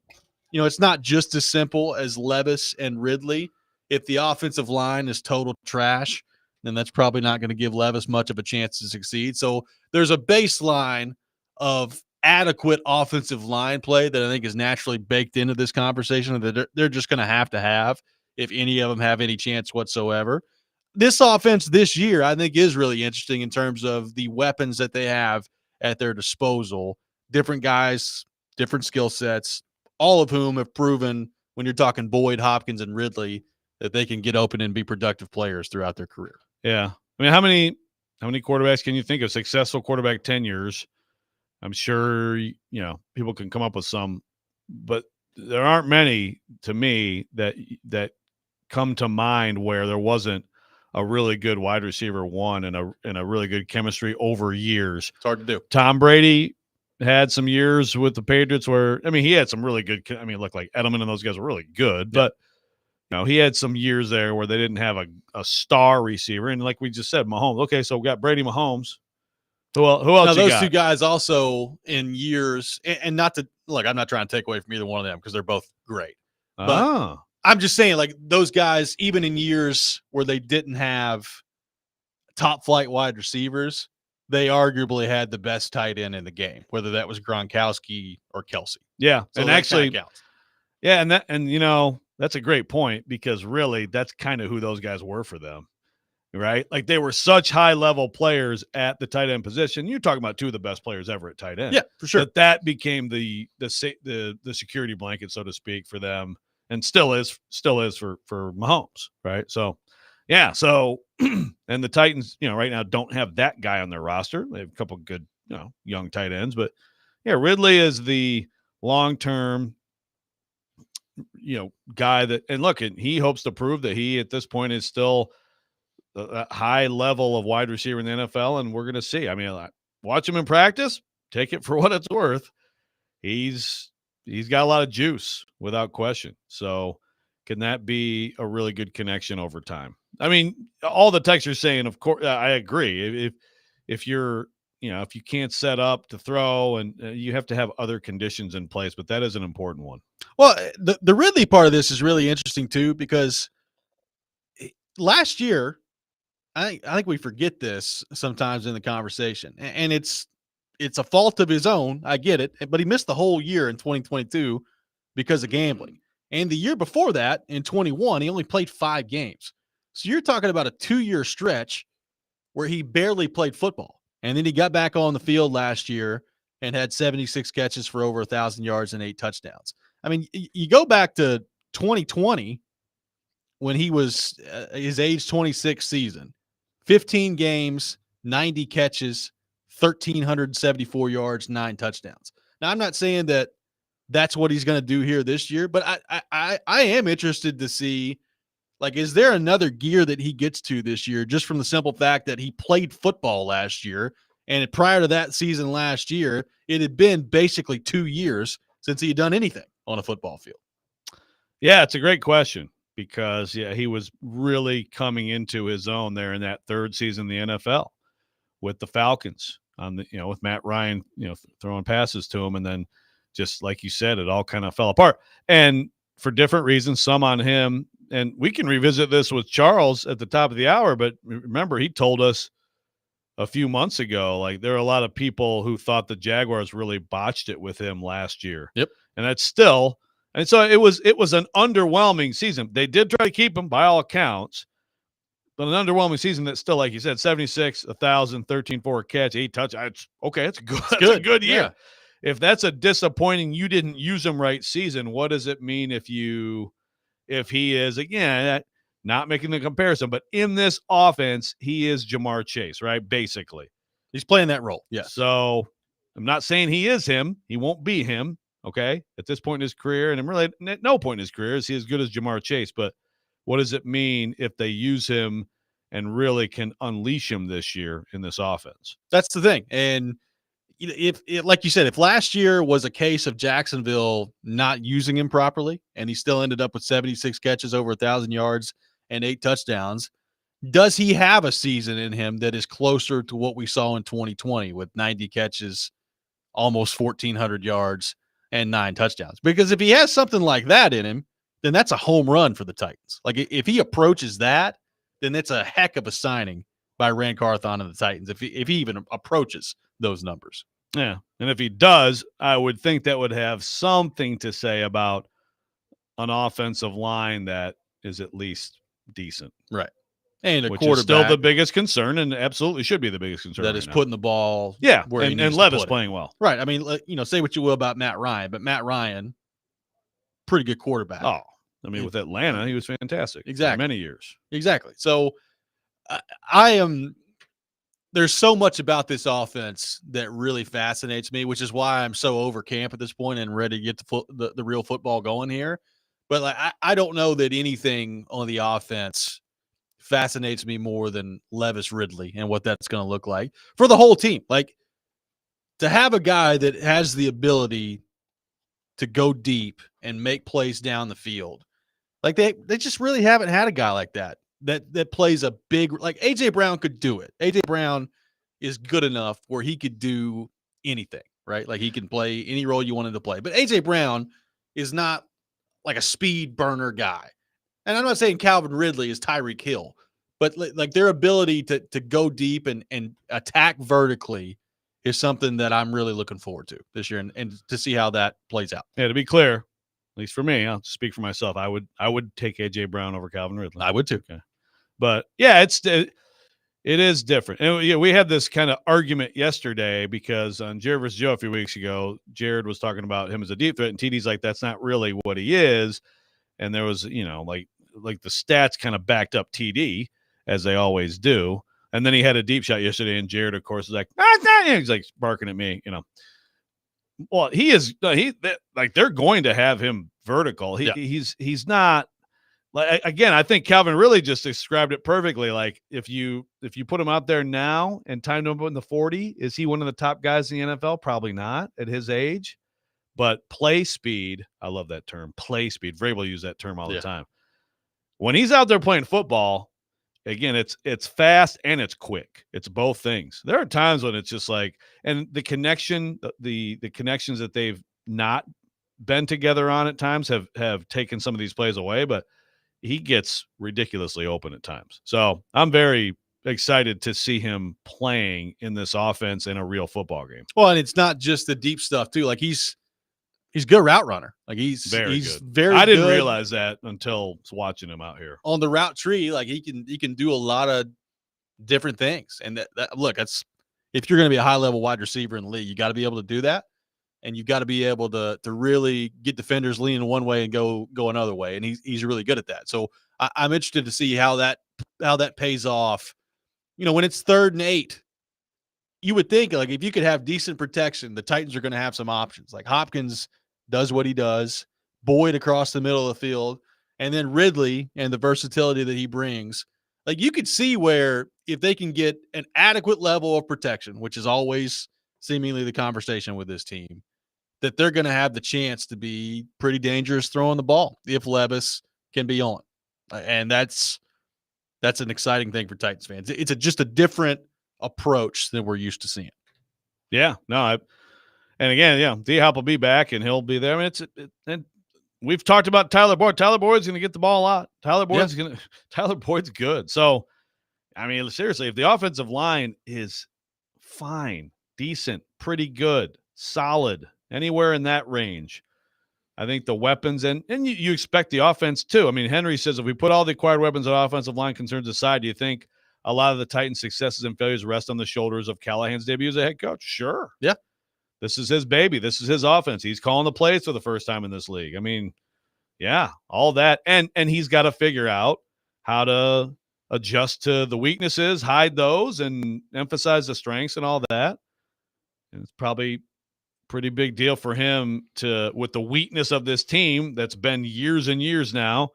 it's not just as simple as Levis and Ridley. If the offensive line is total trash, then that's probably not going to give Levis much of a chance to succeed. So there's a baseline of adequate offensive line play that I think is naturally baked into this conversation that they're just going to have if any of them have any chance whatsoever. This offense this year, I think, is really interesting in terms of the weapons that they have at their disposal. Different guys, different skill sets, all of whom have proven, when you're talking Boyd, Hopkins, and Ridley, that they can get open and be productive players throughout their career. Yeah. I mean, how many quarterbacks can you think of, successful quarterback tenures? I'm sure, people can come up with some, but there aren't many to me that come to mind where there wasn't a really good wide receiver one and a really good chemistry over years. It's hard to do. Tom Brady had some years with the Patriots where, he had some really good, look, like Edelman and those guys were really good, but he had some years there where they didn't have a star receiver. And like we just said, Mahomes. Okay, so we got Brady, Mahomes. Who else now, those got? two guys also in years, and not to look, I'm not trying to take away from either one of them because they're both great. But I'm just saying, like, those guys, even in years where they didn't have top flight wide receivers, they arguably had the best tight end in the game, whether that was Gronkowski or Kelsey. Yeah. So and actually, that's a great point, because really that's kind of who those guys were for them, right? Like, they were such high-level players at the tight end position. You're talking about two of the best players ever at tight end. Yeah, for sure. That became the security blanket, so to speak, for them, and still is for Mahomes, right? So, yeah. So, and the Titans, right now don't have that guy on their roster. They have a couple good, young tight ends, but yeah, Ridley is the long-term guy that, and look, and he hopes to prove that he at this point is still a high level of wide receiver in the NFL, and we're going to see. Watch him in practice, take it for what it's worth. He's got a lot of juice without question. So can that be a really good connection over time? All the texters saying, of course, I agree. If you're, if you can't set up to throw, and you have to have other conditions in place, but that is an important one. Well, the Ridley part of this is really interesting too, because last year, I think we forget this sometimes in the conversation, and it's a fault of his own. I get it, but he missed the whole year in 2022 because of gambling. And the year before that, in 21, he only played 5 games. So you're talking about a 2-year stretch where he barely played football. And then he got back on the field last year and had 76 catches for over 1,000 yards and 8 touchdowns. You go back to 2020 when he was his age 26 season, 15 games, 90 catches, 1,374 yards, 9 touchdowns. Now, I'm not saying that that's what he's going to do here this year, but I am interested to see, like, is there another gear that he gets to this year, just from the simple fact that he played football last year, and prior to that season last year, it had been basically 2 years since he had done anything on a football field? Yeah, it's a great question, because he was really coming into his own there in that third season in the NFL with the Falcons on the, with Matt Ryan, throwing passes to him, and then just like you said, it all kind of fell apart. And for different reasons, some on him. And we can revisit this with Charles at the top of the hour, but remember, he told us a few months ago, like there are a lot of people who thought the Jaguars really botched it with him last year. Yep. And that's still, and so it was an underwhelming season. They did try to keep him by all accounts, but an underwhelming season that's still, like you said, 76, 1,000, 13 for a catch, 8 touchdowns. Okay, that's good. That's a good year. Yeah. If that's a disappointing, you didn't use him right season, what does it mean if he is, again, not making the comparison, but in this offense, he is Jamar Chase, right? Basically. He's playing that role. Yes. So I'm not saying he is him. He won't be him, okay, at this point in his career. And I'm really at no point in his career is he as good as Jamar Chase. But what does it mean if they use him and really can unleash him this year in this offense? That's the thing. And if like you said, if last year was a case of Jacksonville not using him properly and he still ended up with 76 catches, over 1,000 yards, and 8 touchdowns, does he have a season in him that is closer to what we saw in 2020 with 90 catches, almost 1,400 yards, and 9 touchdowns? Because if he has something like that in him, then that's a home run for the Titans. Like if he approaches that, then it's a heck of a signing by Rand Carthon and the Titans if he even approaches those numbers. Yeah, and if he does, I would think that would have something to say about an offensive line that is at least decent. Right. And a which quarterback is still the biggest concern, and absolutely should be the biggest concern. That is putting the ball where he needs and to Levis put it. playing well. Right. I mean, say what you will about Matt Ryan, but Matt Ryan, pretty good quarterback. Oh, I mean, with Atlanta, he was fantastic. Exactly. For many years. Exactly. So there's so much about this offense that really fascinates me, which is why I'm so over camp at this point and ready to get the real football going here. But like, I don't know that anything on the offense fascinates me more than Levis Ridley and what that's going to look like for the whole team. Like, to have a guy that has the ability to go deep and make plays down the field, like they just really haven't had a guy like that plays a big, like AJ Brown could do it. AJ Brown is good enough where he could do anything, right? Like he can play any role you wanted to play. But AJ Brown is not like a speed burner guy. And I'm not saying Calvin Ridley is Tyreek Hill, but like their ability to go deep and attack vertically is something that I'm really looking forward to this year and to see how that plays out. Yeah, to be clear, at least for me, I'll speak for myself. I would take AJ Brown over Calvin Ridley. I would too. Okay. But yeah, it is different. And yeah, we had this kind of argument yesterday because on Jared vs. Joe a few weeks ago, Jared was talking about him as a deep threat, and TD's like, that's not really what he is. And there was, like the stats kind of backed up TD as they always do. And then he had a deep shot yesterday, and Jared, of course, is like, he's like barking at me, Well, they're going to have him vertical. He's not. Like, again, I think Calvin really just described it perfectly. Like if you put him out there now and timed him up in the 40, is he one of the top guys in the NFL? Probably not at his age. But play speed, I love that term, play speed. Vrabel use that term all the time. When he's out there playing football, again, it's fast and it's quick. It's both things. There are times when it's just like, and the connection, the connections that they've not been together on at times have taken some of these plays away, but he gets ridiculously open at times. So I'm very excited to see him playing in this offense in a real football game. Well, and it's not just the deep stuff too. Like he's good route runner. Like he's very good. I didn't realize that until watching him out here on the route tree. Like he can do a lot of different things. And look, that's if you're going to be a high level wide receiver in the league, you got to be able to do that. And you've got to be able to really get defenders leaning one way and go another way. And he's really good at that. So I'm interested to see how that pays off. When it's 3rd and 8, you would think like if you could have decent protection, the Titans are going to have some options. Like Hopkins does what he does, Boyd across the middle of the field, and then Ridley and the versatility that he brings. Like you could see where if they can get an adequate level of protection, which is always seemingly the conversation with this team, that they're going to have the chance to be pretty dangerous throwing the ball if Levis can be on. And that's an exciting thing for Titans fans. It's just a different approach than we're used to seeing. Yeah, no, And again, D-Hop will be back, and he'll be there. I mean, and we've talked about Tyler Boyd. Tyler Boyd's going to get the ball a lot. Tyler Boyd's good. So, I mean, seriously, if the offensive line is fine, decent, pretty good, solid, anywhere in that range, I think the weapons and you expect the offense too. I mean, Henry says if we put all the acquired weapons and offensive line concerns aside, do you think a lot of the Titans' successes and failures rest on the shoulders of Callahan's debut as a head coach? Sure. Yeah. This is his baby. This is his offense. He's calling the plays for the first time in this league. I mean, yeah, all that. And he's got to figure out how to adjust to the weaknesses, hide those, and emphasize the strengths and all that. And it's probably pretty big deal for him with the weakness of this team that's been years and years now,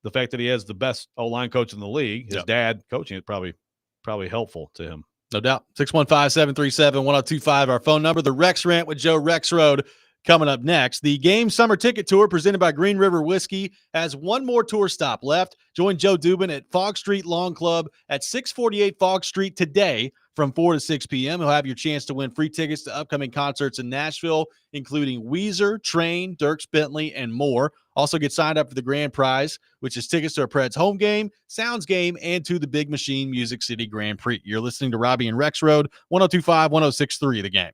the fact that he has the best O-line coach in the league, his dad coaching it, probably helpful to him. No doubt. 615-737-1025, our phone number. The Rex Rant with Joe Rexrode coming up next. The Game Summer Ticket Tour presented by Green River Whiskey has one more tour stop left. Join Joe Dubin at Fog Street Lawn Club at 648 Fog Street today from 4 to 6 p.m. He'll have your chance to win free tickets to upcoming concerts in Nashville, including Weezer, Train, Dierks Bentley, and more. Also get signed up for the grand prize, which is tickets to a Preds home game, Sounds game, and to the Big Machine Music City Grand Prix. You're listening to Robby and Rexrode, 102.5, 106.3 The Game.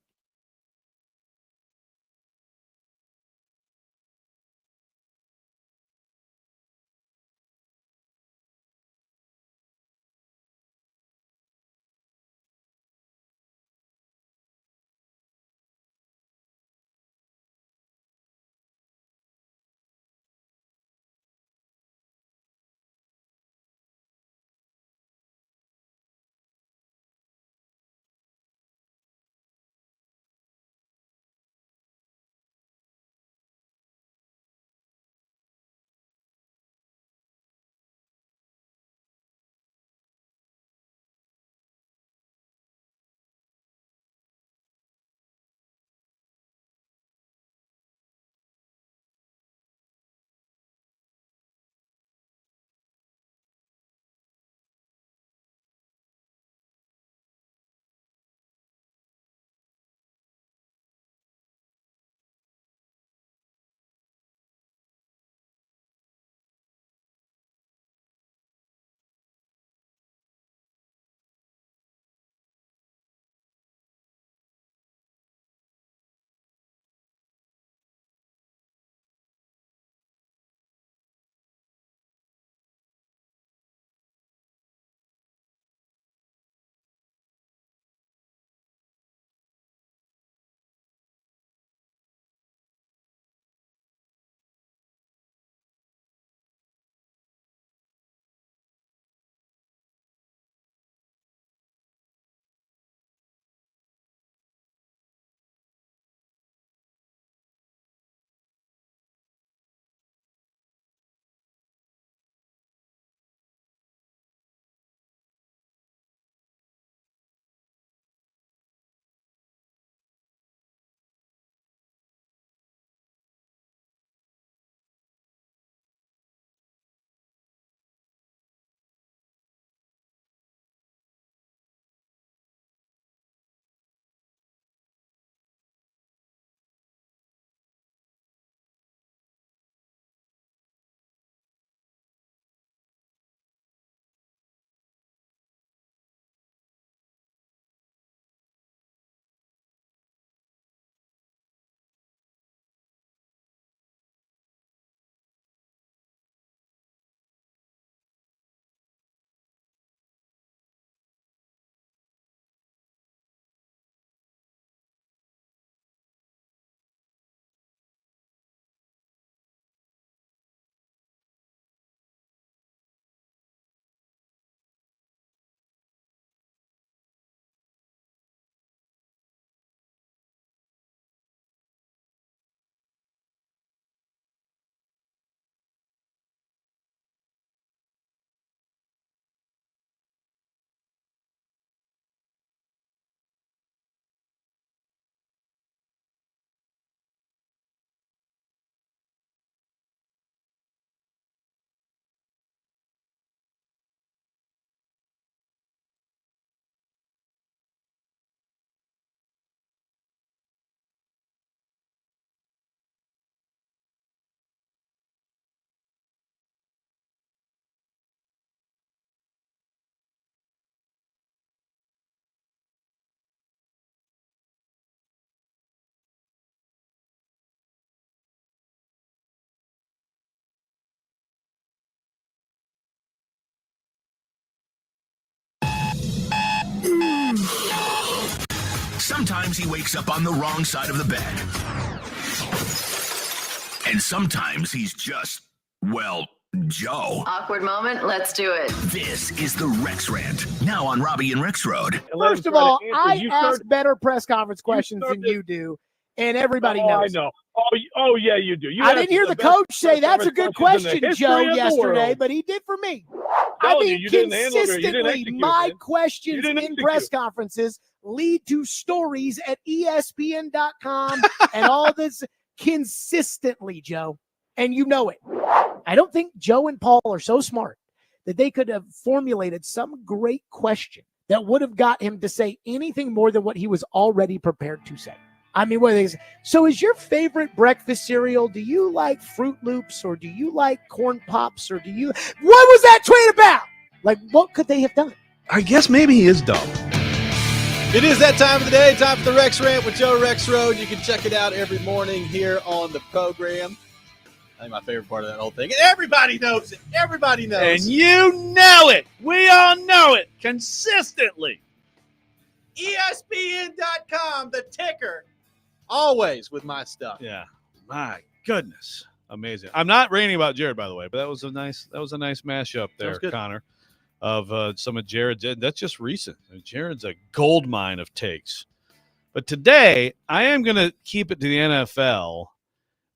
Sometimes he wakes up on the wrong side of the bed. And sometimes he's just, well, Joe. Awkward moment. Let's do it. This is the Rex Rant, now on Robbie and Rexrode. First of all, I ask better press conference questions than you do, and everybody knows. I know. Oh, yeah, you do. I didn't hear the coach say that's a good question, Joe, yesterday, but he did for me. I mean, consistently, my questions in press conferences lead to stories at ESPN.com and all this consistently, Joe. And you know it. I don't think Joe and Paul are so smart that they could have formulated some great question that would have got him to say anything more than what he was already prepared to say. I mean, what is so? Is your favorite breakfast cereal? Do you like Fruit Loops, or do you like Corn Pops, or do you? What was that tweet about? Like, what could they have done? I guess maybe he is dumb. It is that time of the day, time for the Rex Rant with Joe Rexrode. You can check it out every morning here on the program. I think my favorite part of that whole thing. And everybody knows it. Everybody knows. And you know it. We all know it consistently. ESPN.com, the ticker. Always with my stuff. Yeah. My goodness. Amazing. I'm not ranting about Jared, by the way, but that was a nice mashup there, Connor, of some of Jared's. That's just recent. Jared's a gold mine of takes. But today, I am going to keep it to the NFL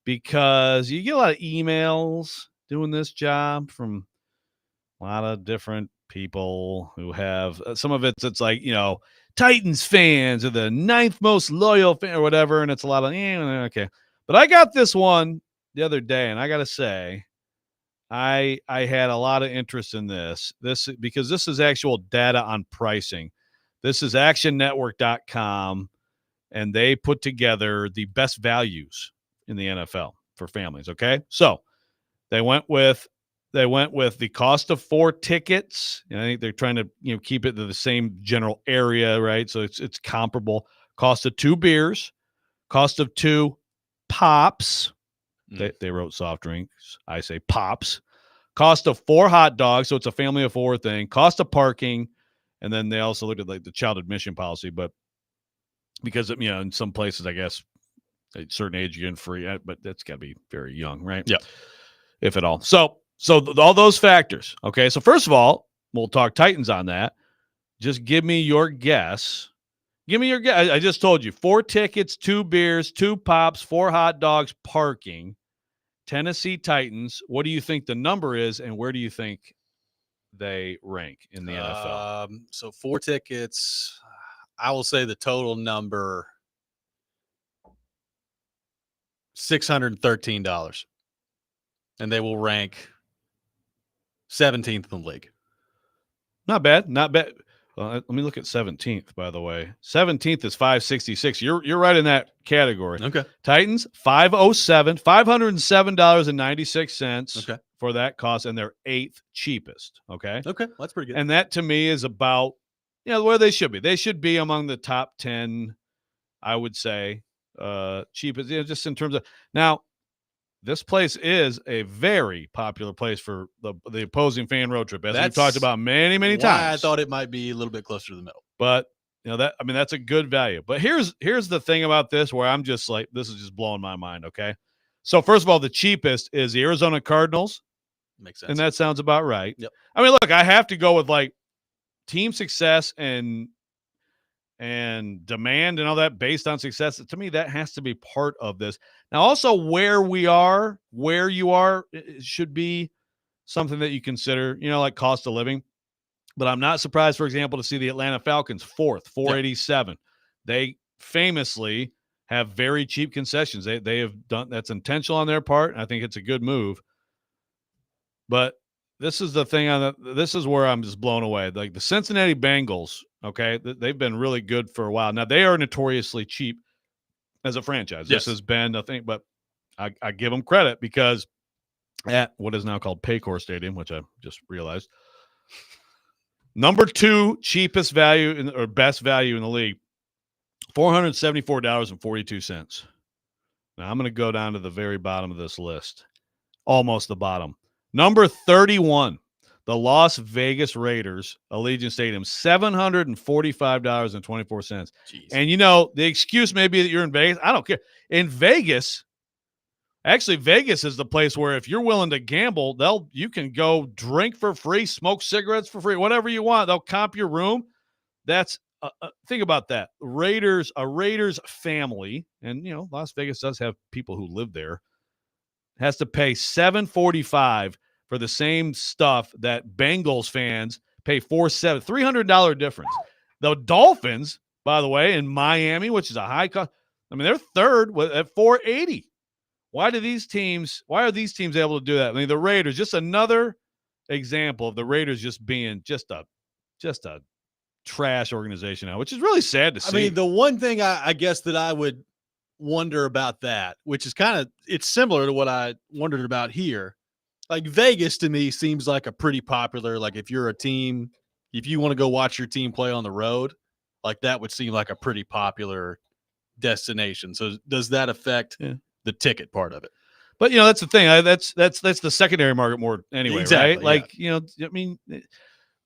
because you get a lot of emails doing this job from a lot of different people who have some of it's like, Titans fans are the 9th most loyal fan or whatever. And it's a lot of, okay. But I got this one the other day, and I got to say, I had a lot of interest in this because this is actual data on pricing. This is actionnetwork.com, and they put together the best values in the NFL for families. Okay. So they went with the cost of 4 tickets. I think they're trying to, keep it to the same general area, right? So it's comparable. Cost of 2 beers, cost of 2 pops. They wrote soft drinks. I say pops. Cost of 4 hot dogs. So it's a family of 4 thing. Cost of parking. And then they also looked at like the child admission policy, but because, in some places, I guess at a certain age, you're in free, but that's got to be very young, right? Yeah. If at all. So all those factors. Okay. So first of all, we'll talk Titans on that. Just give me your guess. Give me your guess. I just told you 4 tickets, 2 beers, 2 pops, 4 hot dogs, parking. Tennessee Titans. What do you think the number is, and where do you think they rank in the NFL? So 4 tickets. I will say the total number $613, and they will rank 17th in the league. Not bad. Not bad. Well, let me look at 17th, by the way. 17th is 566. You're right in that category. Okay. Titans, 507, $507.96 okay. for that cost, and they're 8th cheapest. Okay. Okay. Well, that's pretty good. And that to me is about, where they should be. They should be among the top 10, I would say, cheapest, just in terms of now. This place is a very popular place for the opposing fan road trip, as we've talked about many, many times. I thought it might be a little bit closer to the middle. But, that's a good value. But here's the thing about this where I'm just like, this is just blowing my mind, okay? So, first of all, the cheapest is the Arizona Cardinals. Makes sense. And that sounds about right. Yep. I mean, look, I have to go with, like, team success and demand and all that based on success. To me, that has to be part of this. Now, also where you are, it should be something that you consider, like cost of living. But I'm not surprised, for example, to see the Atlanta Falcons 4th, 487. Yep. They famously have very cheap concessions. They have done that's intentional on their part. And I think it's a good move. But this is the thing this is where I'm just blown away. Like the Cincinnati Bengals, okay, they've been really good for a while. Now they are notoriously cheap as a franchise. Yes. This has been, I think, but I give them credit because at what is now called Paycor Stadium, which I just realized, number 2 cheapest value or best value in the league, $474.42. Now I'm going to go down to the very bottom of this list, almost the bottom. Number 31, The Las Vegas Raiders, Allegiant Stadium, $745.24. And the excuse may be that you're in Vegas. I don't care. In Vegas, actually, Vegas is the place where if you're willing to gamble, you can go drink for free, smoke cigarettes for free, whatever you want. They'll comp your room. That's think about that. A Raiders family, and Las Vegas does have people who live there, has to pay $745 for the same stuff that Bengals fans pay $300 difference. The Dolphins, by the way, in Miami, which is a high cost, they're third at $480. Why are these teams able to do that? The Raiders, just another example of the Raiders just being just a trash organization now, which is really sad to see. The one thing I guess that I would wonder about that, which is it's similar to what I wondered about here. Like Vegas to me seems like a pretty popular, like if you're a team, if you want to go watch your team play on the road, like that would seem like a pretty popular destination. So does that affect the ticket part of it? But that's the thing. That's the secondary market more anyway, exactly, right? Like,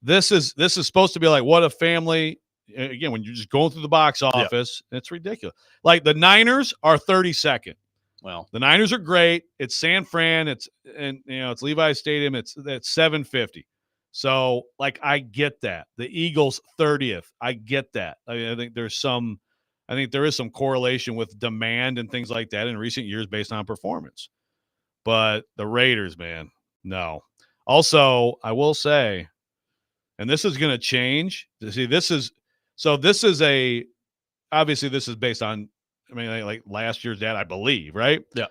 this is supposed to be like what a family. Again, when you're just going through the box office, it's ridiculous. Like the Niners are 32nd. Well, the Niners are great. It's San Fran. It's Levi's Stadium. It's $750. So I get that. The Eagles 30th. I get that. I think there is some correlation with demand and things like that in recent years based on performance. But the Raiders, man, no. Also, I will say, and this is going to change. See, this is based on, like last year's data, I believe, right? Yeah.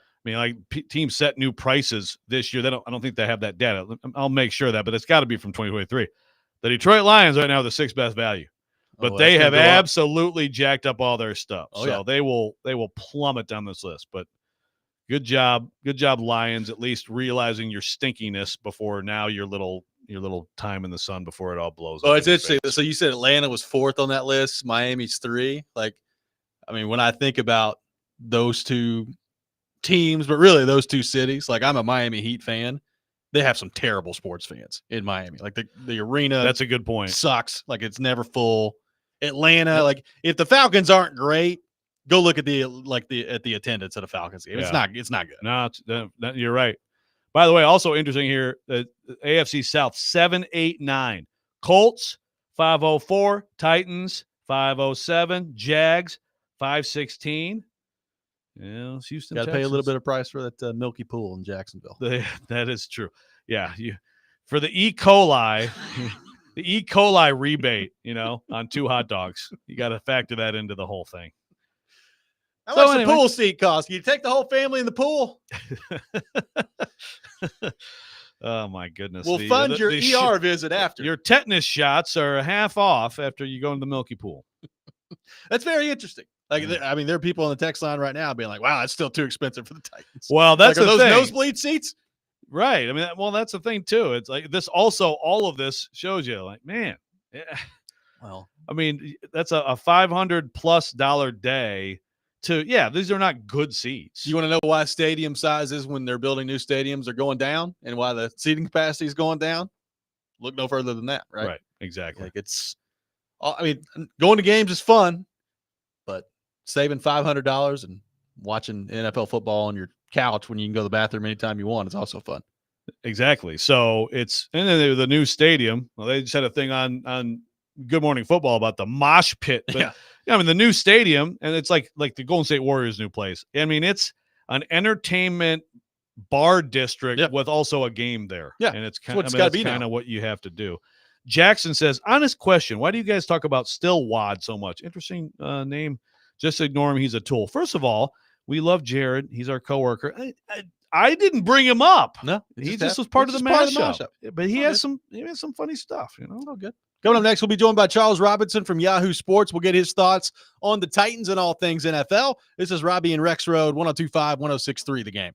Teams set new prices this year. I don't think they have that data. I'll make sure of that, but it's got to be from 2023. The Detroit Lions right now are the sixth best value, but they have absolutely jacked up all their stuff. They will plummet down this list. But good job, Lions, at least realizing your stinkiness before now your little time in the sun before it all blows up. Oh, it's interesting. So you said Atlanta was 4th on that list. Miami's 3. When I think about those two teams, but really those two cities, I'm a Miami Heat fan. They have some terrible sports fans in Miami. The arena. That's a good point. Sucks. It's never full. Atlanta, if the Falcons aren't great, go look at the attendance at a Falcons game. Yeah. It's not good. No, you're right. By the way, also interesting here, the AFC South 7-8-9. Colts 504, Titans 507, Jags 516. Yeah, Houston. Got to pay a little bit of price for that milky pool in Jacksonville. That is true. Yeah, for the E. coli, the E. coli rebate, on 2 hot dogs, you got to factor that into the whole thing. How much the pool seat cost? You take the whole family in the pool? Oh my goodness! We'll fund your ER visit after. Your tetanus shots are half off after you go into the milky pool. That's very interesting. There are people on the text line right now being like, "Wow, that's still too expensive for the Titans." Well, that's are those thing. Nosebleed seats, right? That's the thing too. It's this. Also, all of this shows you, man. Yeah. Well, that's a $500+ day. These are not good seats. You want to know why stadium sizes when they're building new stadiums are going down and why the seating capacity is going down? Look no further than that, right? Right, exactly. Going to games is fun, but saving $500 and watching NFL football on your couch when you can go to the bathroom anytime you want is also fun. Exactly. So and then the new stadium. Well, they just had a thing on Good Morning Football about the mosh pit. But, the new stadium, and it's like the Golden State Warriors' new place. It's an entertainment bar district with also a game there. Yeah, and it's kind of what you have to do. Jackson says, honest question, why do you guys talk about Stillwad so much? Interesting name. Just ignore him. He's a tool. First of all, we love Jared. He's our coworker. I didn't bring him up. No, he just was part of the mashup. But he has some funny stuff. Oh, good. Coming up next, we'll be joined by Charles Robinson from Yahoo Sports. We'll get his thoughts on the Titans and all things NFL. This is Robby and Rexrode, 102.5, 106.3 The Game.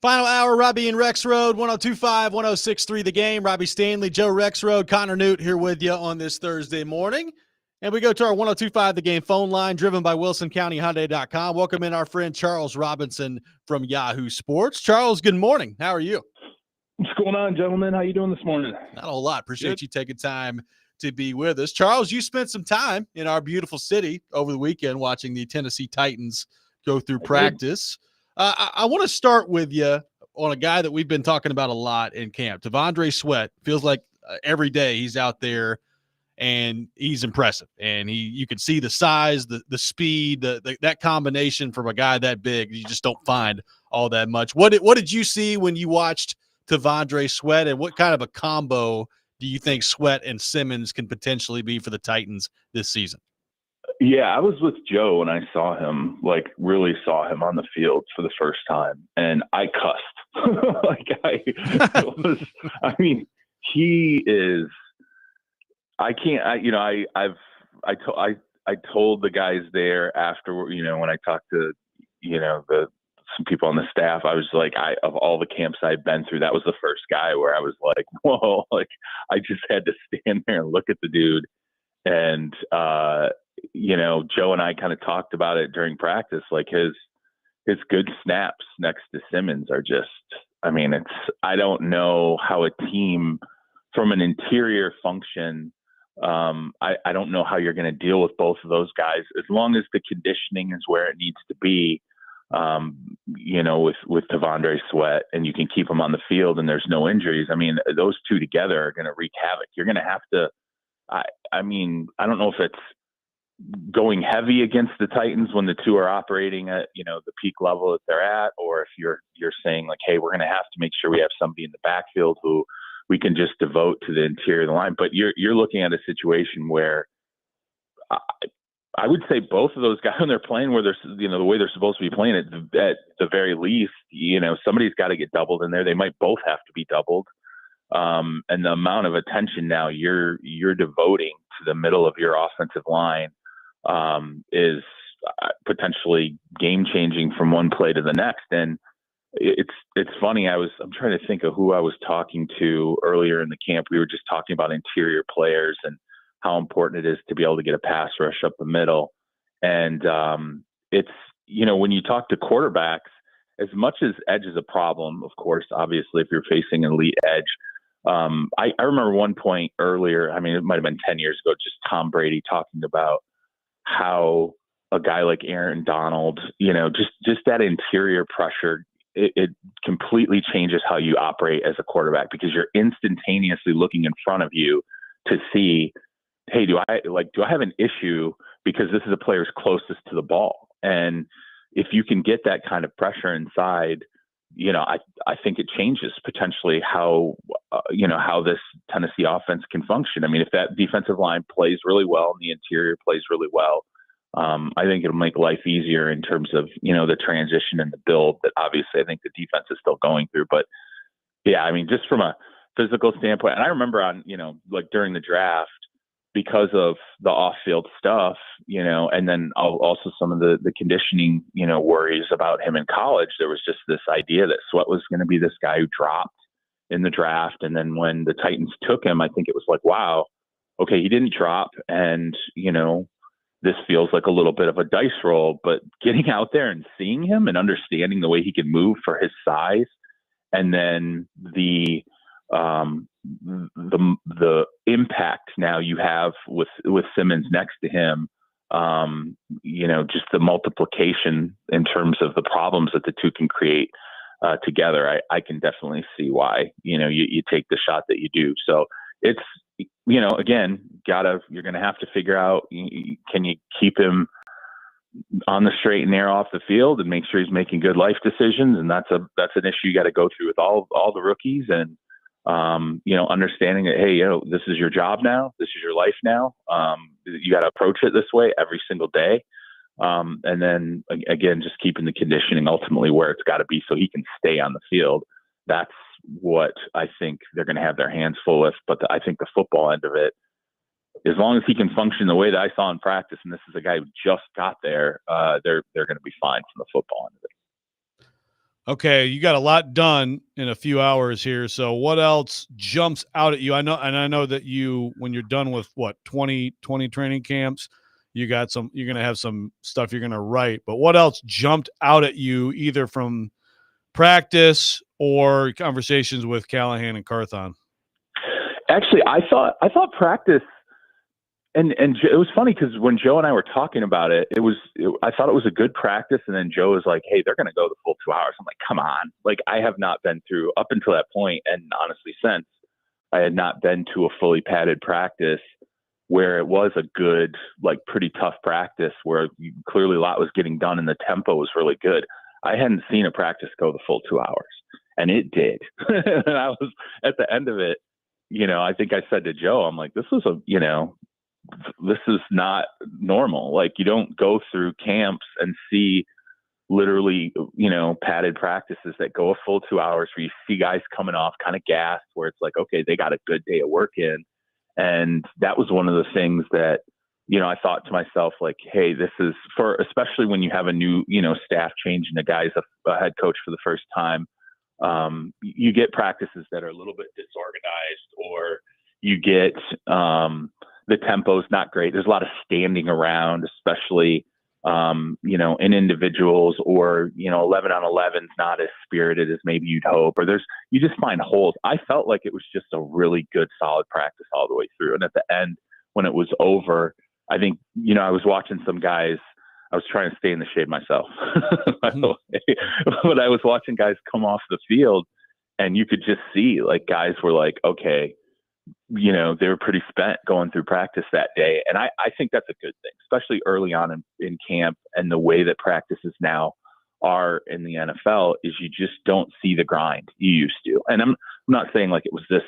Final hour, Robby and Rexrode, 102.5, 106.3 The Game. Robby Stanley, Joe Rexrode, Connor Newt here with you on this Thursday morning. And we go to our 102.5 The Game phone line, driven by WilsonCountyHyundai.com. Welcome in our friend Charles Robinson from Yahoo Sports. Charles, good morning. How are you? What's going on, gentlemen? How you doing this morning? Not a whole lot. Appreciate you taking time to be with us. Charles, you spent some time in our beautiful city over the weekend watching the Tennessee Titans go through practice. I want to start with you on a guy that we've been talking about a lot in camp. T'Vondre Sweat feels like every day he's out there and he's impressive. And you can see the size, the speed, that combination from a guy that big. You just don't find all that much. What did you see when you watched T'Vondre Sweat, and what kind of a combo do you think Sweat and Simmons can potentially be for the Titans this season? Yeah, I was with Joe when I saw him, really saw him on the field for the first time, and I cussed. He is. I can't. I told the guys there after, when I talked to, some people on the staff, I was like, of all the camps I've been through, that was the first guy where I was like, whoa, I just had to stand there and look at the dude. And, Joe and I kind of talked about it during practice, his good snaps next to Simmons are just, I don't know how a team from an interior function, I don't know how you're going to deal with both of those guys, as long as the conditioning is where it needs to be, with T'Vondre Sweat, and you can keep them on the field and there's no injuries. Those two together are going to wreak havoc. You're going to have to, I don't know if it's going heavy against the Titans when the two are operating at, the peak level that they're at, or if you're saying hey, we're going to have to make sure we have somebody in the backfield who we can just devote to the interior of the line. But you're looking at a situation where I would say both of those guys, when they're playing where they're, the way they're supposed to be playing, at the very least, somebody's got to get doubled in there. They might both have to be doubled. And the amount of attention now you're devoting to the middle of your offensive line is potentially game changing from one play to the next. And it's funny. I'm trying to think of who I was talking to earlier in the camp. We were just talking about interior players and how important it is to be able to get a pass rush up the middle. And it's, when you talk to quarterbacks, as much as edge is a problem, of course, obviously, if you're facing an elite edge, I remember one point earlier, it might have been 10 years ago, just Tom Brady talking about how a guy like Aaron Donald, just that interior pressure, it completely changes how you operate as a quarterback, because you're instantaneously looking in front of you to see, hey, do I have an issue because this is a player's closest to the ball? And if you can get that kind of pressure inside, I think it changes potentially how this Tennessee offense can function. If that defensive line plays really well and the interior plays really well, I think it'll make life easier in terms of, the transition and the build that obviously I think the defense is still going through. But yeah, just from a physical standpoint, and I remember during the draft, because of the off-field stuff, and then also some of the conditioning, worries about him in college, there was just this idea that Sweat was going to be this guy who dropped in the draft. And then when the Titans took him, I think it was like, wow, okay, he didn't drop. And, this feels like a little bit of a dice roll, but getting out there and seeing him and understanding the way he can move for his size, and then the impact now you have with Simmons next to him, just the multiplication in terms of the problems that the two can create together. I can definitely see why, you take the shot that you do. So it's, again, you're going to have to figure out, can you keep him on the straight and narrow off the field and make sure he's making good life decisions? And that's an issue you got to go through with all the rookies. And, understanding that, hey, this is your job now. This is your life now. You got to approach it this way every single day. And then again, just keeping the conditioning ultimately where it's got to be so he can stay on the field. That's what I think they're going to have their hands full with. But I think the football end of it, as long as he can function the way that I saw in practice, and this is a guy who just got there, they're going to be fine from the football end of it. Okay, you got a lot done in a few hours here. So what else jumps out at you? I know that you, when you're done with 20 training camps, you're going to have some stuff you're going to write, but what else jumped out at you either from practice or conversations with Callahan and Carthon? Actually, I thought practice, and it was funny because when Joe and I were talking about it, I thought it was a good practice, and then Joe was like, "Hey, they're going to go the full 2 hours." I'm like, "Come on!" Like, I have not been through up until that point, and honestly, since I had not been to a fully padded practice where it was a good, like, pretty tough practice where clearly a lot was getting done and the tempo was really good. I hadn't seen a practice go the full 2 hours, and it did. And I was at the end of it. I think I said to Joe, I'm like, this is not normal. Like, you don't go through camps and see literally, padded practices that go a full 2 hours where you see guys coming off kind of gassed, where it's like, okay, they got a good day of work in. And that was one of the things that, I thought to myself, like, hey, this is especially when you have a new, staff change and the guy's a head coach for the first time. You get practices that are a little bit disorganized, or you get the tempo's not great. There's a lot of standing around, especially in individuals, or 11 on 11's not as spirited as maybe you'd hope, or you just find holes. I felt like it was just a really good, solid practice all the way through. And at the end, when it was over, I think I was watching some guys. I was trying to stay in the shade myself, by the way. But I was watching guys come off the field, and you could just see, like, guys were like, okay, they were pretty spent going through practice that day. And I think that's a good thing, especially early on in camp, and the way that practices now are in the NFL is you just don't see the grind you used to. And I'm not saying like it was this,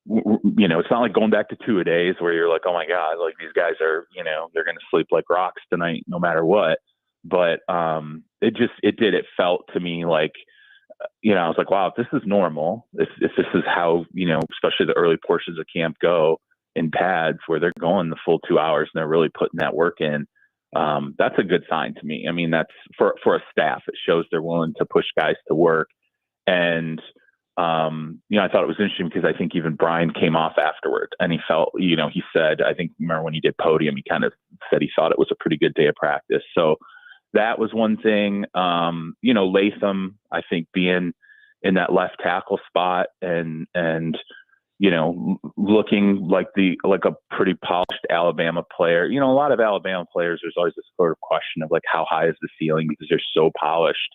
it's not like going back to 2-a-days where you're like, oh my God, like these guys are, they're going to sleep like rocks tonight, no matter what. But it felt to me like, I was like, wow, if this is normal, if this is how, especially the early portions of camp go in pads where they're going the full 2 hours and they're really putting that work in, that's a good sign to me. I mean, that's for a staff, it shows they're willing to push guys to work. And, I thought it was interesting because I think even Brian came off afterward and he felt, he said, I think, remember when he did podium, he kind of said he thought it was a pretty good day of practice. So that was one thing. Latham, I think, being in that left tackle spot and looking like a pretty polished Alabama player. A lot of Alabama players, there's always this sort of question of like, how high is the ceiling, because they're so polished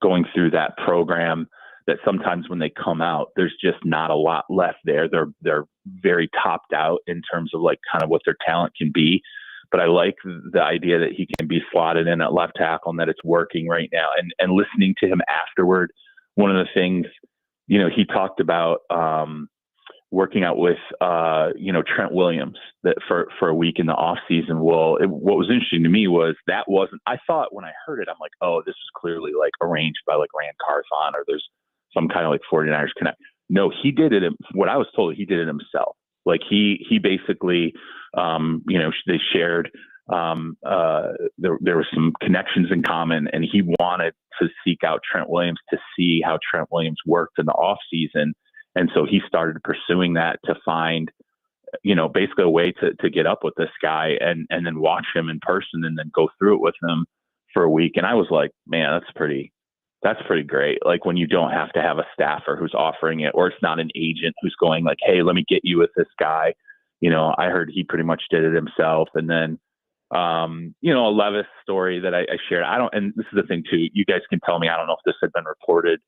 going through that program that sometimes when they come out, there's just not a lot left there. They're very topped out in terms of like kind of what their talent can be. But I like the idea that he can be slotted in at left tackle and that it's working right now. And listening to him afterward, one of the things, he talked about working out with, Trent Williams that for a week in the off season. Well, what was interesting to me was I thought when I heard it, I'm like, oh, this is clearly like arranged by like Rand Carthon, or there's some kind of like 49ers connect. No, he did it. What I was told, he did it himself. Like he basically, they shared, there were some connections in common, and he wanted to seek out Trent Williams to see how Trent Williams worked in the off season. And so he started pursuing that to find, basically a way to get up with this guy and then watch him in person and then go through it with him for a week. And I was like, man, that's pretty great. Like when you don't have to have a staffer who's offering it, or it's not an agent who's going like, hey, let me get you with this guy. I heard he pretty much did it himself. And then, a Levis story that I shared. And this is the thing too, you guys can tell me, I don't know if this had been reported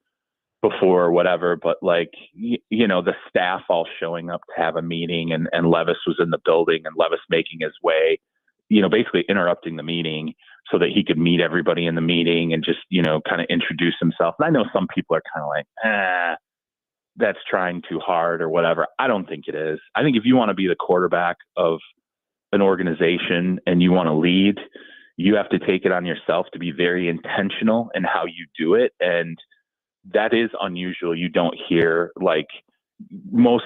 before or whatever, but like, the staff all showing up to have a meeting, and Levis was in the building, and Levis making his way, basically interrupting the meeting so that he could meet everybody in the meeting and just, kind of introduce himself. And I know some people are kind of like, that's trying too hard or whatever. I don't think it is. I think if you want to be the quarterback of an organization and you want to lead, you have to take it on yourself to be very intentional in how you do it. And that is unusual. You don't hear, like, most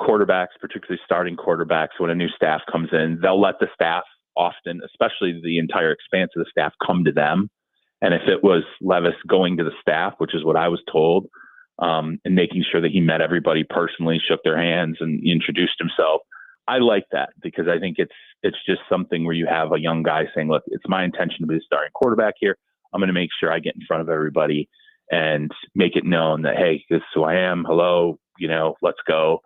quarterbacks, particularly starting quarterbacks, when a new staff comes in, they'll let the staff often, especially the entire expanse of the staff, come to them And if it was Levis going to the staff, which is what I was told, and making sure that he met everybody personally, shook their hands, and introduced himself, I like that, because I think it's just something where you have a young guy saying, look, it's my intention to be the starting quarterback here. I'm going to make sure I get in front of everybody and make it known that, hey, this is who I am. Hello, let's go.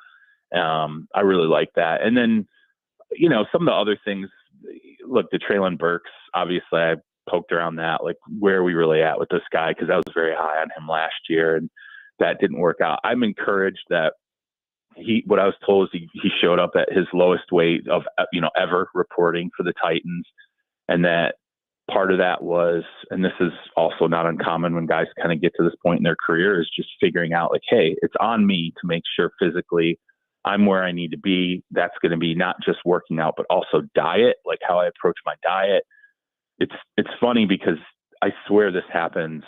I really like that. And then, some of the other things, look, the Traylon Burks, obviously I poked around that, like, where are we really at with this guy? Because I was very high on him last year, and that didn't work out. I'm encouraged that what I was told is he showed up at his lowest weight of, ever reporting for the Titans. And that part of that was, and this is also not uncommon when guys kind of get to this point in their career, is just figuring out, like, hey, it's on me to make sure physically I'm where I need to be. That's going to be not just working out, but also diet, like how I approach my diet. It's funny because I swear this happens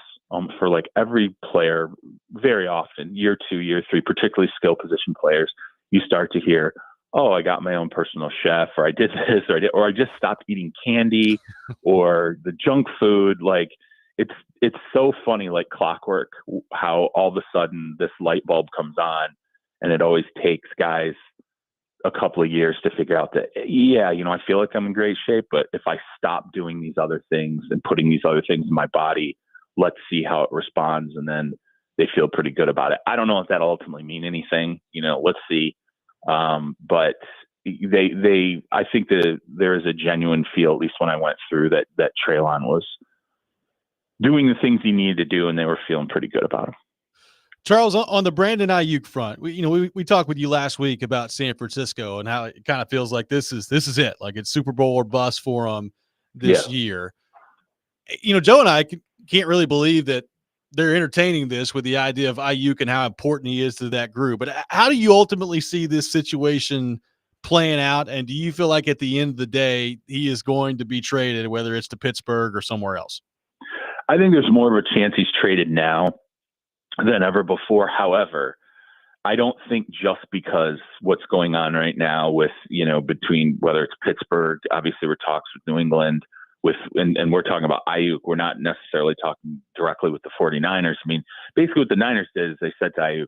for like every player very often, year 2, year 3, particularly skill position players. You start to hear, oh, I got my own personal chef, or I did this, or I just stopped eating candy or the junk food. Like, it's so funny, like clockwork, how all of a sudden this light bulb comes on, and it always takes guys a couple of years to figure out that, yeah, I feel like I'm in great shape, but if I stop doing these other things and putting these other things in my body, let's see how it responds. And then they feel pretty good about it. I don't know if that'll ultimately mean anything, let's see. But I think that there is a genuine feel, at least when I went through, that Traylon was doing the things he needed to do, and they were feeling pretty good about him. Charles, on the Brandon Ayuk front, we talked with you last week about San Francisco and how it kind of feels like this is it. Like, it's Super Bowl or bust for them this year. Joe and I can't really believe that they're entertaining this with the idea of Ayuk and how important he is to that group. But how do you ultimately see this situation playing out? And do you feel like at the end of the day, he is going to be traded, whether it's to Pittsburgh or somewhere else? I think there's more of a chance he's traded now than ever before. However, I don't think just because what's going on right now with, between whether it's Pittsburgh, obviously we're talks with New England, and we're talking about Ayuk. We're not necessarily talking directly with the 49ers. I mean, basically what the Niners did is they said to Ayuk,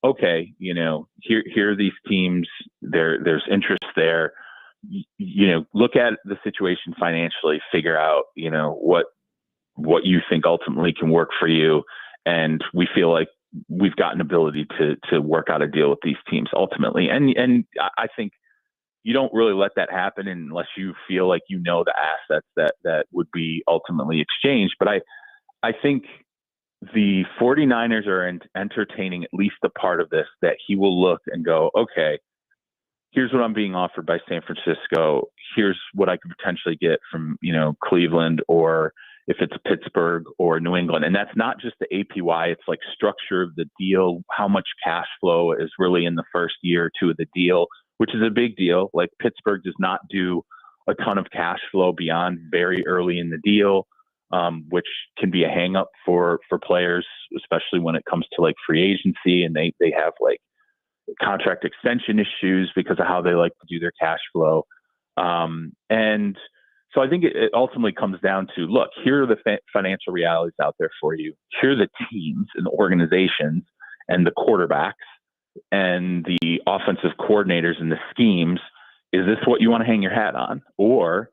okay, here are these teams, there's interest there. Look at the situation financially, figure out, what you think ultimately can work for you. And we feel like we've got an ability to work out a deal with these teams ultimately. And I think you don't really let that happen unless you feel like the assets that would be ultimately exchanged. But I think the 49ers are entertaining at least a part of this, that he will look and go, okay, here's what I'm being offered by San Francisco. Here's what I could potentially get from, Cleveland, or if it's Pittsburgh or New England. And that's not just the APY, it's like structure of the deal, how much cash flow is really in the first year or two of the deal, which is a big deal. Like, Pittsburgh does not do a ton of cash flow beyond very early in the deal, which can be a hang up for players, especially when it comes to like free agency, and they have like contract extension issues because of how they like to do their cash flow. And so I think it ultimately comes down to, look, here are the financial realities out there for you. Here are the teams and the organizations and the quarterbacks and the offensive coordinators and the schemes. Is this what you want to hang your hat on? Or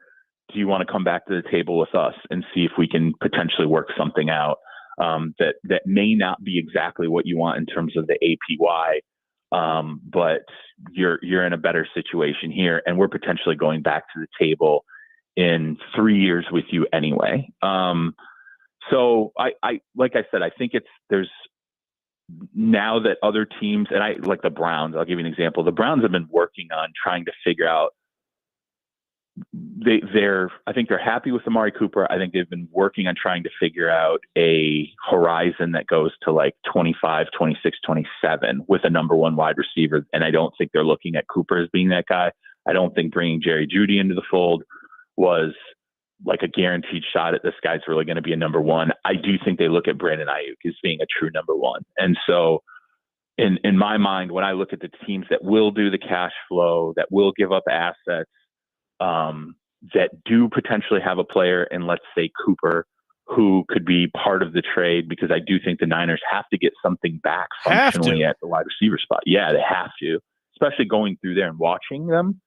do you want to come back to the table with us and see if we can potentially work something out that may not be exactly what you want in terms of the APY, but you're in a better situation here, and we're potentially going back to the table in 3 years with you anyway. So I like I said, I think there's now that other teams, and I like the Browns, I'll give you an example. The Browns have been working on trying to figure out, I think they're happy with Amari Cooper. I think they've been working on trying to figure out a horizon that goes to like 25, 26, 27 with a number one wide receiver. And I don't think they're looking at Cooper as being that guy. I don't think bringing Jerry Jeudy into the fold was like a guaranteed shot at this guy's really going to be a number one. I do think they look at Brandon Ayuk as being a true number one. And so in my mind, when I look at the teams that will do the cash flow, that will give up assets, that do potentially have a player in, let's say, Cooper, who could be part of the trade, because I do think the Niners have to get something back functionally at the wide receiver spot. Yeah, they have to, especially going through there and watching them.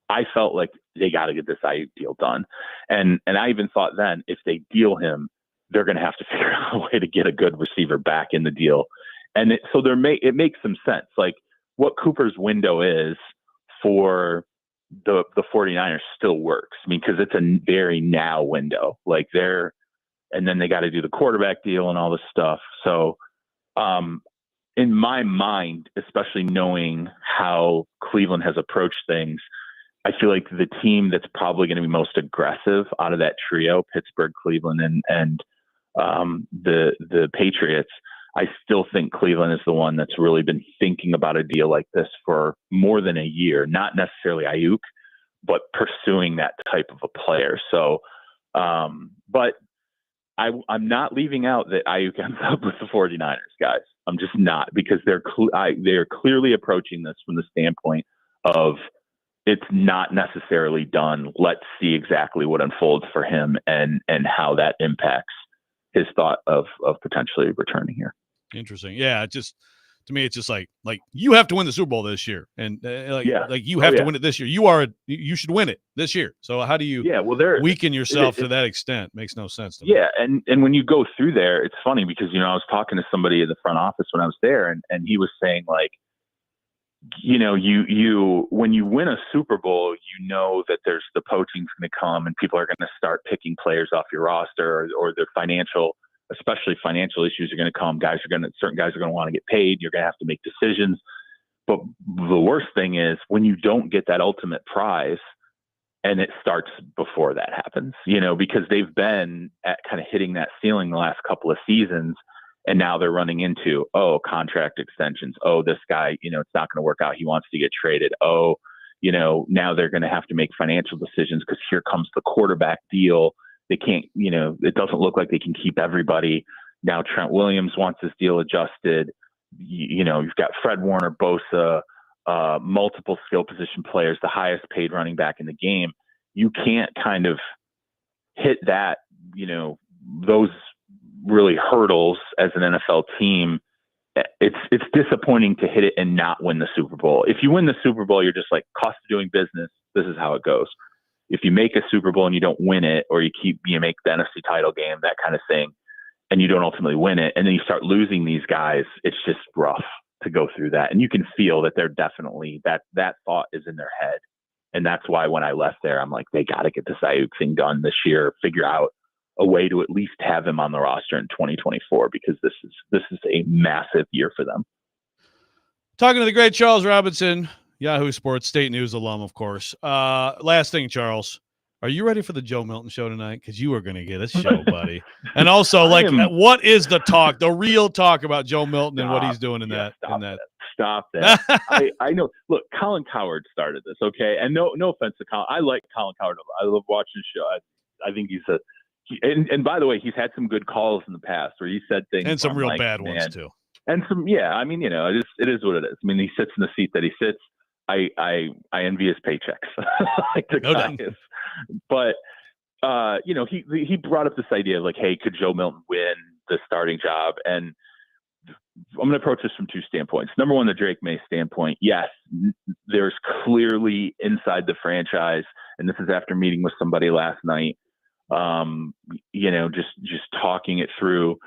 I felt like they got to get this Ayuk deal done. And I even thought then, if they deal him, they're going to have to figure out a way to get a good receiver back in the deal. And it makes some sense. Like what Cooper's window is for the 49ers still works. I mean, because it's a very now window. Like and then they got to do the quarterback deal and all this stuff. So in my mind, especially knowing how Cleveland has approached things, I feel like the team that's probably going to be most aggressive out of that trio, Pittsburgh, Cleveland, and the Patriots, I still think Cleveland is the one that's really been thinking about a deal like this for more than a year, not necessarily Ayuk, but pursuing that type of a player. So, but I'm not leaving out that Ayuk ends up with the 49ers, guys. I'm just not, because they're clearly approaching this from the standpoint of it's not necessarily done. Let's see exactly what unfolds for him and how that impacts his thought of potentially returning here. Interesting. Yeah. To me, it's just like you have to win the Super Bowl this year. And you have to win it this year. You should win it this year. So how do you weaken yourself to that extent? Makes no sense to me. Yeah. And when you go through there, it's funny because, I was talking to somebody in the front office when I was there, and he was saying, like, when you win a Super Bowl, that there's the poaching's going to come and people are going to start picking players off your roster, or the especially financial issues are going to come. Certain guys are going to want to get paid. You're going to have to make decisions. But the worst thing is when you don't get that ultimate prize, and it starts before that happens, because they've been at kind of hitting that ceiling the last couple of seasons. And now they're running into, contract extensions. This guy, it's not going to work out. He wants to get traded. Now they're going to have to make financial decisions because here comes the quarterback deal. They can't, it doesn't look like they can keep everybody. Now Trent Williams wants his deal adjusted. You've got Fred Warner, Bosa, multiple skill position players, the highest paid running back in the game. You can't kind of hit that, those really hurdles as an NFL team. It's disappointing to hit it and not win the Super Bowl. If you win the Super Bowl, you're just like, cost of doing business, this is how it goes. If you make a Super Bowl and you don't win it, or you make the NFC title game, that kind of thing, and you don't ultimately win it, and then you start losing these guys, it's just rough to go through that. And you can feel that they're definitely, that thought is in their head. And that's why when I left there, I'm like, they got to get this Ayuk thing done this year, figure out a way to at least have him on the roster in 2024, because this is a massive year for them. Talking to the great Charles Robinson, Yahoo Sports, State News alum, of course. Last thing, Charles, are you ready for the Joe Milton show tonight? Because you are going to get a show, buddy. And also, what is the talk, the real talk about Joe Milton and what he's doing in that? Stop that. I know. Look, Colin Cowherd started this, okay? And no offense to Colin. I like Colin Cowherd. I love watching the show. I think he's and by the way, he's had some good calls in the past where he said things. And some real bad ones, too. And some, I mean, it is what it is. I mean, he sits in the seat that he sits. I envy his paychecks. Like the guy is. But, he brought up this idea of like, hey, could Joe Milton win the starting job? And I'm going to approach this from two standpoints. Number one, the Drake May standpoint. Yes, there's clearly inside the franchise, and this is after meeting with somebody last night, just talking it through.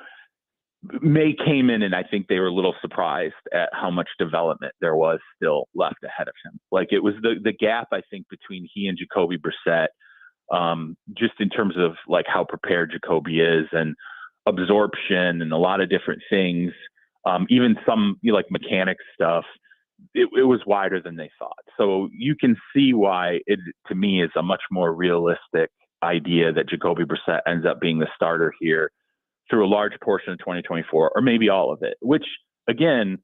May came in, and I think they were a little surprised at how much development there was still left ahead of him. Like it was the gap, I think, between he and Jacoby Brissett, just in terms of like how prepared Jacoby is and absorption and a lot of different things, even some like mechanics stuff. It was wider than they thought. So you can see why it, to me, is a much more realistic idea that Jacoby Brissett ends up being the starter here through a large portion of 2024, or maybe all of it, which again,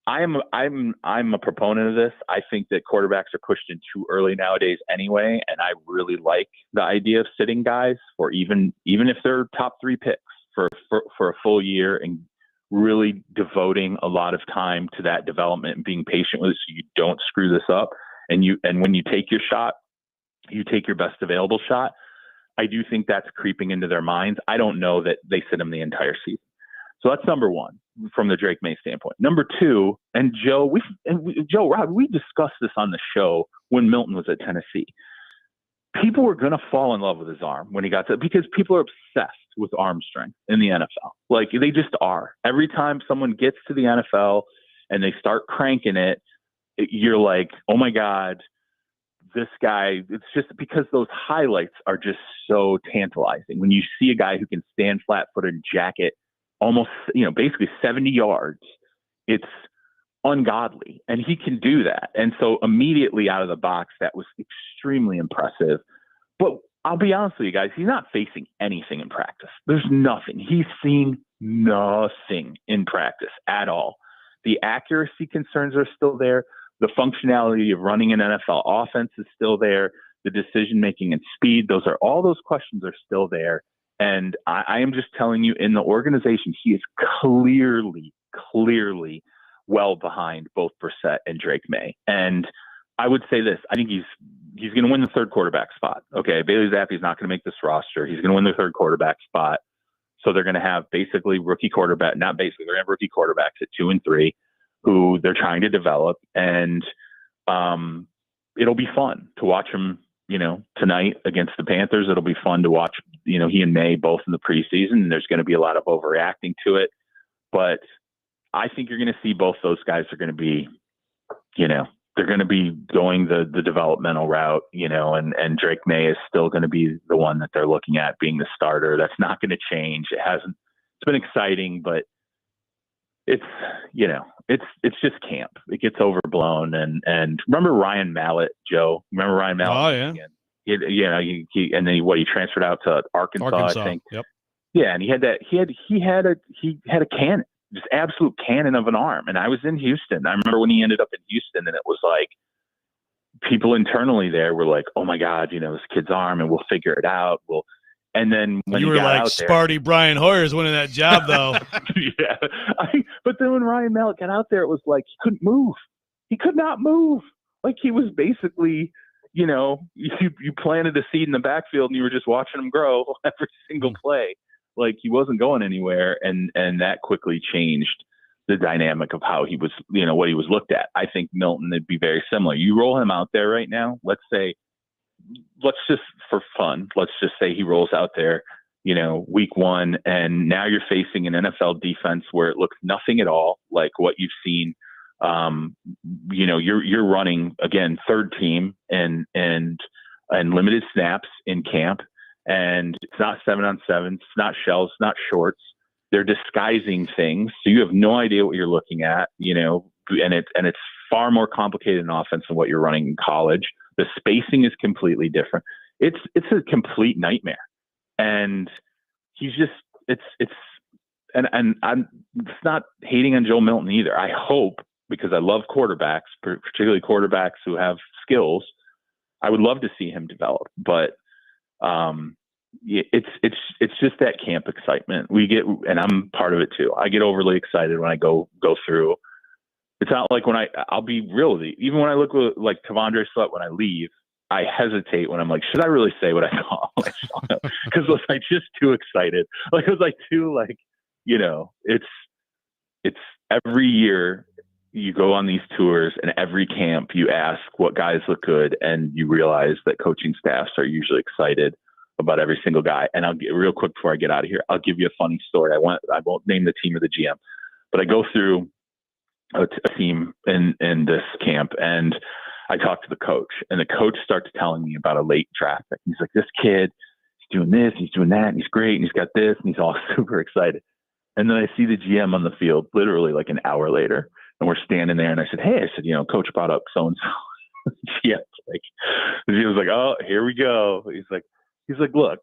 I'm a proponent of this. I think that quarterbacks are pushed in too early nowadays anyway. And I really like the idea of sitting guys for even if they're top 3 picks for a full year, and really devoting a lot of time to that development and being patient with it so you don't screw this up. And when you take your shot, you take your best available shot. I do think that's creeping into their minds. I don't know that they sit him the entire season. So that's number one from the Drake May standpoint. Number two, and Joe, Rob, we discussed this on the show when Milton was at Tennessee. People were going to fall in love with his arm when he got to, because people are obsessed with arm strength in the NFL. Like, they just are. Every time someone gets to the NFL and they start cranking it, you're like, oh my God, this guy, it's just because those highlights are just so tantalizing. When you see a guy who can stand flat-footed and jack it almost, basically 70 yards, it's ungodly. And he can do that. And so immediately out of the box, that was extremely impressive. But I'll be honest with you guys, he's not facing anything in practice. There's nothing. He's seen nothing in practice at all. The accuracy concerns are still there. The functionality of running an NFL offense is still there. The decision-making and speed, all those questions are still there. And I am just telling you, in the organization, he is clearly well behind both Brissett and Drake May. And I would say this, I think he's going to win the third quarterback spot. Okay, Bailey Zappe's not going to make this roster. He's going to win the third quarterback spot. So they're going to have basically rookie quarterback, not basically, they're going to have rookie quarterbacks at 2 and 3 who they're trying to develop. And it'll be fun to watch him, tonight against the Panthers. It'll be fun to watch, he and May both in the preseason. There's going to be a lot of overreacting to it. But I think you're going to see both those guys are going to be, they're going to be going the developmental route, and Drake May is still going to be the one that they're looking at being the starter. That's not going to change. It's been exciting, but it's just camp. It gets overblown. And remember Ryan Mallett, Joe? Remember Ryan Mallett? Oh yeah. He transferred out to Arkansas, I think. Yep. Yeah. And he had a cannon. Just absolute cannon of an arm. And I was in Houston. I remember when he ended up in Houston, and it was like people internally there were like, oh my God, this kid's arm, and we'll figure it out. And then when you were like, Sparty Brian Hoyer's winning that job though. Yeah. But then when Ryan Mallett got out there, it was like, he couldn't move. He could not move. Like, he was basically, you planted a seed in the backfield and you were just watching him grow every single play. Like, he wasn't going anywhere, and that quickly changed the dynamic of how he was, what he was looked at. I think Milton would be very similar. You roll him out there right now, let's just for fun, let's just say he rolls out there, week 1, and now you're facing an NFL defense where it looks nothing at all like what you've seen. You're running, again, third team and limited snaps in camp. And it's not 7-on-7, it's not shells, it's not shorts. They're disguising things, so you have no idea what you're looking at, and it's far more complicated in offense than what you're running in college. The spacing is completely different. It's a complete nightmare, and he's just and I'm not hating on Joe Milton either. I hope, because I love quarterbacks, particularly quarterbacks who have skills. I would love to see him develop, but it's just that camp excitement we get, and I'm part of it too. I get overly excited when I go through. It's not like when I'll be real with you. Even when I look like Tavondre Sweat when I leave, I hesitate when I'm like, should I really say what I saw? Because was I just too excited? Like, it was like too it's every year you go on these tours, and every camp you ask what guys look good, and you realize that coaching staffs are usually excited about every single guy. And I'll get real quick before I get out of here. I'll give you a funny story. I won't name the team or the GM, but I go through a team in this camp, and I talk to the coach, and the coach starts telling me about a late draft pick. He's like, this kid, he's doing this, he's doing that, and he's great, and he's got this, and he's all super excited. And then I see the GM on the field literally like an hour later, and we're standing there, and I said, coach brought up so-and-so. Yeah, he was like, oh, here we go. He's like, look,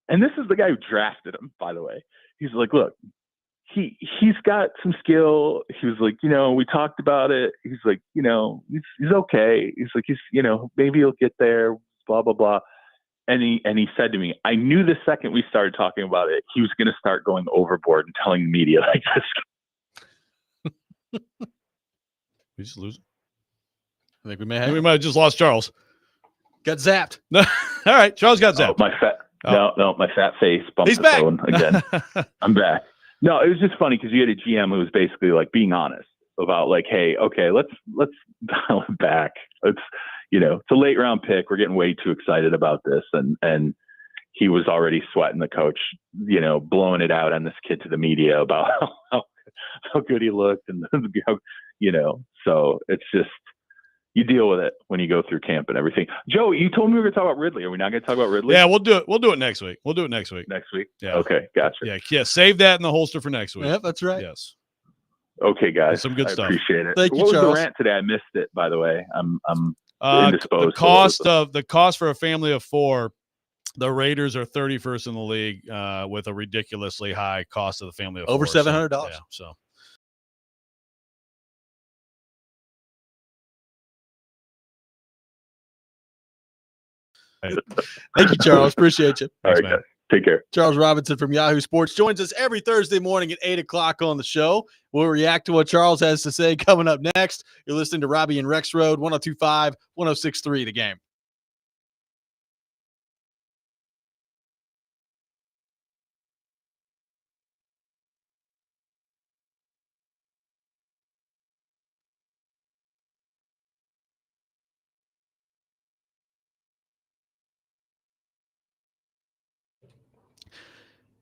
and this is the guy who drafted him, by the way. He's like, look, he's got some skill. He was like, we talked about it. He's like, he's okay. He's like, maybe he'll get there, blah, blah, blah. And he said to me, I knew the second we started talking about it, he was going to start going overboard and telling the media like this. We just lose. I think we might have just lost Charles. Got zapped. All right, Charles got zapped. Oh, No, my fat face bumped He's the back phone again. I'm back. No, it was just funny because you had a GM who was basically like being honest about like, hey, okay, let's dial it back. Let's, it's a late round pick. We're getting way too excited about this, and he was already sweating the coach, blowing it out on this kid to the media about how good he looked, and so it's just. You deal with it when you go through camp and everything. Joe, you told me we were going to talk about Ridley. Are we not going to talk about Ridley? Yeah, we'll do it. We'll do it next week. Next week. Yeah. Okay, gotcha. Yeah. Save that in the holster for next week. Yeah, that's right. Yes. Okay, guys. That's some good stuff. Appreciate it. Thank you, What Charles. was the rant today? I missed it, by the way. I'm indisposed. The cost for a family of 4. The Raiders are 31st in the league with a ridiculously high cost of the family of 4. Over $700. So. Thank you, Charles. Appreciate you. All right, guys. Take care. Charles Robinson from Yahoo Sports joins us every Thursday morning at 8 o'clock on the show. We'll react to what Charles has to say coming up next. You're listening to Robby and Rexrode, 102.5, 106.3 The Game.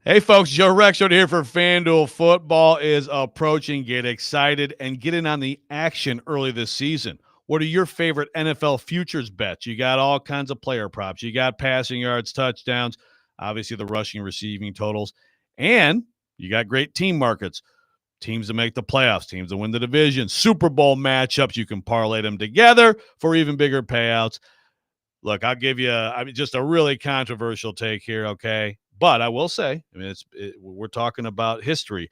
Hey, folks, Joe Rexrode here for FanDuel. Football is approaching. Get excited and get in on the action early this season. What are your favorite NFL futures bets? You got all kinds of player props. You got passing yards, touchdowns, obviously the rushing and receiving totals, and you got great team markets. Teams that make the playoffs, teams that win the division, Super Bowl matchups. You can parlay them together for even bigger payouts. Look, I'll give you just a really controversial take here, okay? But I will say, we're talking about history.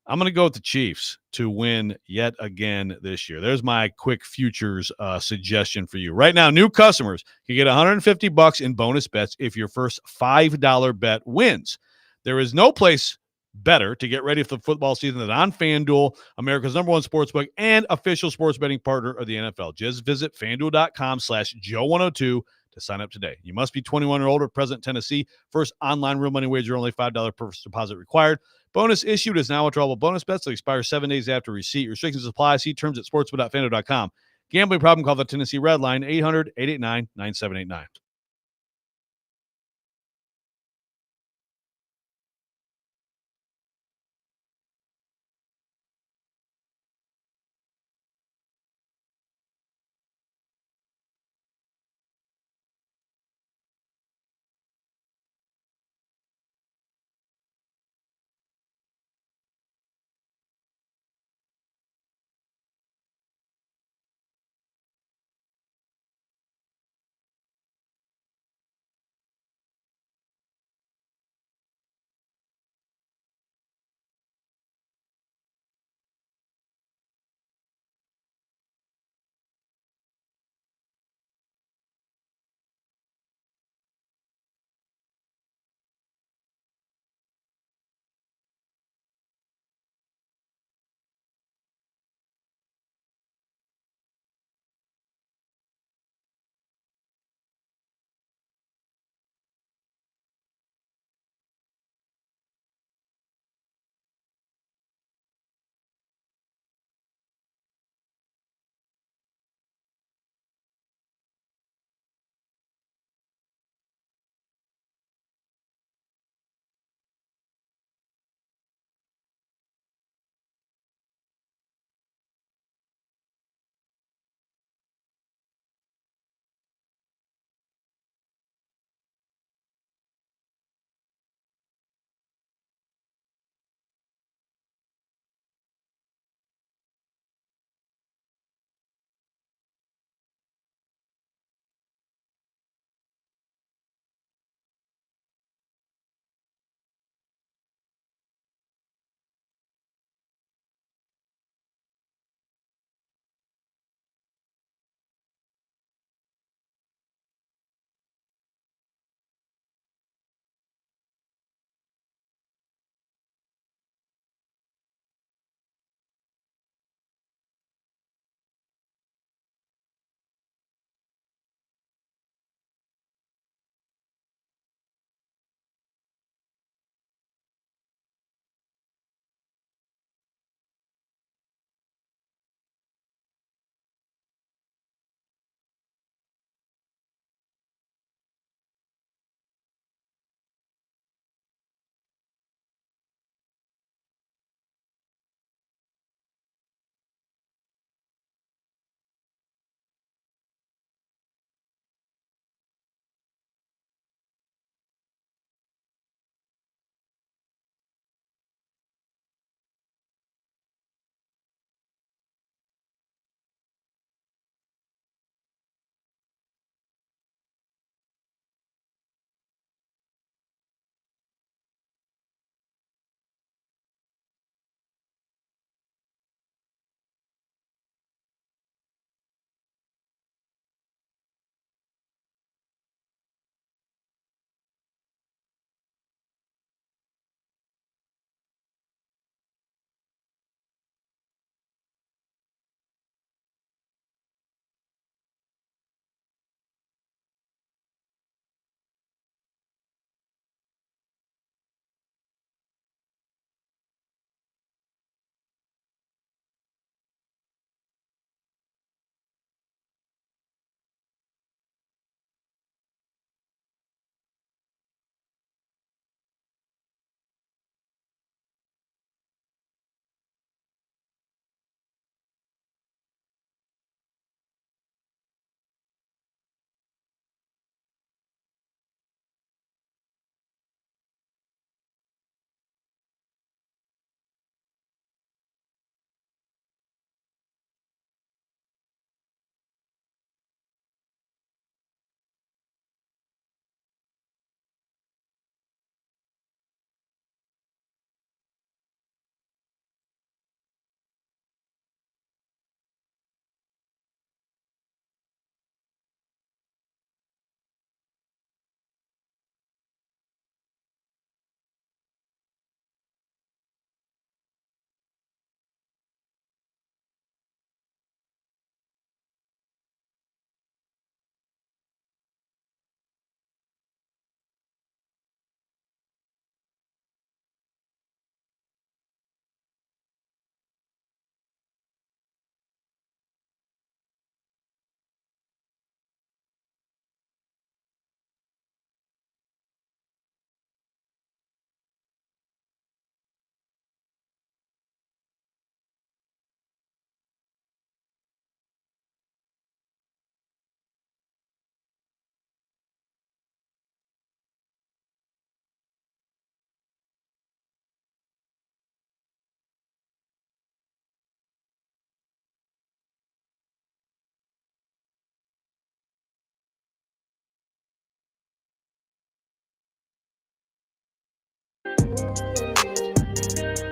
I'm going to go with the Chiefs to win yet again this year. There's my quick futures suggestion for you. Right now, new customers can get $150 in bonus bets if your first $5 bet wins. There is no place better to get ready for the football season than on FanDuel, America's #1 sportsbook and official sports betting partner of the NFL. Just visit FanDuel.com/Joe102 to sign up today. You must be 21 or older, present in Tennessee. First online real money wager, only $5 per deposit required. Bonus issued is now withdrawable bonus bets that expire 7 days after receipt. Restrictions apply. See terms at sportsbook.fanduel.com. Gambling problem? Call the Tennessee Red Line, 800-889-9789.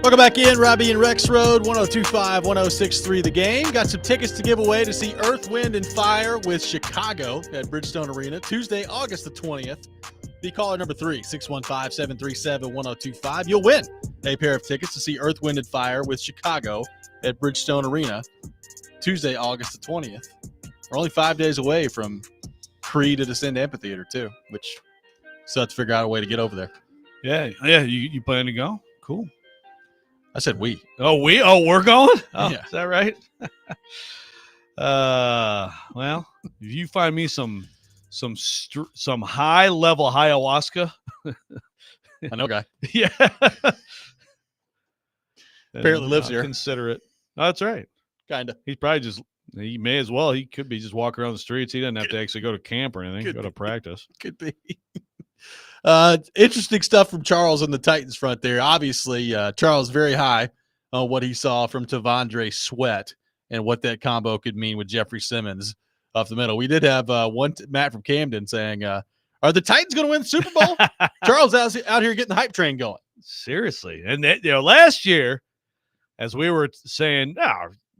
Welcome back in, Robby and Rexrode, 102.5, 106.3 The Game. Got some tickets to give away to see Earth, Wind, and Fire with Chicago at Bridgestone Arena, Tuesday, August the 20th. Be caller number 3, 615-737-1025. You'll win a pair of tickets to see Earth, Wind, and Fire with Chicago at Bridgestone Arena, Tuesday, August the 20th. We're only 5 days away from Creed to Descend Amphitheater, too, which still have to figure out a way to get over there. Yeah. You plan to go? Cool. I said we. Oh, we're going? Oh, Yeah. Is that right? Well, if you find me some high level ayahuasca, I know, guy. yeah, Apparently lives I'll here. Consider it. Oh, that's right. Kind of. He's probably he may as well. He could be just walking around the streets. He doesn't have to actually go to camp or anything. Go to practice. Could be. Interesting stuff from Charles on the Titans front there. Obviously, Charles very high on what he saw from Tavondre Sweat and what that combo could mean with Jeffrey Simmons off the middle. We did have Matt from Camden saying, are the Titans going to win the Super Bowl? Charles out here getting the hype train going. Seriously. And last year, as we were saying,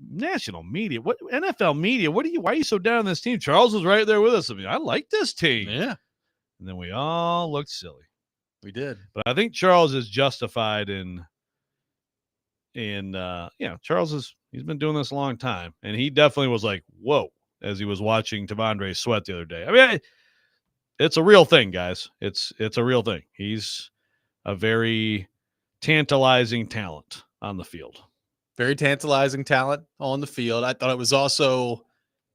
national media, what NFL media, why are you so down on this team? Charles was right there with us. I mean, I like this team. Yeah. And then we all looked silly. We did. But I think Charles is justified Charles he's been doing this a long time. And he definitely was like, whoa, as he was watching Tavondre Sweat the other day. I mean, it's a real thing, guys. It's a real thing. He's a very tantalizing talent on the field. Very tantalizing talent on the field. I thought it was also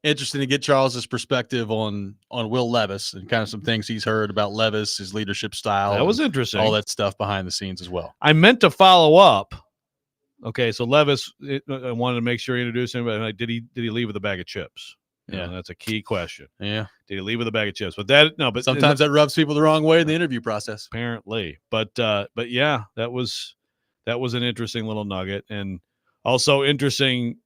interesting to get Charles's perspective on Will Levis and kind of some things he's heard about Levis, his leadership style. That was interesting. All that stuff behind the scenes as well. I meant to follow up. Okay, so Levis, I wanted to make sure he introduced him, but did he leave with a bag of chips? Yeah, that's a key question. Yeah, did he leave with a bag of chips? But sometimes that rubs people the wrong way in the interview process. Apparently, but yeah, that was an interesting little nugget, and also interesting.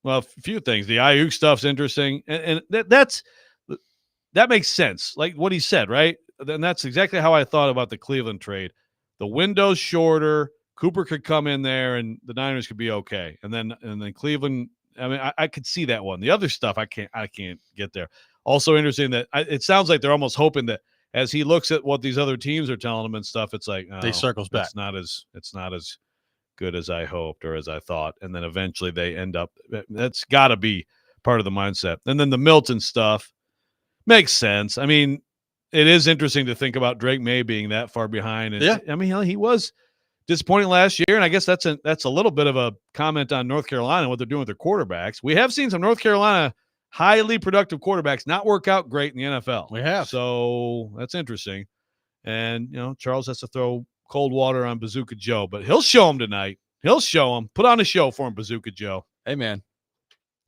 Well, a few things. The Ayuk stuff's interesting, and that makes sense. Like what he said, right? And that's exactly how I thought about the Cleveland trade. The window's shorter. Cooper could come in there, and the Niners could be okay. And then Cleveland. I mean, I could see that one. The other stuff, I can't get there. Also interesting that it sounds like they're almost hoping that as he looks at what these other teams are telling him and stuff, it's like they circles back. It's not as good as I hoped or as I thought, and then eventually they end up. That's got to be part of the mindset. And then the Milton stuff makes sense. I mean, it is interesting to think about Drake May being that far behind. And, yeah, I mean, he was disappointing last year, and I guess that's a little bit of a comment on North Carolina and what they're doing with their quarterbacks. We have seen some North Carolina highly productive quarterbacks not work out great in the NFL. We have, so that's interesting. And Charles has to throw cold water on Bazooka Joe, but he'll show him tonight. He'll show him. Put on a show for him, Bazooka Joe. Hey man,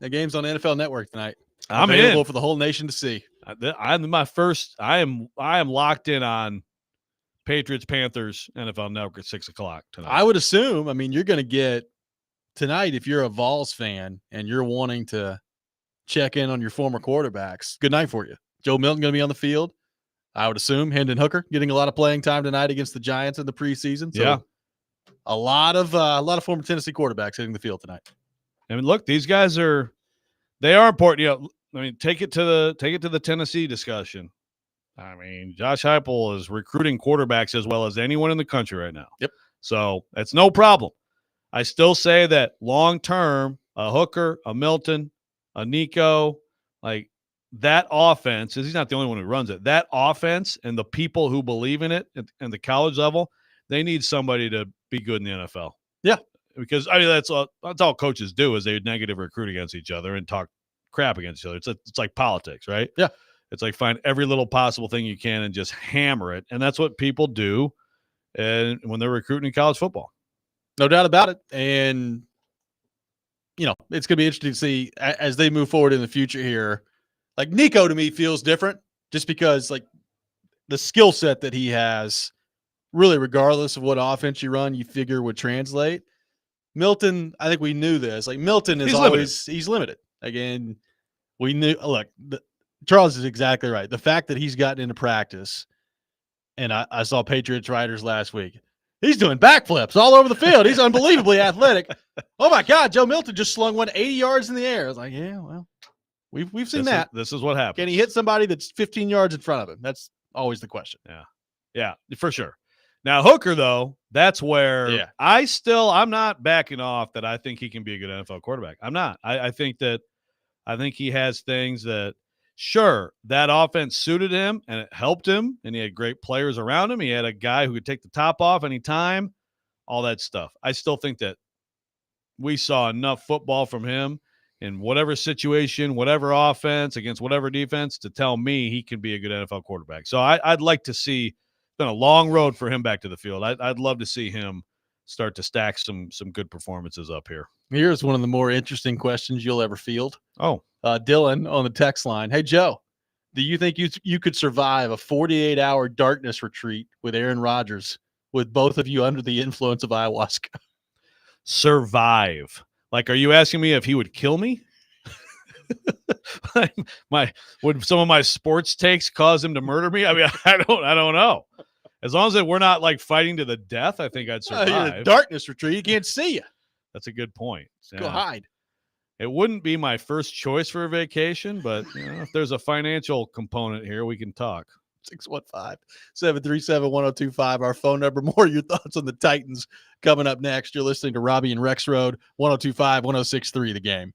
that game's on the NFL Network tonight. I'm available for the whole nation to see. I am locked in on Patriots Panthers NFL Network at 6:00 tonight. I would assume. I mean, you're going to get tonight if you're a Vols fan and you're wanting to check in on your former quarterbacks. Good night for you. Joe Milton going to be on the field. I would assume Hendon Hooker getting a lot of playing time tonight against the Giants in the preseason. So yeah, a lot of former Tennessee quarterbacks hitting the field tonight. I mean, look, these guys they are important. I mean, take it to the Tennessee discussion. I mean, Josh Heupel is recruiting quarterbacks as well as anyone in the country right now. Yep. So that's no problem. I still say that long term, a Hooker, a Milton, a Nico, like that offense, he's not the only one who runs it. That offense and the people who believe in it at the college level, they need somebody to be good in the NFL. Yeah. Because I mean that's all coaches do is they negative recruit against each other and talk crap against each other. It's like politics, right? Yeah. It's like find every little possible thing you can and just hammer it. And that's what people do and when they're recruiting in college football. No doubt about it. And it's going to be interesting to see as they move forward in the future here. Like Nico to me feels different just because like the skill set that he has, really regardless of what offense you run, you figure would translate. Milton, I think we knew this. Like Milton is he's limited. Again, we knew. Look, Charles is exactly right. The fact that he's gotten into practice, and I saw Patriots writers last week. He's doing backflips all over the field. He's unbelievably athletic. Oh my God, Joe Milton just slung one 80 yards in the air. I was like, yeah, well, we've seen that. This is what happens. Can he hit somebody that's 15 yards in front of him? That's always the question. Yeah, for sure. Now Hooker, though, that's where I'm not backing off that I think he can be a good NFL quarterback. I'm not. I think he has things that, sure, that offense suited him and it helped him, and he had great players around him. He had a guy who could take the top off anytime, all that stuff. I still think that we saw enough football from him in whatever situation, whatever offense, against whatever defense to tell me he can be a good NFL quarterback. So I'd like to see, it's been a long road for him back to the field. I'd love to see him start to stack some good performances up here. Here's one of the more interesting questions you'll ever field. Oh, Dylan on the text line. Hey, Joe, do you think you could survive a 48-hour darkness retreat with Aaron Rodgers with both of you under the influence of ayahuasca? Survive. Like, are you asking me if he would kill me? Would some of my sports takes cause him to murder me? I mean, I don't know. As long as we're not like fighting to the death, I think I'd survive. You're in a darkness retreat. He can't see you. That's a good point. Go hide. It wouldn't be my first choice for a vacation, but if there's a financial component here, we can talk. 615-737-1025, our phone number. More of your thoughts on the Titans coming up next. You're listening to Robby and Rexrode, 102.5, 106.3 The Game.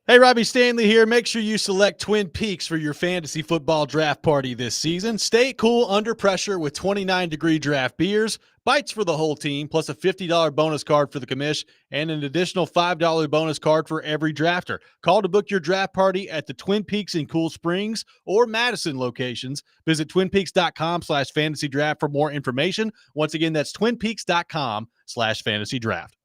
Hey, Robby Stanley here. Make sure you select Twin Peaks for your fantasy football draft party this season. Stay cool under pressure with 29-degree draft beers, bites for the whole team, plus a $50 bonus card for the commish, and an additional $5 bonus card for every drafter. Call to book your draft party at the Twin Peaks in Cool Springs or Madison locations. Visit twinpeaks.com/fantasy draft for more information. Once again, that's twinpeaks.com/fantasy draft.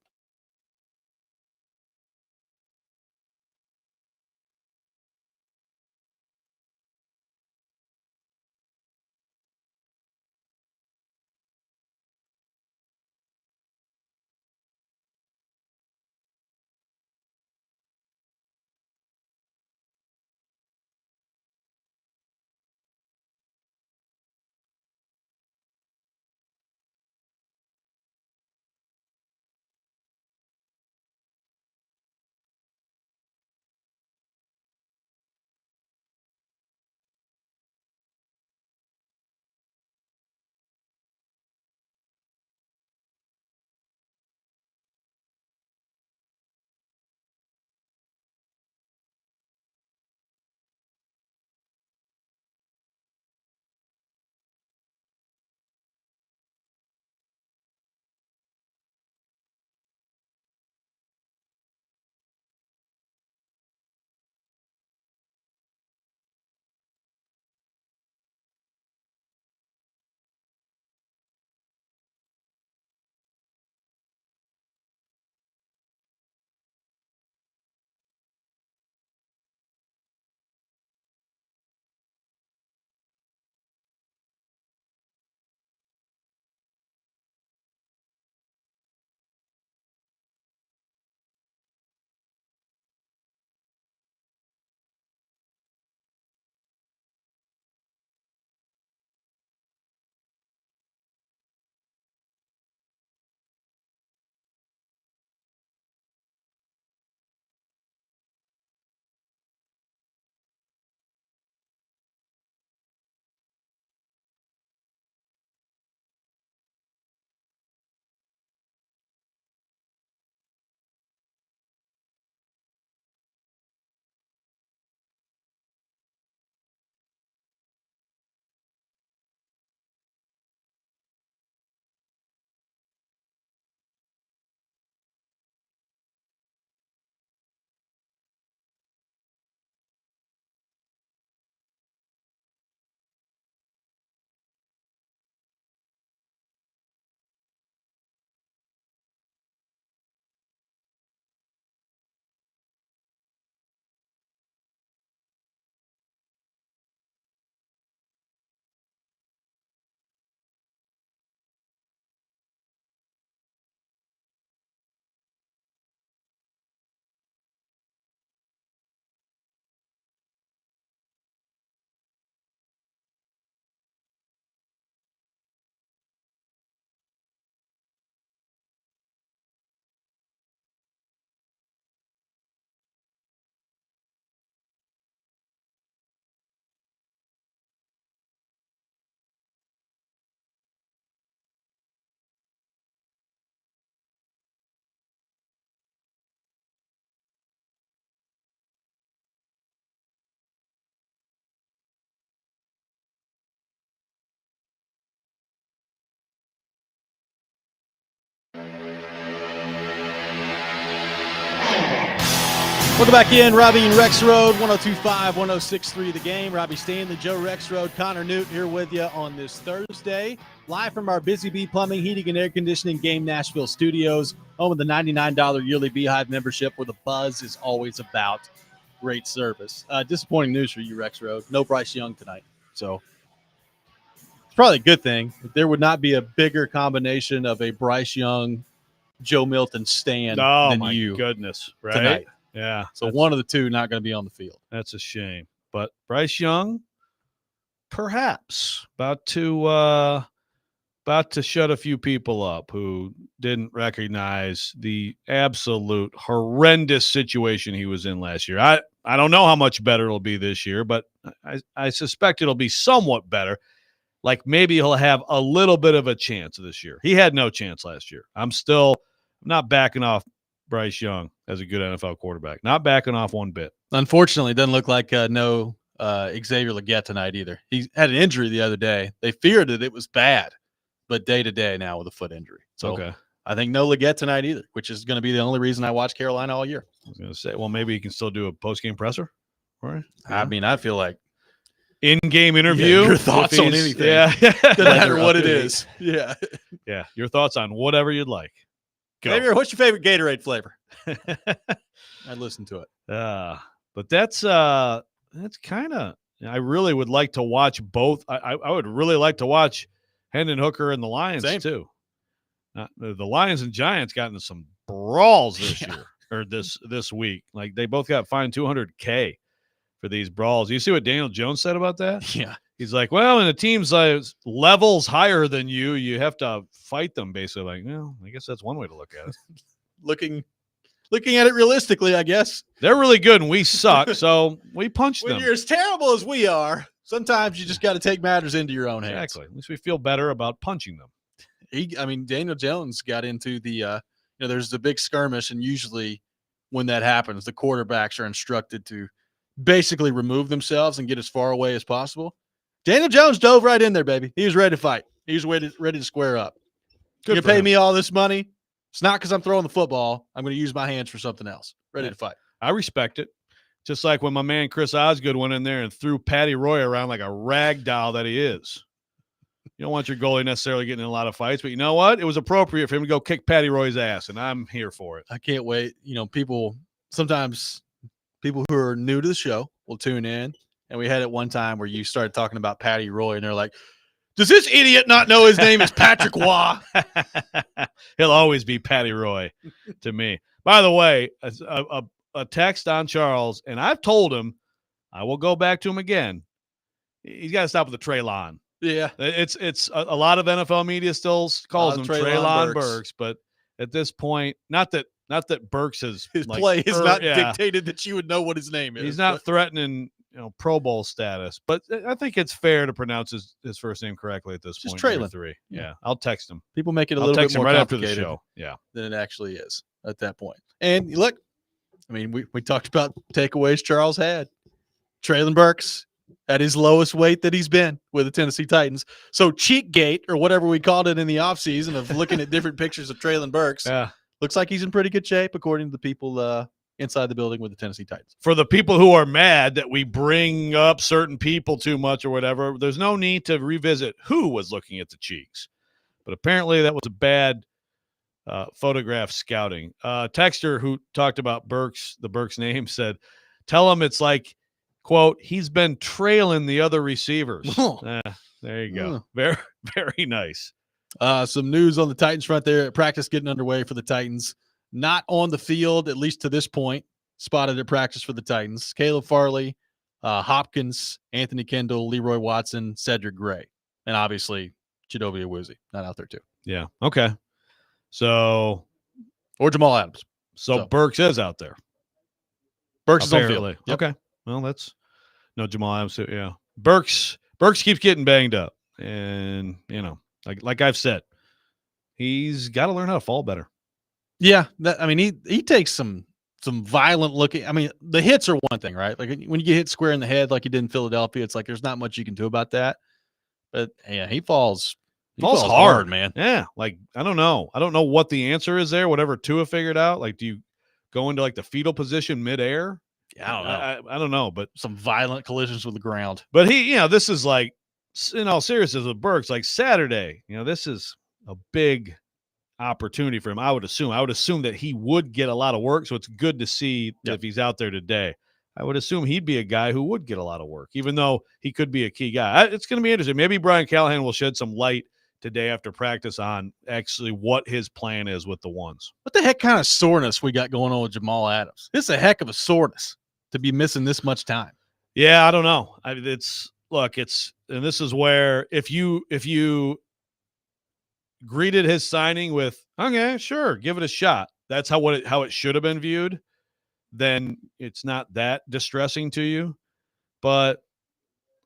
Welcome back in, Robby and Rexrode, 102.5, 106.3 The Game. Robbie Stanley, Joe Rexrode, Connor Newt here with you on this Thursday. Live from our Busy Bee Plumbing, Heating, and Air Conditioning Game Nashville studios, home of the $99 yearly Beehive membership where the buzz is always about great service. Disappointing news for you, Rexrode. No Bryce Young tonight. So it's probably a good thing. There would not be a bigger combination of a Bryce Young, Joe Milton stand than you goodness, right? tonight. Yeah. So one of the two not going to be on the field. That's a shame. But Bryce Young, perhaps about to shut a few people up who didn't recognize the absolute horrendous situation he was in last year. I don't know how much better it'll be this year, but I suspect it'll be somewhat better. Like maybe he'll have a little bit of a chance this year. He had no chance last year. I'm not backing off Bryce Young as a good NFL quarterback. Not backing off one bit. Unfortunately, it doesn't look like no Xavier Legette tonight either. He had an injury the other day. They feared that it was bad, but day-to-day now with a foot injury. So okay. I think no Legette tonight either, which is going to be the only reason I watch Carolina all year. I was going to say, well, maybe he can still do a post-game presser. Right? Yeah. I mean, I feel like in-game interview. Yeah, your thoughts on anything. Yeah. Doesn't matter what it is. Yeah. Yeah. Your thoughts on whatever you'd like. Go. Maybe, what's your favorite Gatorade flavor? I'd listen to it. But that's kind of, I really would like to watch both. I would really like to watch Hendon Hooker and the Lions too. The Lions and Giants got into some brawls this year or this week. Like they both got fined $200K for these brawls. You see what Daniel Jones said about that? Yeah. He's like, well, in a team's levels higher than you have to fight them, basically. Like, well, I guess that's one way to look at it. Looking at it realistically, I guess. They're really good and we suck, so we punch them. When you're as terrible as we are, sometimes you just got to take matters into your own hands. Exactly. At least we feel better about punching them. Daniel Jones got into the, there's the big skirmish, and usually when that happens, the quarterbacks are instructed to basically remove themselves and get as far away as possible. Daniel Jones dove right in there, baby. He was ready to fight. He was ready to square up. You pay me all this money? It's not because I'm throwing the football. I'm going to use my hands for something else. Ready to fight. I respect it. Just like when my man Chris Osgood went in there and threw Patty Roy around like a rag doll that he is. You don't want your goalie necessarily getting in a lot of fights, but you know what? It was appropriate for him to go kick Patty Roy's ass, and I'm here for it. I can't wait. Sometimes people who are new to the show will tune in. And we had it one time where you started talking about Patty Roy, and they're like, does this idiot not know his name is Patrick Waugh? He'll always be Patty Roy to me. By the way, a text on Charles, and I've told him, I will go back to him again. He's got to stop with the Treylon. Yeah. It's a lot of NFL media still calls him Treylon Burks, but at this point, not that Burks has his play is not dictated that you would know what his name is. He's not threatening Pro Bowl status, but I think it's fair to pronounce his first name correctly at this point. Treylon. 3. Yeah. I'll text him. People make it a little bit more right complicated after the show. Yeah. Than it actually is at that point. And look, I mean, we talked about takeaways Charles had. Treylon Burks at his lowest weight that he's been with the Tennessee Titans. So Cheekgate, or whatever we called it in the offseason of looking at different pictures of Treylon Burks, looks like he's in pretty good shape according to the people inside the building with the Tennessee Titans. For the people who are mad that we bring up certain people too much or whatever, there's no need to revisit who was looking at the cheeks. But apparently that was a bad photograph scouting. Texter who talked about the Burks name said, tell him it's like, quote, he's been trailing the other receivers. There you go. Very, very nice. Some news on the Titans front there. Practice getting underway for the Titans. Not on the field, at least to this point, spotted at practice for the Titans. Caleb Farley, Hopkins, Anthony Kendall, Leroy Watson, Cedric Gray, and obviously Chidobe Awuzie, not out there too. Yeah. Okay. So, or Jamal Adams. So Burks is out there. Burks is on field. Yep. Okay. Well, that's no Jamal Adams. Yeah. Burks keeps getting banged up, and like I've said, he's got to learn how to fall better. Yeah, he takes some violent looking. I mean, the hits are one thing, right? Like when you get hit square in the head, like he did in Philadelphia, it's like there's not much you can do about that. But yeah, he falls hard, man. Yeah, like I don't know what the answer is there. Whatever Tua figured out. Like, do go into like the fetal position midair. Yeah, I don't know. I don't know, but some violent collisions with the ground. But he, this is like, in all seriousness with Burks, like Saturday, this is a big opportunity for him. I would assume that he would get a lot of work. So it's good to see if he's out there today. I would assume he'd be a guy who would get a lot of work, even though he could be a key guy. It's going to be interesting. Maybe Brian Callahan will shed some light today after practice on actually what his plan is with the ones. What the heck kind of soreness we got going on with Jamal Adams? It's a heck of a soreness to be missing this much time. Yeah, I don't know. And this is where if you greeted his signing with, okay, sure, give it a shot. That's how it should have been viewed. Then it's not that distressing to you. But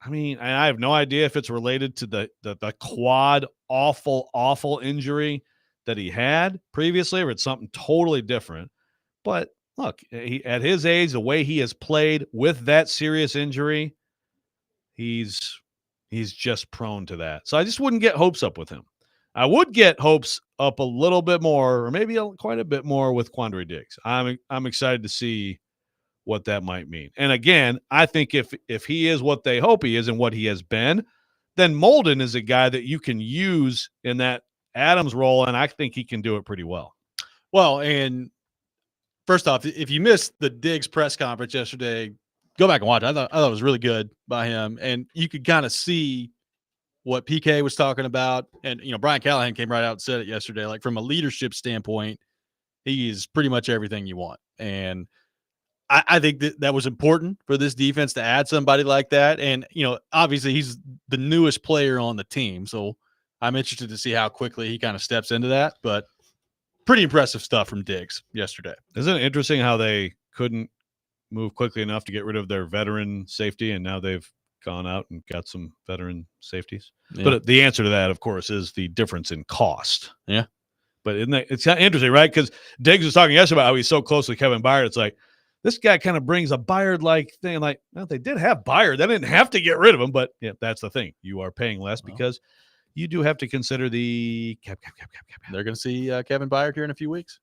I mean, I have no idea if it's related to the quad awful injury that he had previously, or it's something totally different. But look, at his age, the way he has played with that serious injury, he's just prone to that. So I just wouldn't get hopes up with him. I would get hopes up a little bit more, or maybe quite a bit more, with Quandre Diggs. I'm excited to see what that might mean. And again, I think if he is what they hope he is and what he has been, then Molden is a guy that you can use in that Adams role, and I think he can do it pretty well. Well, and first off, if you missed the Diggs press conference yesterday, go back and watch it. I thought it was really good by him, and you could kind of see what PK was talking about. And, Brian Callahan came right out and said it yesterday. Like, from a leadership standpoint, he is pretty much everything you want. And I think that was important for this defense to add somebody like that. And, obviously he's the newest player on the team. So I'm interested to see how quickly he kind of steps into that. But pretty impressive stuff from Diggs yesterday. Isn't it interesting how they couldn't move quickly enough to get rid of their veteran safety, and now they've gone out and got some veteran safeties? Yeah. But the answer to that, of course, is the difference in cost. Yeah. But it's kind of interesting, right? Because Diggs was talking yesterday about how he's so close to Kevin Byard. It's like, this guy kind of brings a Byard-like thing. Like, well, they did have Byard. They didn't have to get rid of him, but that's the thing. You are paying less because you do have to consider the cap. They're going to see Kevin Byard here in a few weeks.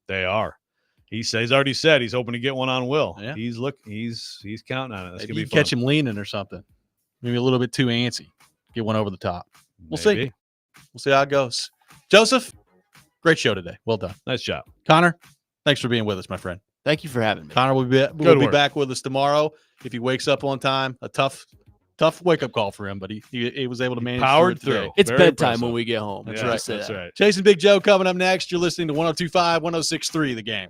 They are. He's already said he's hoping to get one on Will. Yeah. He's counting on it. That's Maybe gonna be catch him leaning or something. Maybe a little bit too antsy. Get one over the top. We'll see. We'll see how it goes. Joseph, great show today. Well done. Nice job. Connor, thanks for being with us, my friend. Thank you for having me. Connor will be back with us tomorrow if he wakes up on time. A tough wake-up call for him, but he was able to manage. Powered through. It's Very bedtime impressive. When we get home. That's right. That's right. Chasing Big Joe coming up next. You're listening to 102.5, 106.3 The Game.